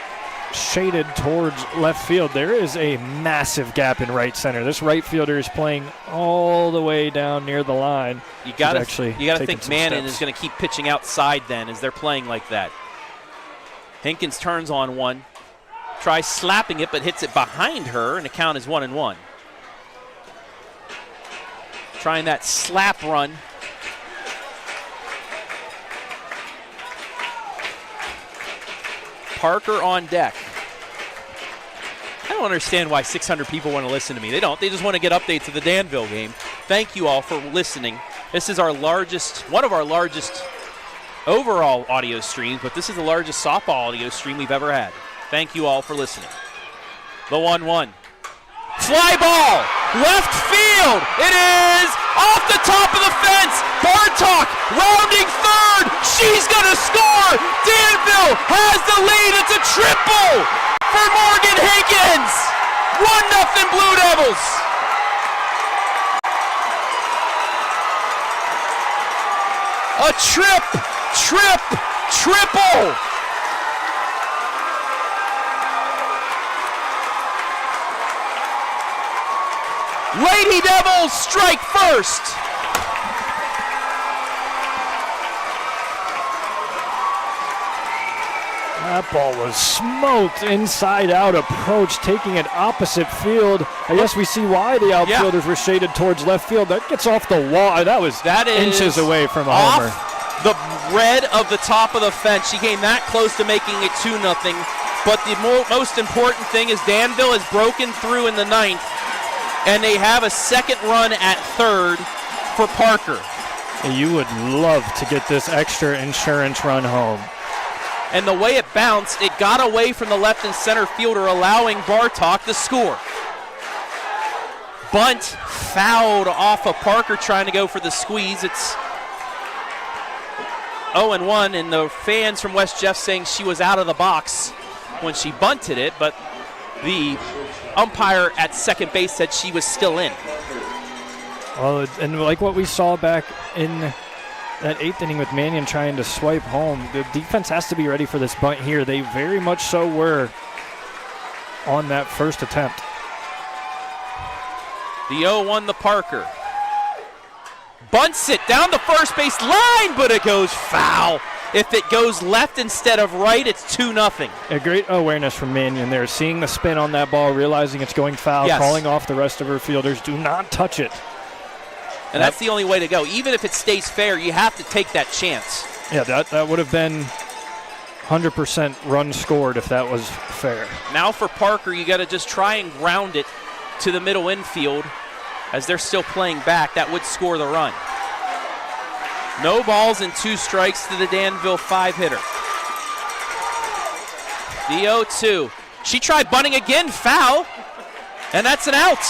shaded towards left field. There is a massive gap in right center. This right fielder is playing all the way down near the line. You got to think Mannon is going to keep pitching outside then as they're playing like that. Hankins turns on one. Tries slapping it, but hits it behind her, and the count is 1-1. Trying that slap run. Parker on deck. I don't understand why 600 people want to listen to me. They don't. They just want to get updates of the Danville game. Thank you all for listening. This is one of our largest overall audio streams, but this is the largest softball audio stream we've ever had. Thank you all for listening. The 1-1. Fly ball, left field. It is off the top of the fence. Bartok rounding third. She's going to score. Danville has the lead. It's a triple for Morgan Hankins. begins! 1-0 Blue Devils! A triple! Lady Devils strike first! That ball was smoked inside out approach, taking it opposite field. I guess we see why the outfielders were shaded towards left field. That gets off the wall. That is inches away from a homer. The red of the top of the fence. She came that close to making it 2-0. But the most important thing is Danville has broken through in the 9th, and they have a second run at third for Parker. You would love to get this extra insurance run home. And the way it bounced, it got away from the left and center fielder, allowing Bartok to score. Bunt fouled off of Parker trying to go for the squeeze. It's 0-1, and the fans from West Jeff saying she was out of the box when she bunted it, but the umpire at second base said she was still in. Well, and like what we saw back in that 8th inning with Mannion trying to swipe home, the defense has to be ready for this bunt here. They very much so were on that first attempt. The 0-1 to Parker. Bunts it down the first base line, but it goes foul. If it goes left instead of right, it's 2-0. A great awareness from Mannion there, seeing the spin on that ball, realizing it's going foul, calling off the rest of her fielders. Do not touch it. And that's the only way to go. Even if it stays fair, you have to take that chance. Yeah, that would have been 100% run scored if that was fair. Now for Parker, you got to just try and ground it to the middle infield as they're still playing back. That would score the run. No balls and 2 strikes to the Danville 5-hitter. The 0-2. She tried bunting again, foul, and that's an out.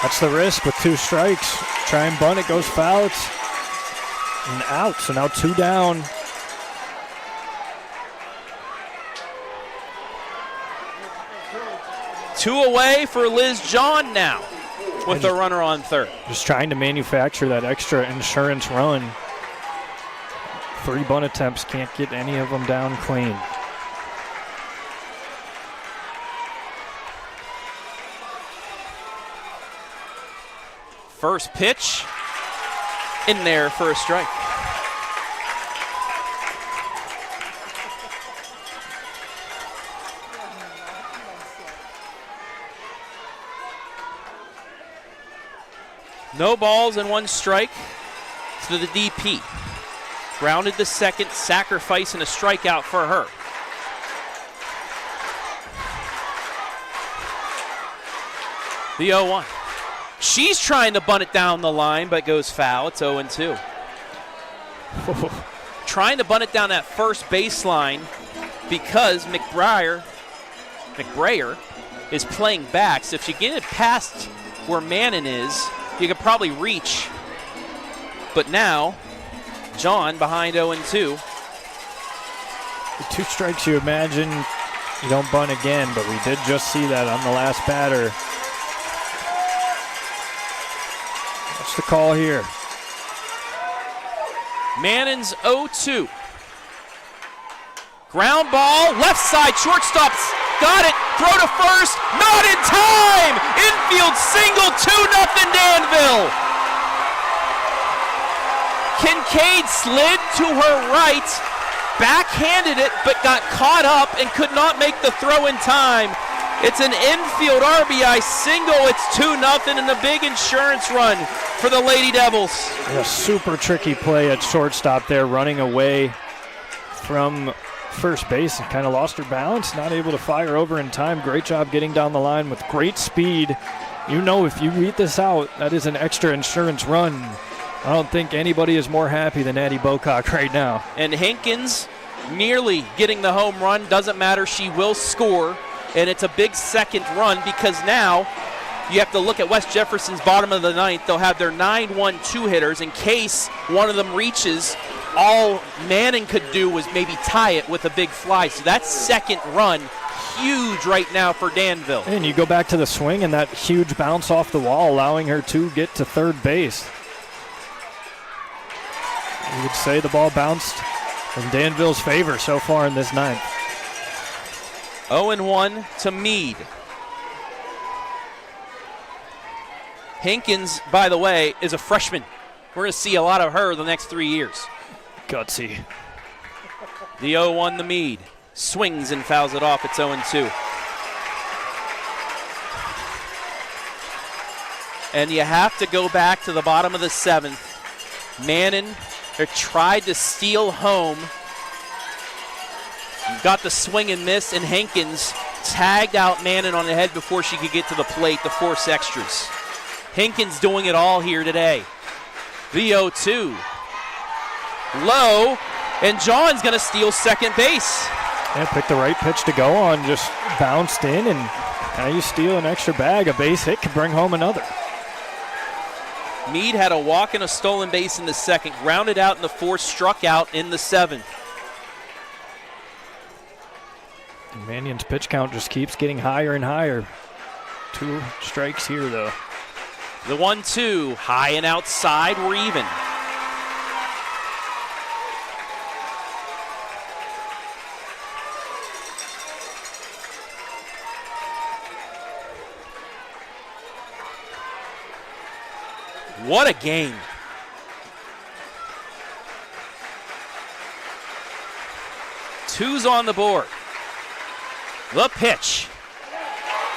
That's the risk with 2 strikes. Try and bunt, it goes foul. It's an out, so now 2 down. Two away for Liz John now with the runner on third. Just trying to manufacture that extra insurance run. 3 bunt attempts, can't get any of them down clean. First pitch in there for a strike. No balls and 1 strike to the DP. Grounded the second, sacrificing a strikeout for her. The 0-1. She's trying to bunt it down the line, but goes foul. It's 0-2. Trying to bunt it down that first baseline because McBrayer is playing back. So if you get it past where Mannon is, you could probably reach. But now, John behind 0-2. The 2 strikes, you imagine you don't bunt again, but we did just see that on the last batter. What's the call here? Mannon's 0-2. Ground ball, left side, shortstop's got it, throw to first, not in time! Infield single, 2-0 Danville. Kincaid slid to her right, backhanded it, but got caught up and could not make the throw in time. It's an infield RBI single, it's 2-0 and a big insurance run for the Lady Devils. A super tricky play at shortstop there, running away from first base and kind of lost her balance, not able to fire over in time. Great job getting down the line with great speed. You know, if you read this out, that is an extra insurance run. I don't think anybody is more happy than Addie Bocock right now. And Hankins nearly getting the home run. Doesn't matter, she will score. And it's a big second run because now you have to look at West Jefferson's bottom of the 9th. They'll have their 9-1 2-hitters in case one of them reaches. All Manning could do was maybe tie it with a big fly. So that second run huge right now for Danville. And you go back to the swing and that huge bounce off the wall, allowing her to get to third base. You would say the ball bounced in Danville's favor so far in this ninth. 0-1 to Meade. Hankins, by the way, is a freshman. We're going to see a lot of her the next 3 years. Gutsy. The 0-1 to Meade. Swings and fouls it off. It's 0-2. And you have to go back to the bottom of the seventh. Mannon tried to steal home. Got the swing and miss, and Hankins tagged out Mannon on the head before she could get to the plate to force extras. Hankins doing it all here today. The 0-2. Low, and John's going to steal second base. Yeah, picked the right pitch to go on, just bounced in, and now you steal an extra bag. A base hit could bring home another. Meade had a walk and a stolen base in the second, grounded out in the fourth, struck out in the seventh. And Mannion's pitch count just keeps getting higher and higher. 2 strikes here, though. The 1-2, high and outside, we're even. What a game. Two's on the board. The pitch.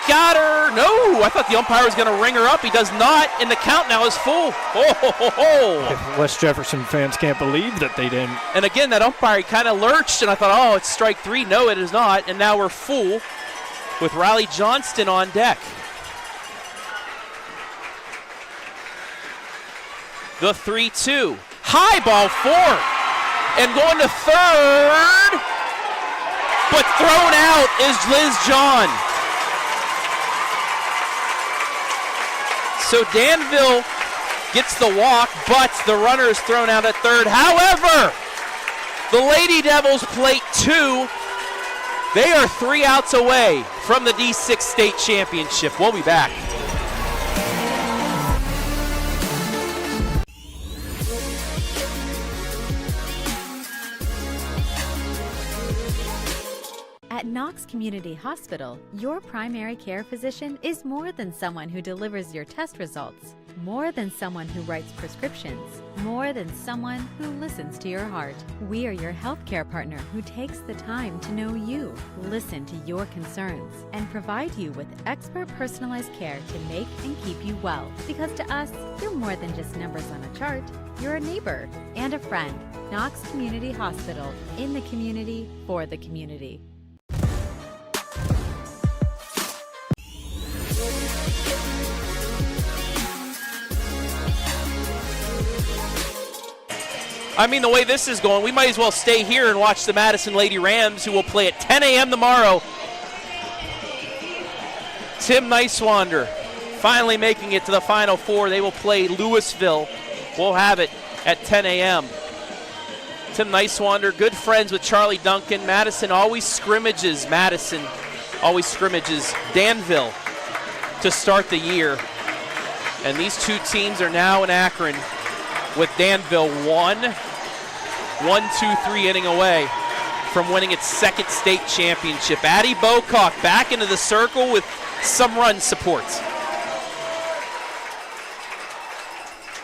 Got her. No, I thought the umpire was going to ring her up. He does not, and the count now is full. Oh. West Jefferson fans can't believe that they didn't. And again, that umpire kind of lurched, and I thought, oh, it's strike 3. No, it is not, and now we're full with Riley Johnston on deck. The 3-2. High ball 4. And going to third. But thrown out is Liz John. So Danville gets the walk, but the runner is thrown out at third. However, the Lady Devils plate 2. They are 3 outs away from the D6 state championship. We'll be back. At Knox Community Hospital, your primary care physician is more than someone who delivers your test results, more than someone who writes prescriptions, more than someone who listens to your heart. We are your healthcare partner who takes the time to know you, listen to your concerns, and provide you with expert personalized care to make and keep you well. Because to us, you're more than just numbers on a chart. You're a neighbor and a friend. Knox Community Hospital, in the community, for the community. I mean, the way this is going, we might as well stay here and watch the Madison Lady Rams, who will play at 10 a.m. tomorrow. Tim Nicewander finally making it to the Final Four. They will play Louisville. We'll have it at 10 a.m. Tim Nicewander, good friends with Charlie Duncan. Madison always scrimmages Danville to start the year. And these two teams are now in Akron, with Danville 1-2-3 inning away from winning its second state championship. Addie Bocock back into the circle with some run support.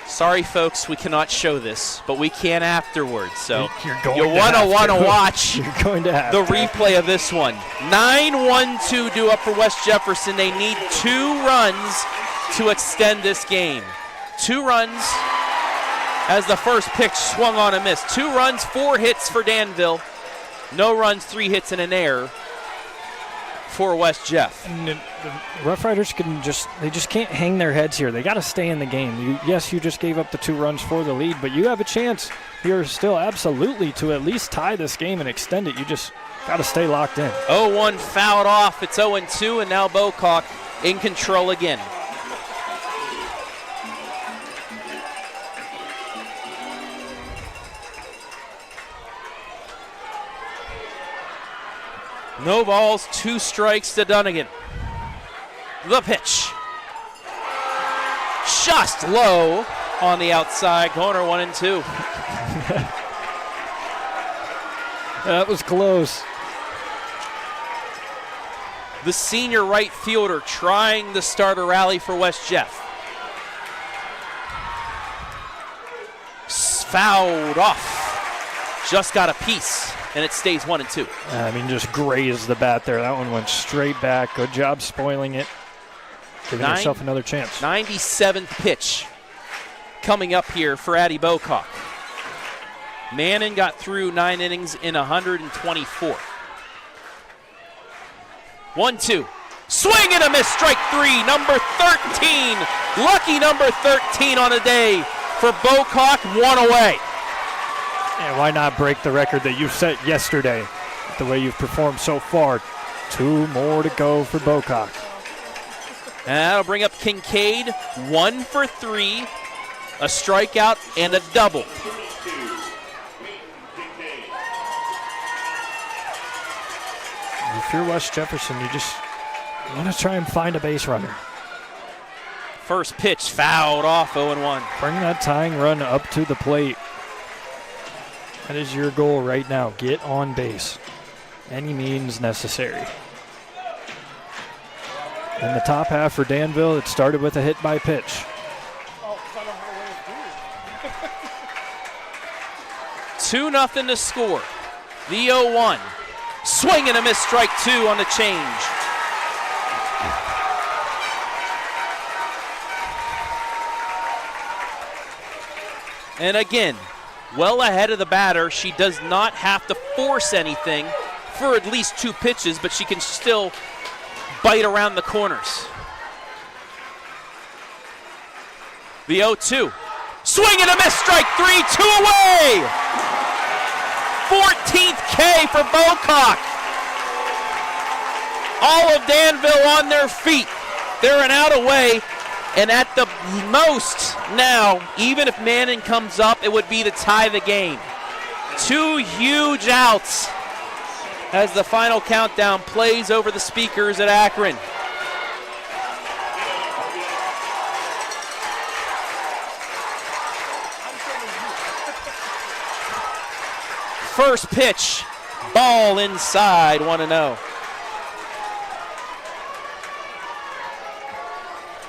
Sorry, folks, we cannot show this, but we can afterwards. So you'll want to watch the replay of this one. 9-1-2 due up for West Jefferson. They need 2 runs to extend this game. 2 runs as the first pitch swung on a miss. 2 runs, 4 hits for Danville. No runs, 3 hits, and an error for West Jeff. And the Rough Riders they just can't hang their heads here. They got to stay in the game. You just gave up the 2 runs for the lead, but you have a chance here still absolutely to at least tie this game and extend it. You just got to stay locked in. 0-1 fouled off. It's 0-2, and now Bocock in control again. No balls, 2 strikes to Dunnigan. The pitch. Just low on the outside corner, 1-2. That was close. The senior right fielder trying to start a rally for West Jeff. Fouled off. Just got a piece, and it stays 1-2. Just grazed the bat there. That one went straight back. Good job spoiling it. Giving yourself another chance. 97th pitch coming up here for Addie Bocock. Mannon got through 9 innings in 124. 1-2. Swing and a miss, strike 3, number 13. Lucky number 13 on the day for Bocock, 1 away. And why not break the record that you set yesterday? The way you've performed so far. 2 more to go for Bocock. And that'll bring up Kincaid, 1 for 3, a strikeout and a double. If you're West Jefferson, you just want to try and find a base runner. First pitch fouled off, 0-1. Bring that tying run up to the plate. That is your goal right now. Get on base. Any means necessary. In the top half for Danville, it started with a hit by pitch. 2-0 to score. The 0-1. Swing and a miss, strike 2 on the change. And again, well ahead of the batter. She does not have to force anything for at least 2 pitches, but she can still bite around the corners. The 0-2. Swing and a miss, strike 3, 2 away! 14th K for Bocock. All of Danville on their feet. They're an out away, and at the most now, even if Mannon comes up, it would be to tie the game. 2 huge outs as the final countdown plays over the speakers at Akron. First pitch, ball inside, 1-0.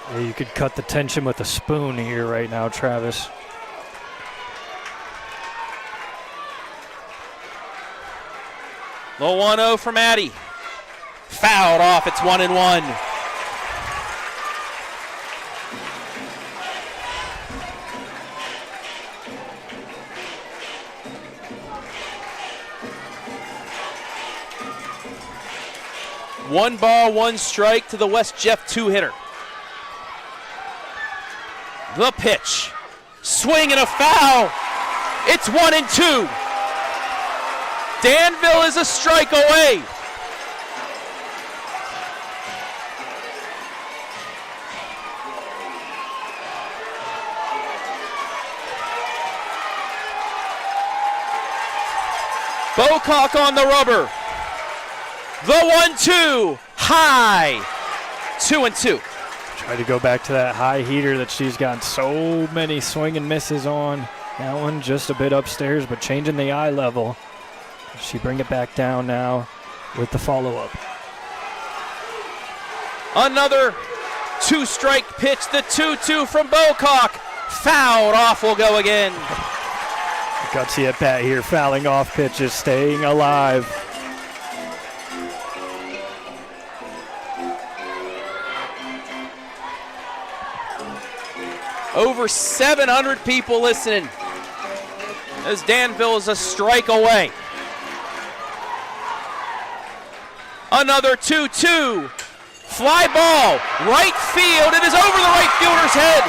Yeah, you could cut the tension with a spoon here right now, Travis. The 1-0 from Addie. Fouled off, it's 1-1. One ball, 1 strike to the West Jeff 2-hitter. The pitch. Swing and a foul. It's 1-2. Danville is a strike away. Bocock on the rubber. The 1-2, high, 2-2. Try to go back to that high heater that she's gotten so many swing and misses on. That one just a bit upstairs, but changing the eye level. She bring it back down now with the follow-up. Another 2-strike pitch, the 2-2 from Bocock. Fouled off, will go again. Gutsy at bat here, fouling off pitches, staying alive. Over 700 people listening as Danville is a strike away. Another 2-2. Fly ball, right field. It is over the right fielder's head.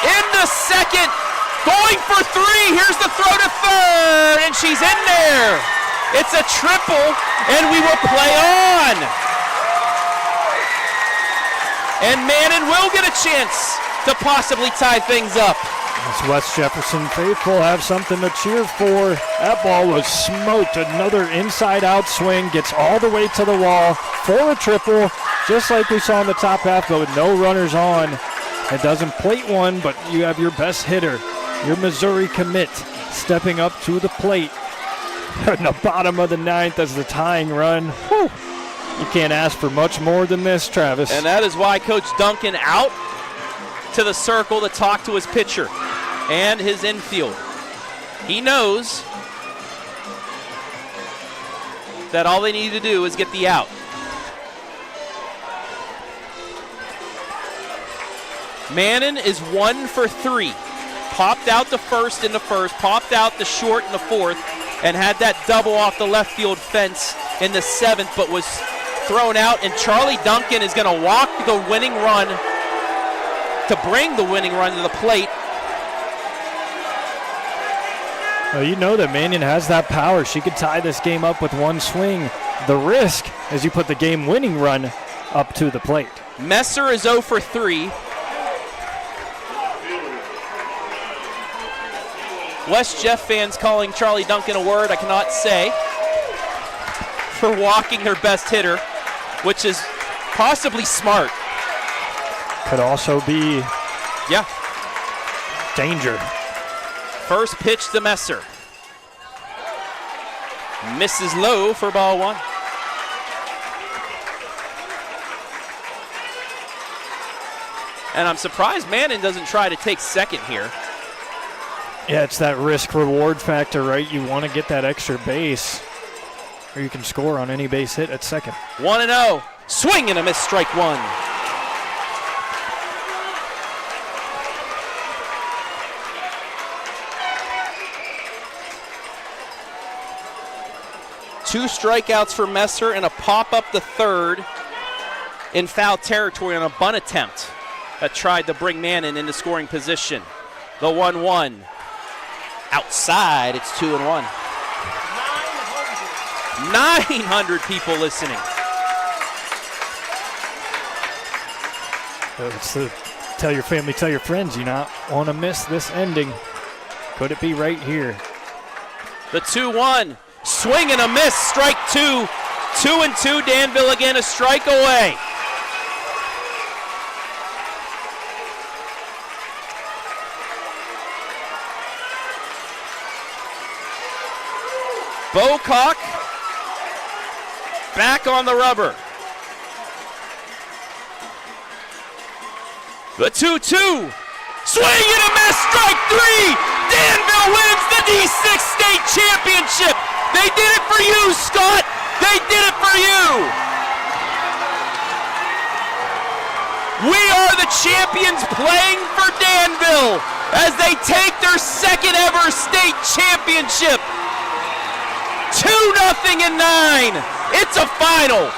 Into second, going for 3. Here's the throw to third, and she's in there. It's a triple, and we will play on. And Mannon will get a chance to possibly tie things up. This West Jefferson faithful have something to cheer for. That ball was smoked. Another inside-out swing, gets all the way to the wall for a triple, just like we saw in the top half, but with no runners on. It doesn't plate one, but you have your best hitter, your Missouri commit, stepping up to the plate. In the bottom of the ninth as the tying run. Whew. You can't ask for much more than this, Travis. And that is why Coach Duncan out to the circle to talk to his pitcher and his infield. He knows that all they need to do is get the out. Mannon is 1 for 3. Popped out the first in the first, popped out the short in the fourth, and had that double off the left field fence in the seventh, but was thrown out. And Charlie Duncan is going to walk the winning run to bring the winning run to the plate. Well, you know that Mannion has that power. She could tie this game up with one swing. The risk is you put the game-winning run up to the plate. Messer is 0 for 3. West Jeff fans calling Charlie Duncan a word I cannot say for walking their best hitter, which is possibly smart. Could also be danger. First pitch to Messer. Misses low for ball one. And I'm surprised Mannon doesn't try to take second here. Yeah, it's that risk-reward factor, right? You want to get that extra base, or you can score on any base hit at second. 1-0. Swing and a miss, strike one. Two strikeouts for Messer and a pop up the third in foul territory on a bunt attempt that tried to bring Mannon into scoring position. The 1-1. Outside, it's 2-1. 900 people listening. It's the tell your family, tell your friends, you not want to miss this ending. Could it be right here? The 2-1. Swing and a miss, strike two. 2-2, Danville again, a strike away. Bocock back on the rubber. The 2-2. Swing and a miss, strike three. Danville wins the D6 state championship. They did it for you, Scott. They did it for you. We are the champions playing for Danville as they take their second ever state championship. 2-0 in 9. It's a final.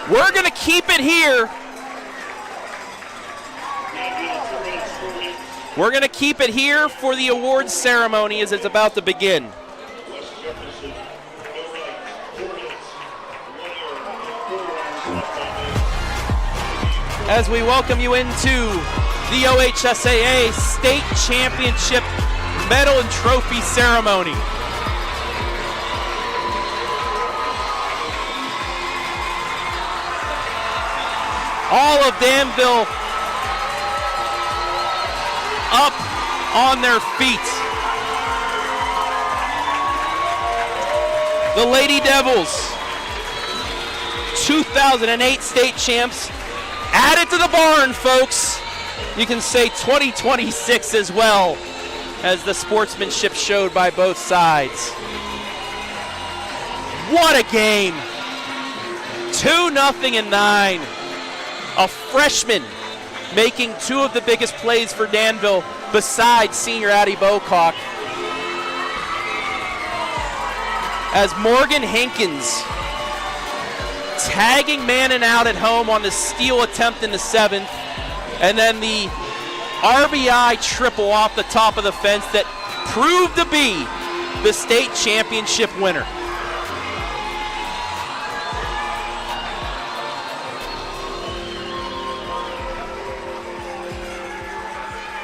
We're going to keep it here. We're going to keep it here for the awards ceremony as it's about to begin. As we welcome you into the OHSAA State Championship Medal and Trophy Ceremony. All of Danville up on their feet. The Lady Devils, 2008 state champs, added to the barn, folks. You can say 2026 as well, as the sportsmanship showed by both sides. What a game. 2-0 in 9. A freshman making two of the biggest plays for Danville besides senior Addie Bocock. as Morgan Hankins tagging Mannon out at home on the steal attempt in the 7th, and then the RBI triple off the top of the fence that proved to be the state championship winner.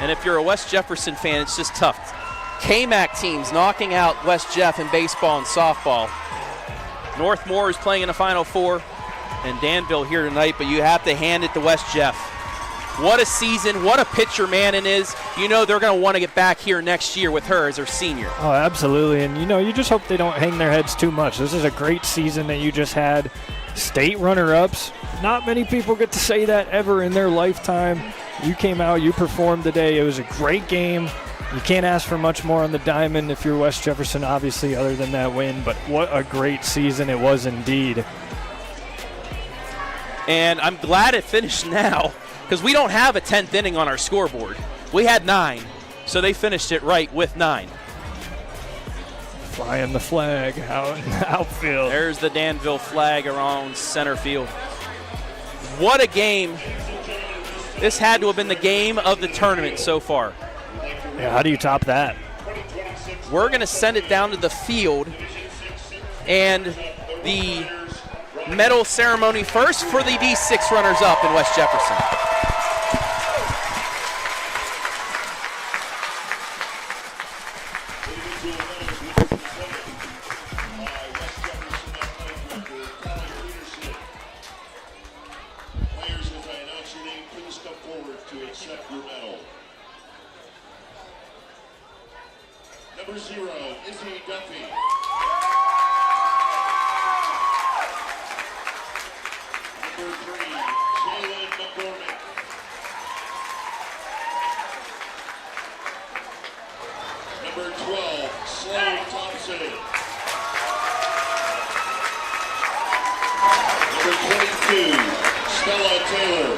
And if you're a West Jefferson fan, it's just tough. KMAC teams knocking out West Jeff in baseball and softball. Northmore is playing in the Final Four, and Danville here tonight, but you have to hand it to West Jeff. What a season, what a pitcher Mannon is. You know they're going to want to get back here next year with her as her senior. Oh, absolutely, and you just hope they don't hang their heads too much. This is a great season that you just had. State runner-ups. Not many people get to say that ever in their lifetime. You came out, you performed today. It was a great game. You can't ask for much more on the diamond if you're West Jefferson, obviously, other than that win. But what a great season it was indeed. And I'm glad it finished now because we don't have a 10th inning on our scoreboard. We had 9, so they finished it right with 9. Flying the flag out in the outfield. There's the Danville flag around center field. What a game. This had to have been the game of the tournament so far. Yeah, how do you top that? We're going to send it down to the field, and the medal ceremony first for the D6 runners-up in West Jefferson. Number 0, Izzy Duffy. Number 3, Jalen McCormick. Number 12, Sloan Thompson. Number 22, Stella Taylor.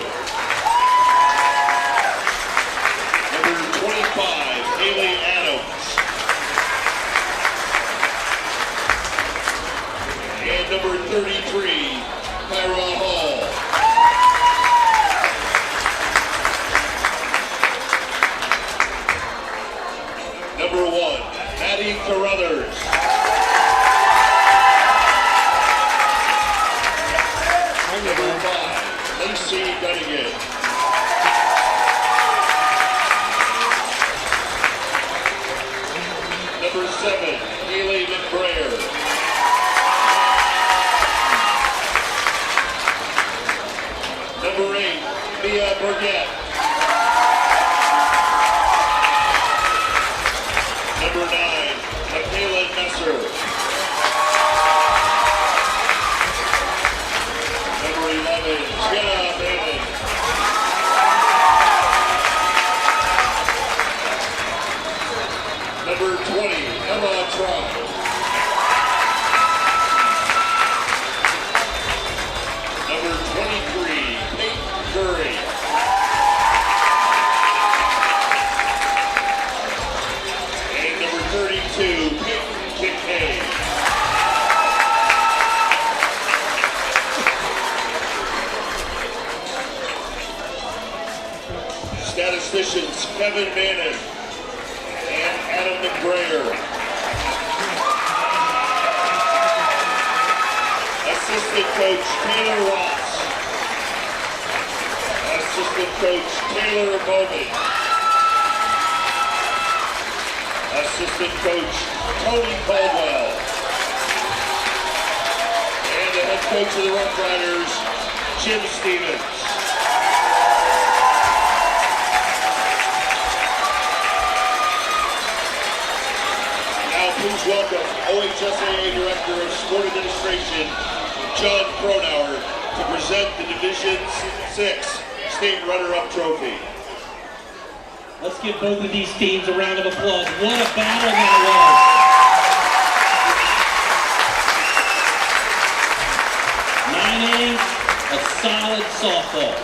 Number 25, Haley Adams. And number 33, Kyra Hall. Number 1, Maddie Carruthers. Number 5, Lacey Dunnigan. Number 7, Haley McBrayer. Number 8, Mia Burgett. Number 9, Michaela Messer. Number 11, Jenna Mannon. Number 20, Emma Trump. Number 23, Peyton Curry. And number 32, Peyton Kincaid. Statisticians Kevin Mannon and Adam McBrayer. Assistant coach Taylor Ross. Assistant coach Taylor Bowman. Assistant coach Tony Caldwell. And the head coach of the Rough Riders, Jim Stevens. Now please welcome OHSAA Director of Sport Administration, John Cronauer, to present the Division 6 State Runner-Up Trophy. Let's give both of these teams a round of applause. What a battle that was. 9 innings of solid softball.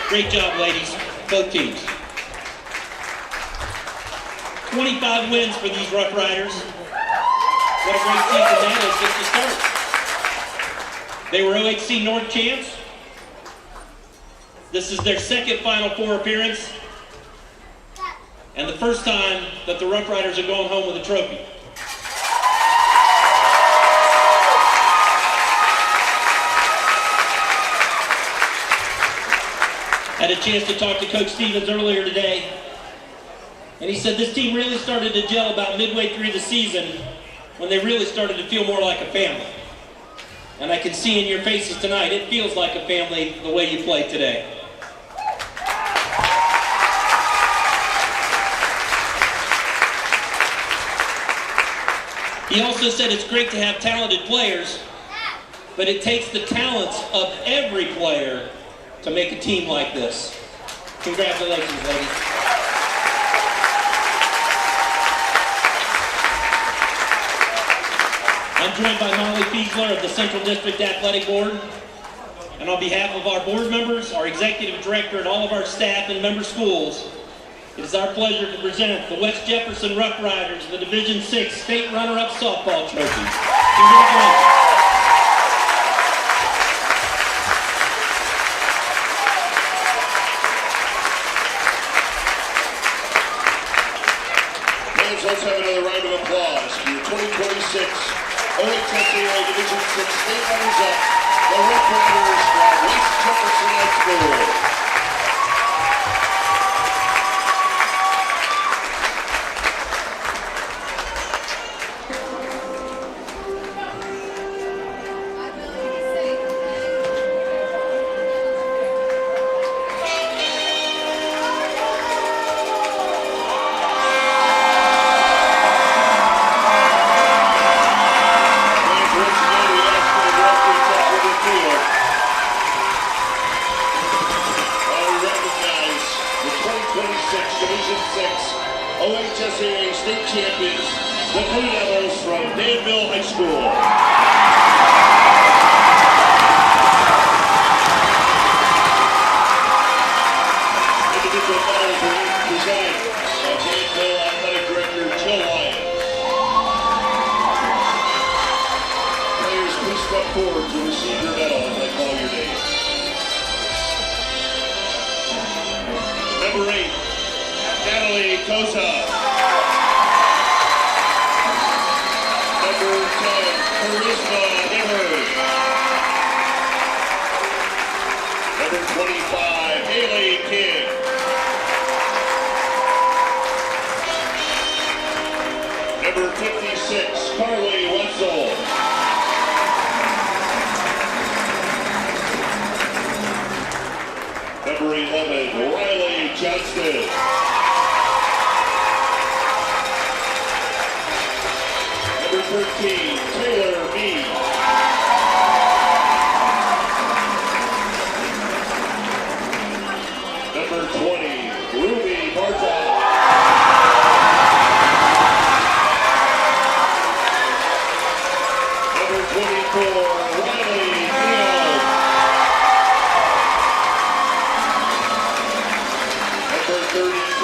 Great job, ladies, both teams. 25 wins for these Rough Riders. What a great season that is just to start. They were OHC North champs. This is their second Final Four appearance. And the first time that the Rough Riders are going home with a trophy. Had a chance to talk to Coach Stevens earlier today, and he said this team really started to gel about midway through the season when they really started to feel more like a family. And I can see in your faces tonight, it feels like a family the way you play today. He also said it's great to have talented players, but it takes the talents of every player to make a team like this. Congratulations, ladies. I'm joined by Molly Fiesler of the Central District Athletic Board. And on behalf of our board members, our executive director, and all of our staff and member schools, it is our pleasure to present the West Jefferson Rough Riders, the Division VI State Runner-Up Softball Trophy. Congratulations. Let's have another round of applause for your 2026 OHSAA Division VI State Runners-Up, the Rough Riders from West Jefferson High School. Division VI OHSAA State Champions, the Blue Devils from Danville High School. Individual medals were presented by Danville Athletic Director Jill Lyons. Players, please step forward to receive your medal as I call your name. Number 8. Natalie Cosa. Number 10, Charisma Evers. Number 25, Haley King. Number 56, Carly Wenzel. Number 11, Riley Johnston. Number 13, Taylor Mead. Number 20, Ruby Bartok. Number 24, Riley Neal. Number 32,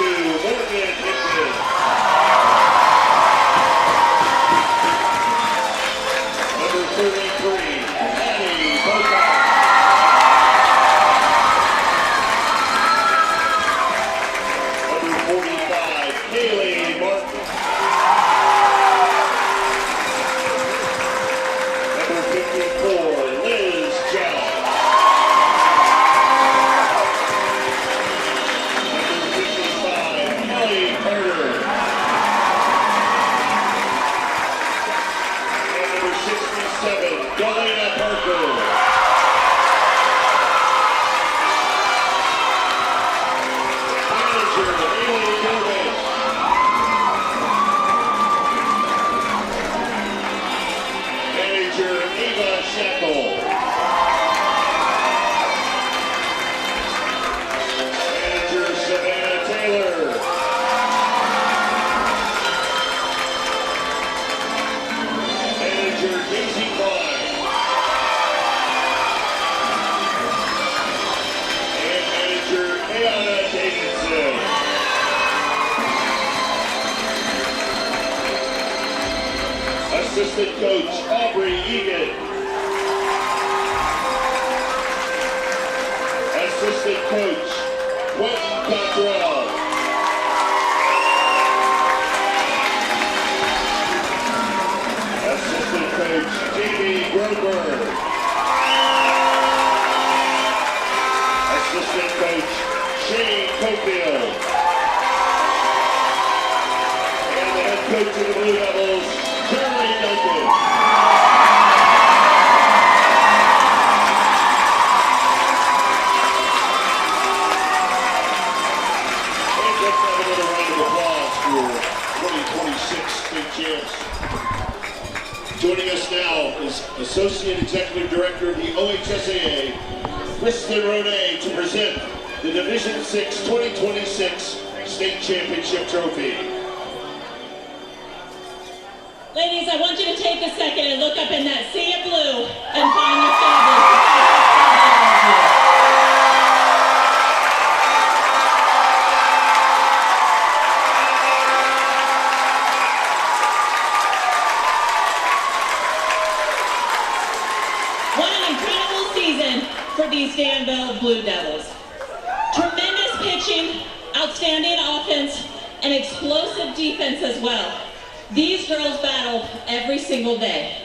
Assistant Coach Aubrey Egan. Assistant Coach Quentin Cottrell. Assistant Coach Jamie Groberg. Assistant Coach Shane Cofield. And the head coach of the Blue Devils, Charlie Duncan. And let's have another round of applause for 2026 state champs. Joining us now is Associate Executive Director of the OHSAA, Kristen Ronay, to present the Division 6 2026 State Championship Trophy. Ladies, I want you to take a second and look up in that sea of blue and find your families. What an incredible season for these Danville Blue Devils. Tremendous pitching, outstanding offense, and explosive defense as well. These girls battled every single day.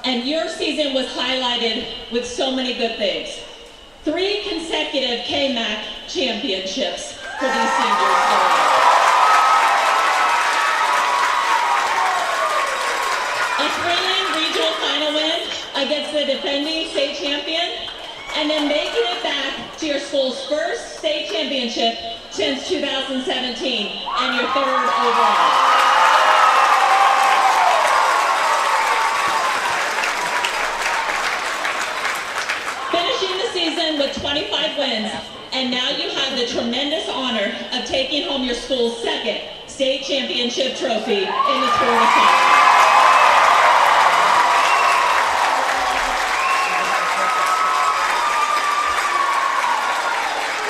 And your season was highlighted with so many good things. 3 consecutive KMAC championships for these seniors. A thrilling regional final win against the defending state champion, and then making it back to your school's first state championship since 2017, and your 3rd overall. Finishing the season with 25 wins, and now you have the tremendous honor of taking home your school's 2nd state championship trophy in the sport of soccer.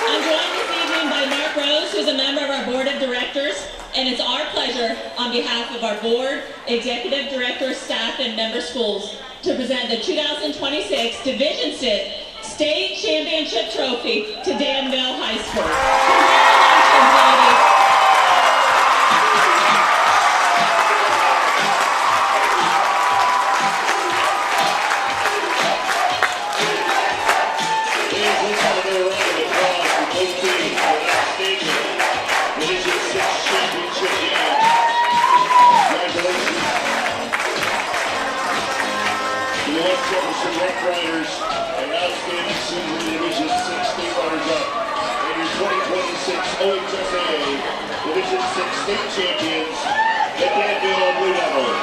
I'm joined this evening by Mark Rose, who's a member of our board of directors, and it's our pleasure on behalf of our board, executive directors, staff, and member schools to present the 2026 Division 6 State Championship Trophy to Danville High School. Congratulations, ladies. Let's have another round of applause for both teams for an outstanding Division 6 championship game. Congratulations. The West Jefferson Rough Riders, an outstanding season in Division 6 state runners-up, and your 2026 OHSAA Division 6 state champions, the Danville Blue Devils.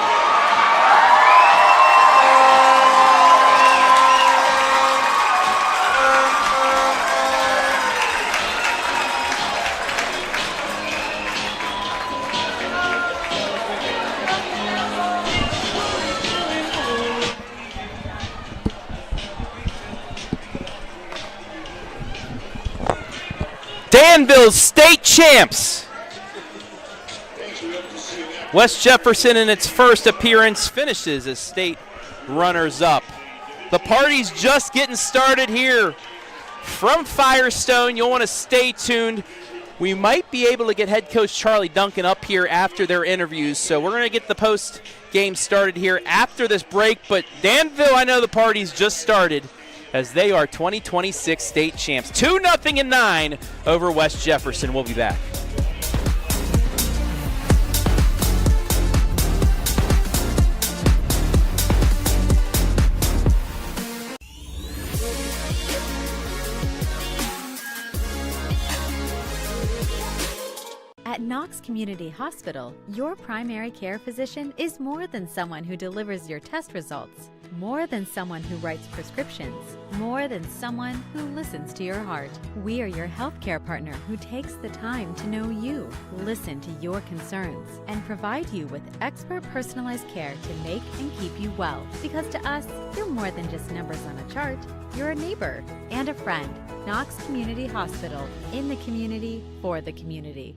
Danville's state champs. West Jefferson in its first appearance finishes as state runners-up. The party's just getting started here from Firestone. You'll want to stay tuned. We might be able to get head coach Charlie Duncan up here after their interviews, so we're going to get the post-game started here after this break. But Danville, I know the party's just started, as they are 2026 state champs. 2-0 in 9 over West Jefferson. We'll be back. At Knox Community Hospital, your primary care physician is more than someone who delivers your test results, more than someone who writes prescriptions, more than someone who listens to your heart. We are your healthcare partner who takes the time to know you, listen to your concerns, and provide you with expert personalized care to make and keep you well. Because to us, you're more than just numbers on a chart. You're a neighbor and a friend. Knox Community Hospital, in the community, for the community.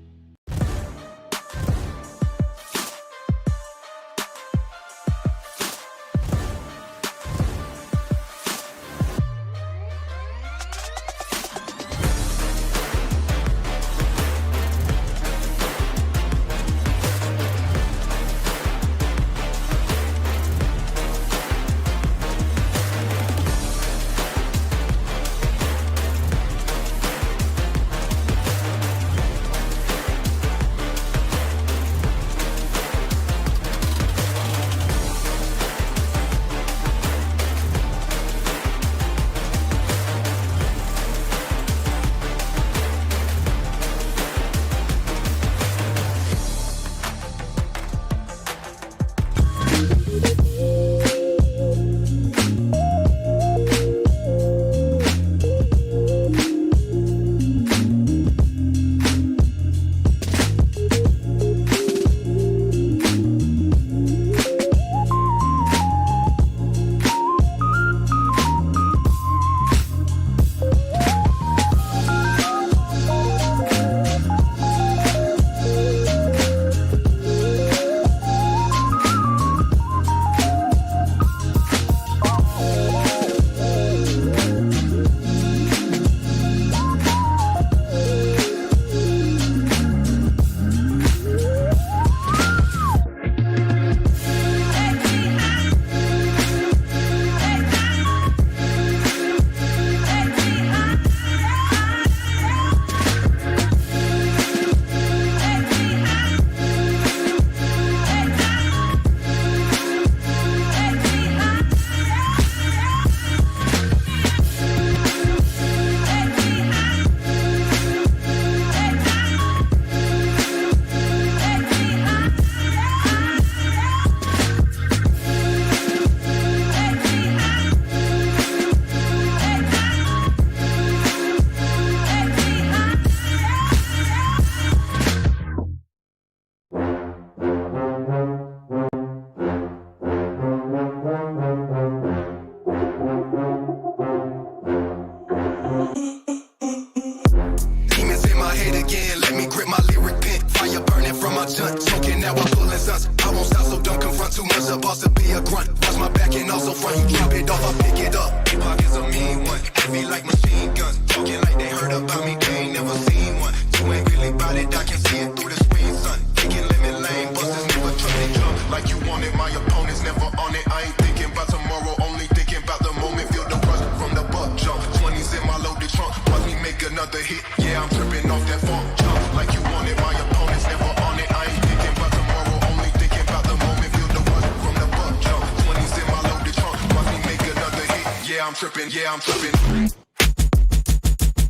again. Let me grip my lyric pen. Fire burning from my junk. Choking now I'm pulling sons. I won't stop, so don't confront too much. A boss to be a grunt. Watch my back and also front. You drop it off, I pick it up. Hip-hop is a mean one. Heavy like machine guns. Talking like they heard about me. They ain't never seen one. You ain't really bout it. I can see it through the screen, son. Taking limit lane. Busters never trust they jump. Like you want it. My opponent's never on it. I ain't thinking about tomorrow. Only thinking about the moment. Feel the rush from the butt jump. 20s in my loaded trunk. Watch me make another hit. Yeah, I'm tripping off that funk jump. Like you want it. My opponent's never on it. I ain't thinking about tomorrow. Only thinking about the moment. Feel the rush from the butt jump. 20s in my loaded trunk. Watch me make another hit. Yeah, I'm tripping. Yeah, I'm tripping.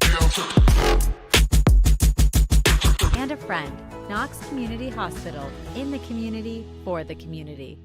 Yeah, I'm tripping. And a friend, Knox Community Hospital, in the community, for the community.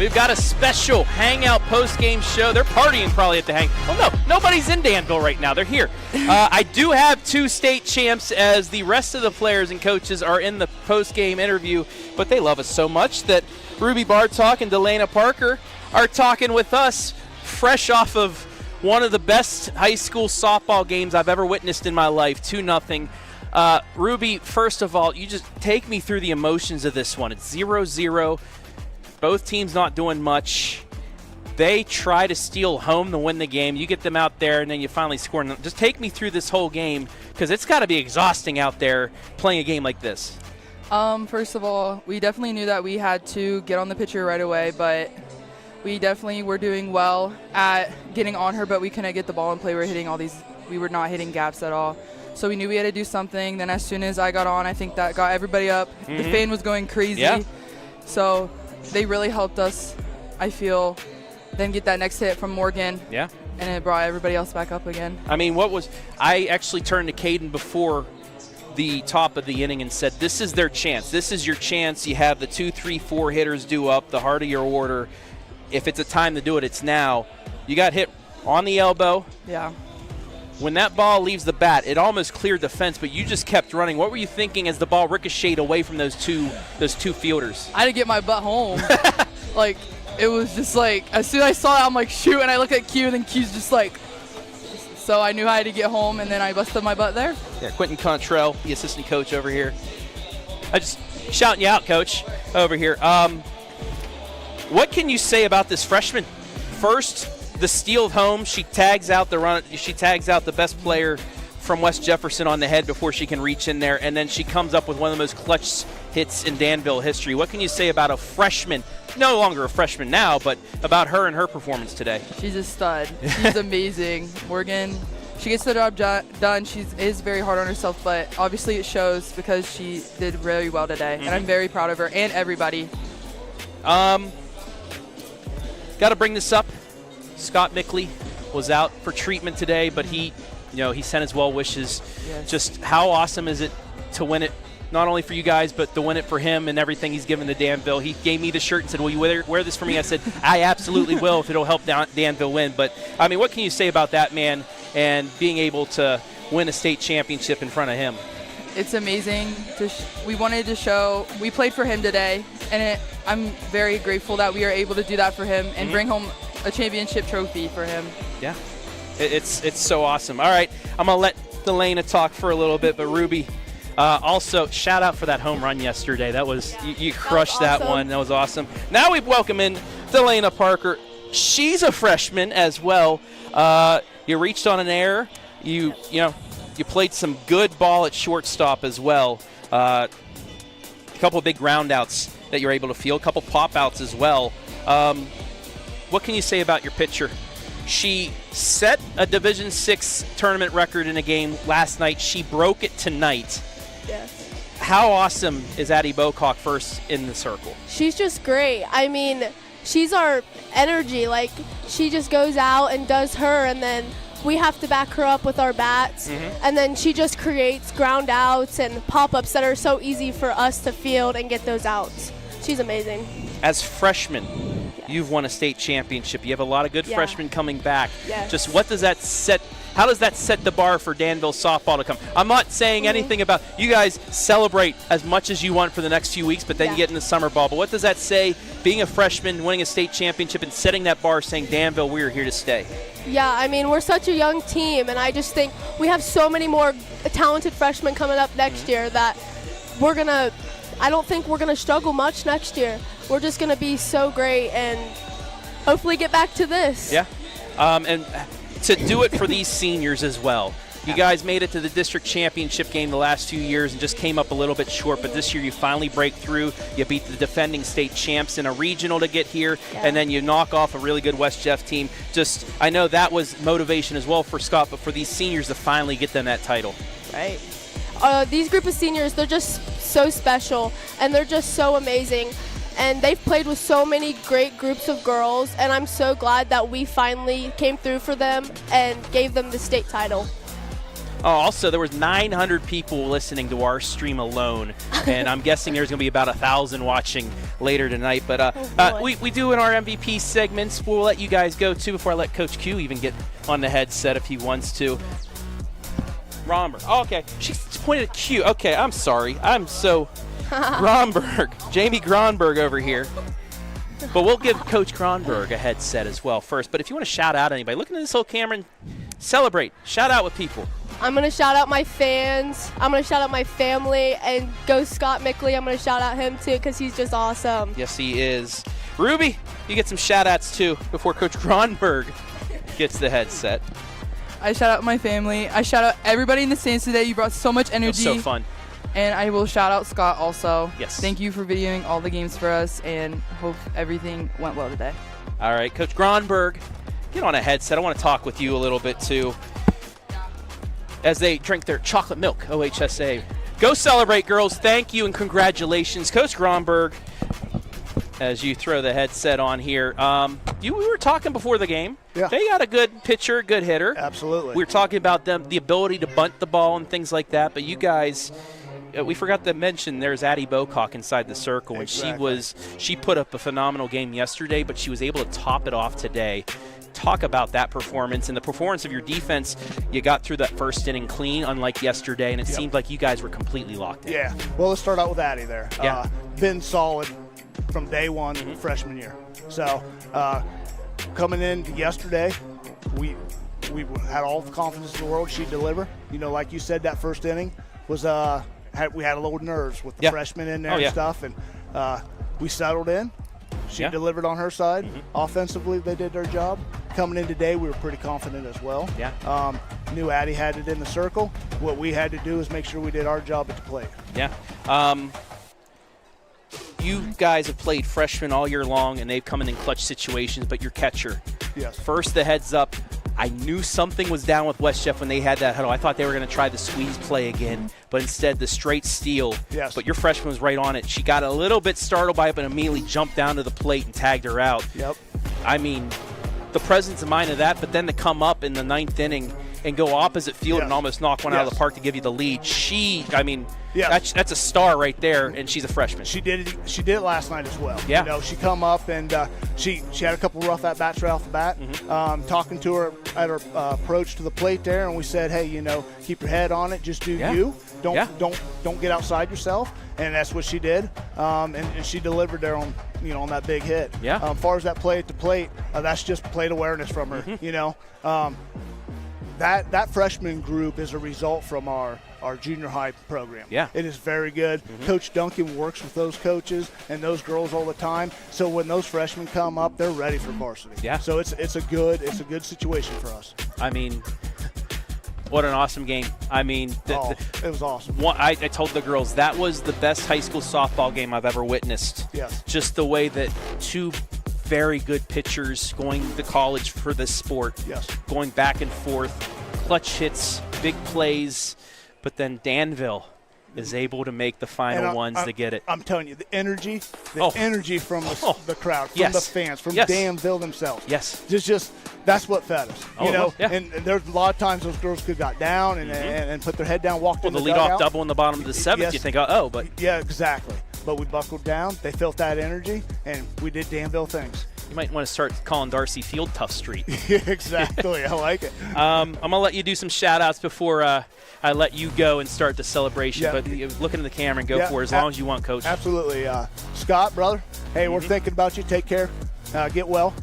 We've got a special Hangout post-game show. They're partying probably at the Well, no, nobody's in Danville right now. They're here. I do have 2 state champs as the rest of the players and coaches are in the post-game interview, but they love us so much that Ruby Bartok and Delana Parker are talking with us fresh off of one of the best high school softball games I've ever witnessed in my life, 2-0. Ruby, first of all, you just take me through the emotions of this one. It's 0-0. Both teams not doing much. They try to steal home to win the game. You get them out there, and then you finally score. Just take me through this whole game, because it's got to be exhausting out there playing a game like this. First of all, we definitely knew that we had to get on the pitcher right away, but we definitely were doing well at getting on her, but we couldn't get the ball in play. We were not hitting gaps at all. So we knew we had to do something. Then as soon as I got on, I think that got everybody up. The fan was going crazy. Yeah. So they really helped us, I feel, then get that next hit from Morgan. Yeah. And it brought everybody else back up again. I mean, I actually turned to Caden before the top of the inning and said, this is their chance. This is your chance. You have the 2, 3, 4 hitters due up, the heart of your order. If it's a time to do it, it's now. You got hit on the elbow. Yeah. When that ball leaves the bat, it almost cleared the fence, but you just kept running. What were you thinking as the ball ricocheted away from those two fielders? I had to get my butt home. Like, it was just like, as soon as I saw that, I'm like, shoot, and I look at Q, and then Q's just like, so I knew I had to get home, and then I busted my butt there. Yeah, Quentin Contrell, the assistant coach over here. I just shouting you out, Coach, over here. What can you say about this freshman? First, the steal home, she tags out the best player from West Jefferson on the head before she can reach in there, and then she comes up with one of the most clutch hits in Danville history. What can you say about a freshman, no longer a freshman now, but about her and her performance today? She's a stud. She's amazing. Morgan, she gets the job done. She is very hard on herself, but obviously it shows because she did really well today, and I'm very proud of her and everybody. Got to bring this up. Scott Mickley was out for treatment today, but he sent his well wishes. Yes. Just how awesome is it to win it, not only for you guys, but to win it for him and everything he's given to Danville. He gave me the shirt and said, will you wear this for me? I said, I absolutely will if it'll help Danville win. But, I mean, what can you say about that, man, and being able to win a state championship in front of him? It's amazing. We wanted to show – we played for him today, and I'm very grateful that we are able to do that for him and bring home a championship trophy for him. Yeah, it's so awesome. All right, I'm going to let Delana talk for a little bit, but Ruby, also shout out for that home run yesterday. That was you crushed that one. That was awesome. Now we welcome in Delana Parker. She's a freshman as well. You reached on an error. You played some good ball at shortstop as well. A couple of big ground outs that you're able to field, a couple pop outs as well. What can you say about your pitcher? She set a Division VI tournament record in a game last night. She broke it tonight. Yes. How awesome is Addie Bocock first in the circle? She's just great. I mean, she's our energy. Like, she just goes out and does her, and then we have to back her up with our bats. And then she just creates ground outs and pop-ups that are so easy for us to field and get those outs. She's amazing. As freshmen, you've won a state championship. You have a lot of good freshmen coming back. Yes. Just what does that set? How does that set the bar for Danville softball to come? I'm not saying anything about you guys celebrate as much as you want for the next few weeks, but then you get in the summer ball. But what does that say, being a freshman, winning a state championship, and setting that bar, saying Danville, we are here to stay? Yeah, I mean, we're such a young team, and I just think we have so many more talented freshmen coming up next year that I don't think we're going to struggle much next year. We're just going to be so great and hopefully get back to this. Yeah, and to do it for these seniors as well. You guys made it to the district championship game the last few years and just came up a little bit short, but this year you finally break through. You beat the defending state champs in a regional to get here, and then you knock off a really good West Jeff team. Just, I know that was motivation as well for Scott, but for these seniors to finally get them that title. Right. These group of seniors, they're just so special, and they're just so amazing. And they've played with so many great groups of girls, and I'm so glad that we finally came through for them and gave them the state title. Oh, also, there was 900 people listening to our stream alone, and I'm guessing there's going to be about 1,000 watching later tonight. But we do in our MVP segments. We'll let you guys go, too, before I let Coach Q even get on the headset if he wants to. Romberg. Oh, okay. She pointed at Q. Okay, I'm sorry. I'm so Gronberg. Jamie Gronberg over here. But we'll give Coach Gronberg a headset as well first. But if you want to shout out anybody, look into this whole camera and celebrate. Shout out with people. I'm going to shout out my fans. I'm going to shout out my family. And go Scott Mickley. I'm going to shout out him, too, because he's just awesome. Yes, he is. Ruby, you get some shout outs, too, before Coach Gronberg gets the headset. I shout out my family. I shout out everybody in the stands today. You brought so much energy. It was so fun. And I will shout out Scott also. Yes. Thank you for videoing all the games for us, and hope everything went well today. All right, Coach Gronberg, get on a headset. I want to talk with you a little bit, too, as they drink their chocolate milk, OHSAA. Go celebrate, girls. Thank you and congratulations. Coach Gronberg, as you throw the headset on here. We were talking before the game. Yeah. They got a good pitcher, good hitter. Absolutely. We were talking about them, the ability to bunt the ball and things like that, but you guys, we forgot to mention there's Addie Bocock inside the circle, Exactly. and she put up a phenomenal game yesterday, but she was able to top it off today. Talk about that performance and the performance of your defense. You got through that first inning clean, unlike yesterday, and it seemed like you guys were completely locked in. Yeah. Well, let's start out with Addie there. Yeah. Been solid from day one, freshman year. So coming in yesterday, we had all the confidence in the world she'd deliver. You know, like you said, that first inning was we had a little nerves with the freshmen in there and stuff, and we settled in. She delivered on her side. Offensively, they did their job. Coming in today, we were pretty confident as well. Yeah. Knew Addie had it in the circle. What we had to do is make sure we did our job at the plate. Yeah. You guys have played freshmen all year long, and they've come in clutch situations, but your catcher. Yes. First, the heads up. I knew something was down with West Jeff when they had that huddle. I thought they were going to try the squeeze play again, but instead the straight steal. Yes. But your freshman was right on it. She got a little bit startled by it, but immediately jumped down to the plate and tagged her out. Yep. I mean, the presence of mind of that, but then to come up in the ninth inning and go opposite field and almost knock one out of the park to give you the lead. That's a star right there, and she's a freshman. She did it last night as well. Yeah. You know, she come up and she had a couple rough at-bats right off the bat. Talking to her at her approach to the plate there, and we said, hey, you know, keep your head on it. Just do you. Don't get outside yourself. And that's what she did. And she delivered there on that big hit. Yeah. As far as that play at the plate, that's just plate awareness from her. You know. That freshman group is a result from our junior high program. Yeah. It is very good. Coach Duncan works with those coaches and those girls all the time. So when those freshmen come up, they're ready for varsity. Yeah. So it's a good situation for us. I mean, what an awesome game. I mean, it was awesome. I told the girls that was the best high school softball game I've ever witnessed. Yes. Just the way that two very good pitchers going to college for this sport. Yes. Going back and forth, clutch hits, big plays, but then Danville is able to make the final ones to get it. I'm telling you, the energy from the crowd, from the fans, from Danville themselves. Yes. Just that's what fed us. And there's a lot of times those girls could got down and put their head down, walked in the dugout. leadoff double in the bottom of the seventh, you think, but yeah, exactly. But we buckled down. They felt that energy, and we did Danville things. You might want to start calling Darcy Field Tough Street. Exactly. I like it. I'm going to let you do some shout-outs before I let you go and start the celebration. Yeah. But look into the camera and go for it as long as you want, Coach. Absolutely. Scott, brother, hey, we're thinking about you. Take care. Get well.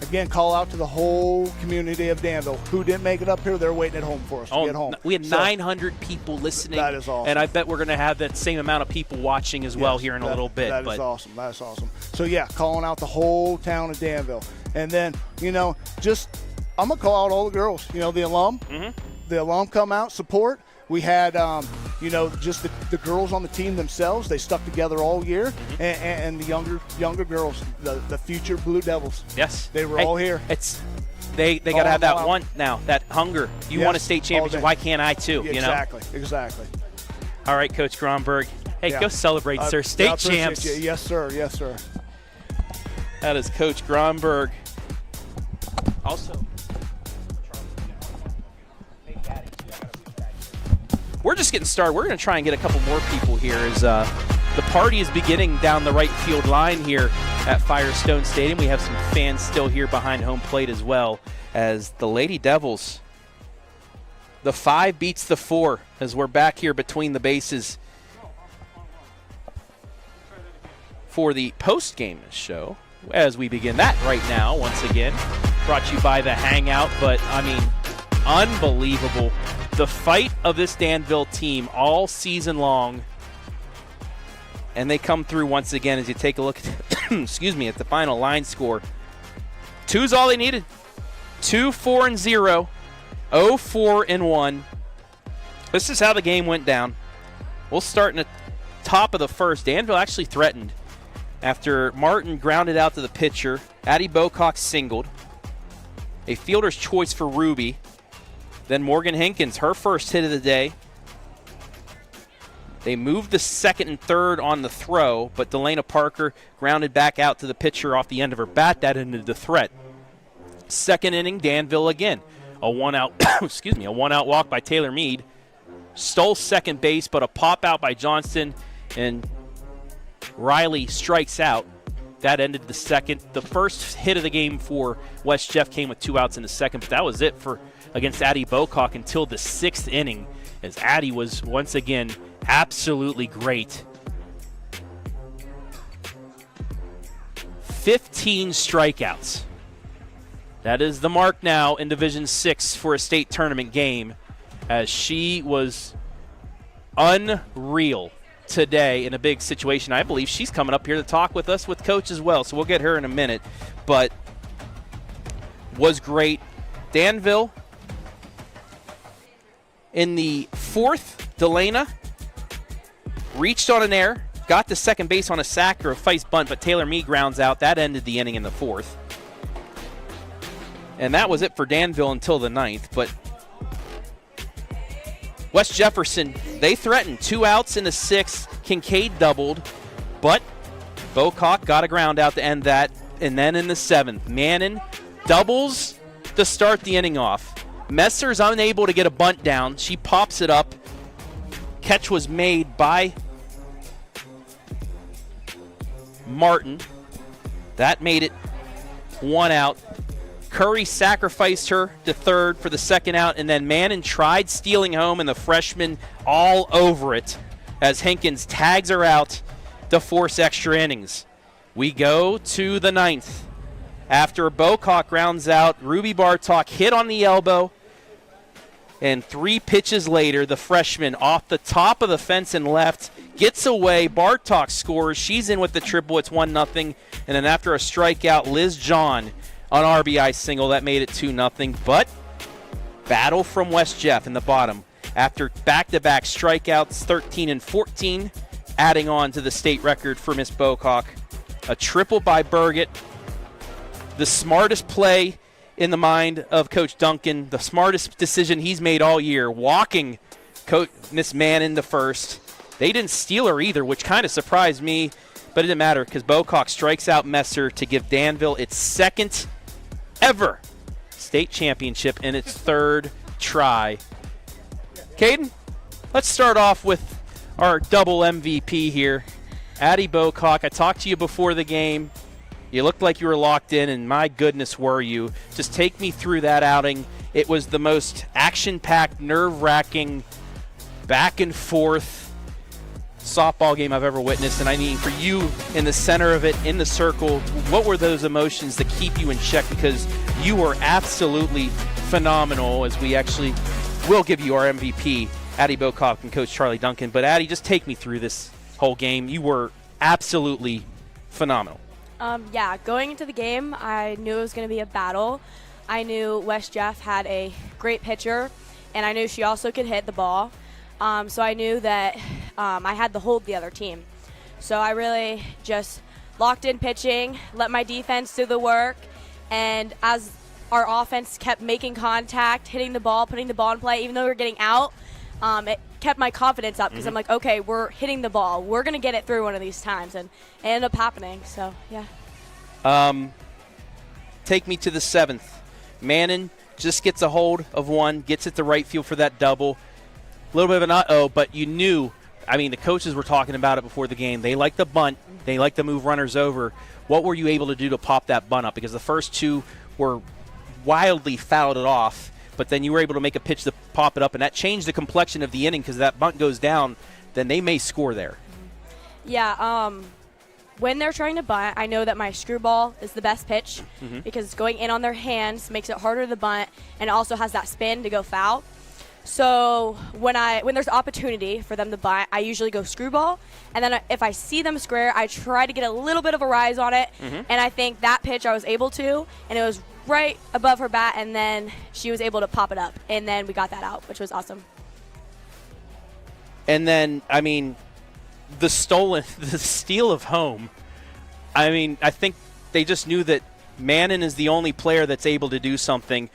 Again, call out to the whole community of Danville. Who didn't make it up here, they're waiting at home for us to get home. We had 900 people listening. That is awesome. And I bet we're going to have that same amount of people watching as well here in a little bit. That is awesome. That's awesome. So, yeah, calling out the whole town of Danville. And then, I'm going to call out all the girls, the alum. The alum come out, support. We had, just the girls on the team themselves. They stuck together all year, and the younger girls, the future Blue Devils. Yes, they were all here. They got to have that want now, that hunger. You want a state championship? Why can't I too? Exactly. All right, Coach Gronberg. Hey, go celebrate, sir. State champs. You. Yes, sir. Yes, sir. That is Coach Gronberg. Also. we're just getting started. We're going to try and get a couple more people here as the party is beginning down the right field line here at Firestone Stadium. We have some fans still here behind home plate as well as the Lady Devils. The 5 beats the 4 as we're back here between the bases for the post-game show as we begin that right now once again. Brought to you by the Hangout, but I mean, unbelievable. The fight of this Danville team all season long, and they come through once again as you take a look at, excuse me, at the final line score. 2's all they needed. 2-4-0, 0-4-1. This is how the game went down. We'll start in the top of the first. Danville actually threatened after Martin grounded out to the pitcher. Addie Bocock singled. A fielder's choice for Ruby. Then Morgan Hinkins, her first hit of the day. They moved the second and third on the throw, but Delana Parker grounded back out to the pitcher off the end of her bat. That ended the threat. Second inning, Danville again. A one-out, excuse me, a one-out walk by Taylor Mead. Stole second base, but a pop out by Johnston, and Riley strikes out. That ended the second. The first hit of the game for West Jeff came with 2 outs in the second, but that was it for against Addie Bocock until the 6th inning, as Addie was once again absolutely great. 15 strikeouts. That is the mark now in Division 6 for a state tournament game, as she was unreal today in a big situation. I believe she's coming up here to talk with us with Coach as well, so we'll get her in a minute. But was great. Danville in the 4th, Delana reached on an error, got to second base on a sack or a feist bunt, but Taylor Mead grounds out. That ended the inning in the 4th. And that was it for Danville until the 9th. But West Jefferson, they threatened. 2 outs in the 6th. Kincaid doubled, but Bocock got a ground out to end that. And then in the 7th, Mannon doubles to start the inning off. Messer's unable to get a bunt down. She pops it up. Catch was made by Martin. That made it 1 out. Curry sacrificed her to third for the 2nd out, and then Mannon tried stealing home, and the freshman all over it as Hinkins tags her out to force extra innings. We go to the 9th. After Bocock grounds out, Ruby Bartok hit on the elbow, and 3 pitches later, the freshman off the top of the fence and left gets away. Bartok scores. She's in with the triple. It's 1-0. And then after a strikeout, Liz John on RBI single. That made it 2-0. But battle from West Jeff in the bottom. After back-to-back strikeouts, 13 and 14, adding on to the state record for Miss Bocock. A triple by Burgett. The smartest play in the mind of Coach Duncan, the smartest decision he's made all year, walking Miss Mannon to first. They didn't steal her either, which kind of surprised me, but it didn't matter because Bocock strikes out Messer to give Danville its 2nd ever state championship in its 3rd try. Caden, let's start off with our double MVP here. Addie Bocock, I talked to you before the game. You looked like you were locked in, and my goodness were you. Just take me through that outing. It was the most action-packed, nerve-wracking, back-and-forth softball game I've ever witnessed. And I mean, for you in the center of it, in the circle, what were those emotions that keep you in check? Because you were absolutely phenomenal, as we actually will give you our MVP, Addie Bocock and Coach Charlie Duncan. But Addie, just take me through this whole game. You were absolutely phenomenal. Yeah, going into the game, I knew it was going to be a battle. I knew West Jeff had a great pitcher, and I knew she also could hit the ball. So I knew that I had to hold the other team. So I really just locked in pitching, let my defense do the work, and as our offense kept making contact, hitting the ball, putting the ball in play, even though we were getting out, it kept my confidence up because I'm like, okay, we're hitting the ball. We're going to get it through one of these times, and it ended up happening. So, yeah. Take me to the 7th. Mannon just gets a hold of one, gets it to right field for that double. little bit of an uh-oh, but you knew. I mean, the coaches were talking about it before the game. They like the bunt. They like to move runners over. What were you able to do to pop that bunt up? Because the first two were wildly fouled it off, but then you were able to make a pitch to pop it up, and that changed the complexion of the inning because that bunt goes down, then they may score there. Yeah, when they're trying to bunt, I know that my screwball is the best pitch because it's going in on their hands, makes it harder to bunt, and it also has that spin to go foul. So when there's opportunity for them to bunt, I usually go screwball, and then if I see them square, I try to get a little bit of a rise on it, and I think that pitch I was able to, and it was right above her bat, and then she was able to pop it up, and then we got that out, which was awesome. And then, I mean, the steal of home, I mean, I think they just knew that Mannon is the only player that's able to do something.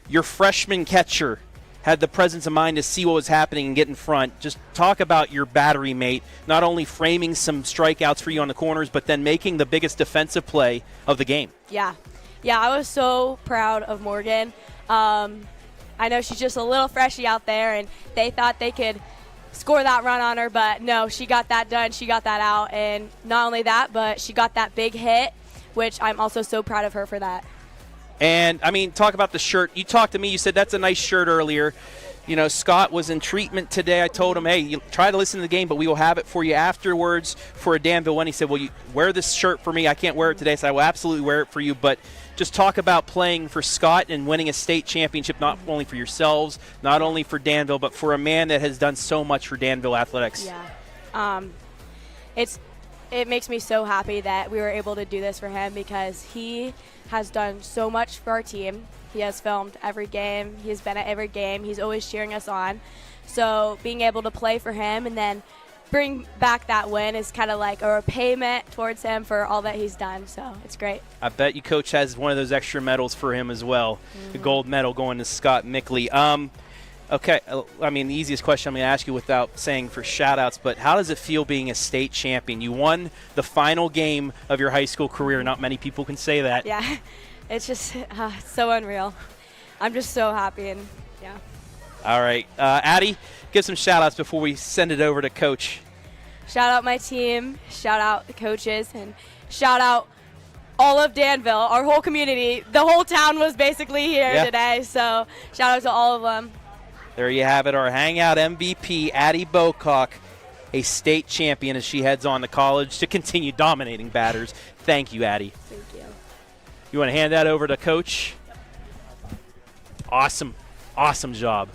Your freshman catcher had the presence of mind to see what was happening and get in front. Just talk about your battery mate, not only framing some strikeouts for you on the corners, but then making the biggest defensive play of the game. Yeah, I was so proud of Morgan. I know she's just a little freshy out there, and they thought they could score that run on her, but no, she got that done. She got that out, and not only that, but she got that big hit, which I'm also so proud of her for that. And, I mean, talk about the shirt. You talked to me. You said that's a nice shirt earlier. You know, Scott was in treatment today. I told him, hey, you try to listen to the game, but we will have it for you afterwards for a Danville win. He said, well, you wear this shirt for me. I can't wear it today, so I will absolutely wear it for you. But just talk about playing for Scott and winning a state championship, not only for yourselves, not only for Danville, but for a man that has done so much for Danville athletics. Yeah. It makes me so happy that we were able to do this for him because he has done so much for our team. He has filmed every game. He has been at every game. He's always cheering us on. So being able to play for him and then bring back that win is kind of like a repayment towards him for all that he's done. So it's great. I bet you Coach has one of those extra medals for him as well, the gold medal going to Scott Mickley. Okay, I mean, the easiest question I'm going to ask you without saying for shout-outs, but how does it feel being a state champion? You won the final game of your high school career. Not many people can say that. Yeah, it's just so unreal. I'm just so happy, and yeah. All right. Addie, give some shout-outs before we send it over to Coach. Shout out my team, shout out the coaches, and shout out all of Danville, our whole community. The whole town was basically here today, so shout out to all of them. There you have it, our Hangout MVP, Addie Bocock, a state champion as she heads on to college to continue dominating batters. Thank you, Addie. Thank you. You want to hand that over to Coach? Awesome. Awesome job.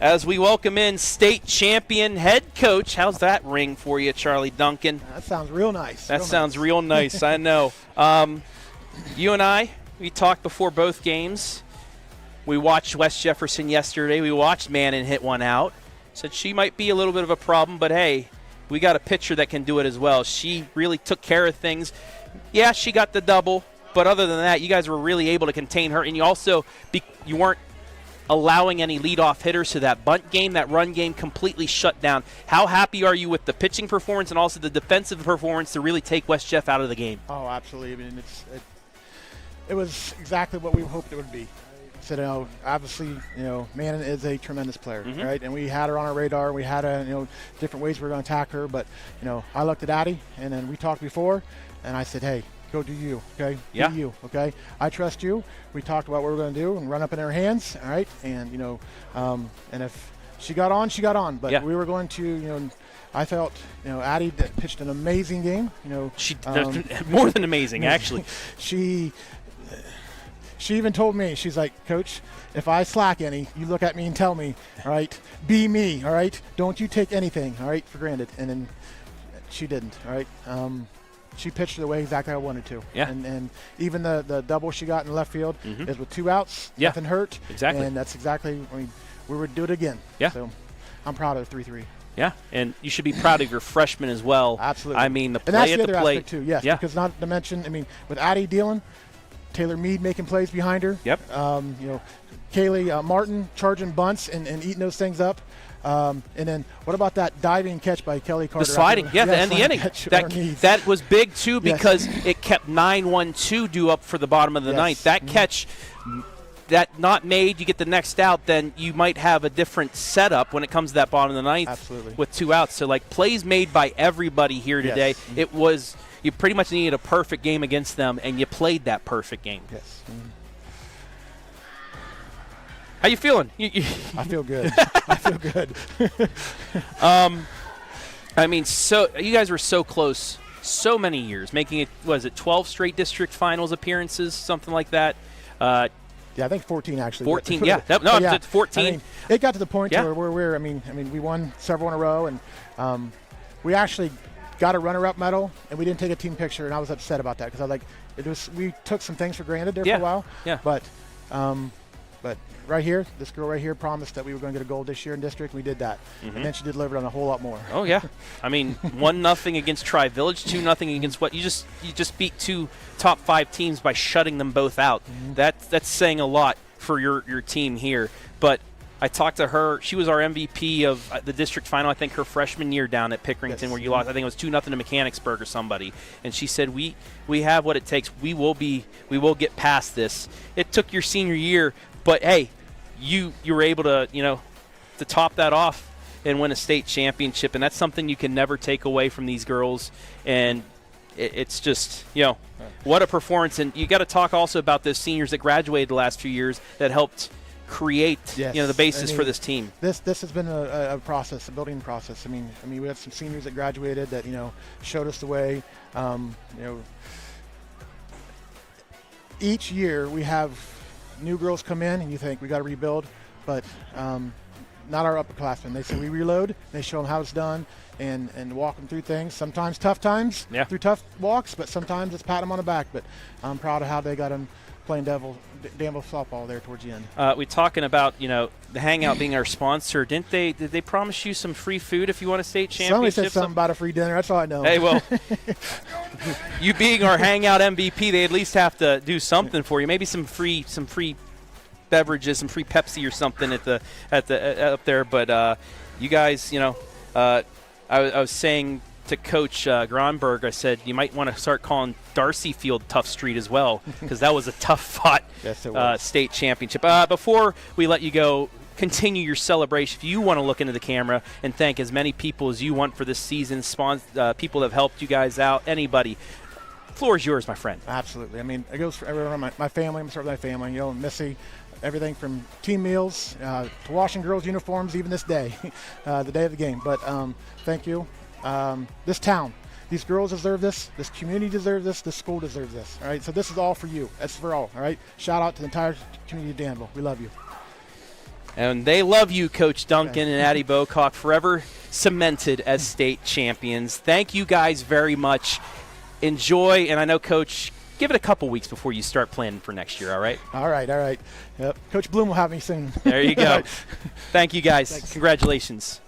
As we welcome in state champion head coach. How's that ring for you, Charlie Duncan? That sounds real nice. That sounds real nice, I know. You and I, we talked before both games. We watched West Jefferson yesterday. We watched Mannon hit one out. Said she might be a little bit of a problem, but hey, we got a pitcher that can do it as well. She really took care of things. Yeah, she got the double, but other than that, you guys were really able to contain her, and you also you weren't allowing any leadoff hitters to that bunt game. That run game completely shut down. How happy are you with the pitching performance and also the defensive performance to really take West Jeff out of the game? Oh, absolutely. I mean, it was exactly what we hoped it would be. So, obviously, Mannon is a tremendous player, right? And we had her on our radar. We had different ways we were going to attack her. But, I looked at Addie, and then we talked before, and I said, hey, go do you, okay? Yeah. Do you, okay? I trust you. We talked about what we're going to do and run up in her hands, all right? And, and if she got on, she got on. But we were going to, I felt, Addie pitched an amazing game. She more than amazing, actually. She even told me, she's like, Coach, if I slack any, you look at me and tell me, all right? Be me, all right? Don't you take anything, all right, for granted. And then she didn't, all right? She pitched the way exactly I wanted to. Yeah. And even the double she got in left field is with 2 outs, nothing hurt. Exactly. And that's exactly, we would do it again. Yeah. So I'm proud of 3-3. Yeah, and you should be proud of your freshmen as well. Absolutely. I mean, the play and that's at the the other plate. aspect too, yes. Yeah. Because not to mention, with Addie dealing, Taylor Mead making plays behind her. Yep. Kaylee Martin charging bunts and eating those things up. And then what about that diving catch by Kelly Carter? The sliding, the end of the inning. That was big, too, because it kept 9-1-2 due up for the bottom of the ninth. That catch that not made, you get the next out, then you might have a different setup when it comes to that bottom of the ninth. Absolutely. With 2 outs. So, like, plays made by everybody here today. Yes. It was, you pretty much needed a perfect game against them, and you played that perfect game. Yes. How you feeling? I feel good. I feel good. I mean, so you guys were so close so many years, making it, was it 12 straight district finals appearances, something like that? Yeah, I think 14 actually. 14, yeah. It's 14. I mean, it got to the point Yeah. where we're, I mean, we won several in a row, and we actually got a runner-up medal, and we didn't take a team picture, and I was upset about that because I was like, we took some things for granted there for a while. Yeah. But right here, this girl right here promised that we were going to get a gold this year in district. We did that, and then she delivered on a whole lot more. Oh yeah, I mean 1-0 against Tri-Village, 2-0 against what you just beat 2 top 5 teams by shutting them both out. That's saying a lot for your team here. But I talked to her. She was our MVP of the district final, I think, her freshman year down at Pickerington, where you lost. I think it was 2-0 to Mechanicsburg or somebody. And she said, "We have what it takes. We will get past this." It took your senior year, but hey, you were able to to top that off and win a state championship, and that's something you can never take away from these girls. And it's just what a performance. And you got to talk also about those seniors that graduated the last few years that helped create the basis for this team. This has been a process, a building process. I mean we have some seniors that graduated that showed us the way. Each year we have new girls come in and you think we got to rebuild, but not our upperclassmen. They say we reload. They show them how it's done and walk them through things. Sometimes tough times through tough walks, but sometimes it's pat them on the back. But I'm proud of how they got them playing Danville softball there towards the end. We're talking about the Hangout being our sponsor. Did they promise you some free food if you won a state championship? Somebody said something about a free dinner. That's all I know. Hey, well, you being our Hangout MVP, they at least have to do something for you. Maybe some free beverages, some free Pepsi or something up there. But you guys, I was saying to Coach Gronberg, I said you might want to start calling Darcy Field Tough Street as well, because that was a tough-fought state championship. Before we let you go, continue your celebration. If you want to look into the camera and thank as many people as you want for this season, people that have helped you guys out, anybody, the floor is yours, my friend. Absolutely. I mean, it goes for everyone. My family. I'm starting with my family. Missy. Everything from team meals to washing girls' uniforms, even this day, the day of the game. But thank you. This town, these girls deserve this. This community deserves this. This school deserves this. All right. So this is all for you. That's for all. All right. Shout out to the entire community of Danville. We love you. And they love you, Coach Duncan and Addie Bocock, forever cemented as state champions. Thank you guys very much. Enjoy. And I know, Coach, give it a couple weeks before you start planning for next year, all right? All right. Yep. Coach Bloom will have me soon. There you go. Thank you, guys. Thanks. Congratulations.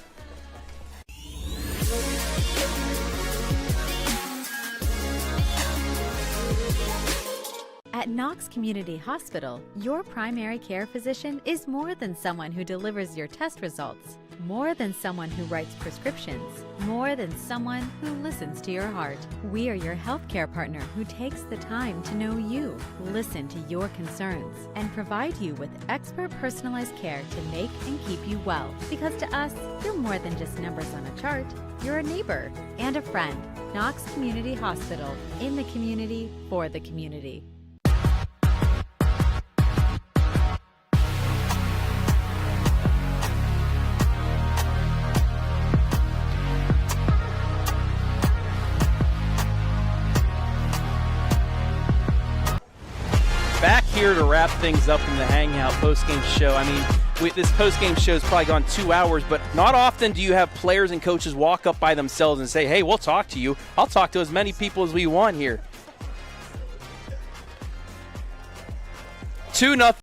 At Knox Community Hospital, your primary care physician is more than someone who delivers your test results, more than someone who writes prescriptions, more than someone who listens to your heart. We are your healthcare partner who takes the time to know you, listen to your concerns, and provide you with expert personalized care to make and keep you well. Because to us, you're more than just numbers on a chart. You're a neighbor and a friend. Knox Community Hospital, in the community, for the community. Back here to wrap things up in the Hangout postgame show. I mean, this postgame show has probably gone 2 hours, but not often do you have players and coaches walk up by themselves and say, hey, we'll talk to you. I'll talk to as many people as we want here. 2-0.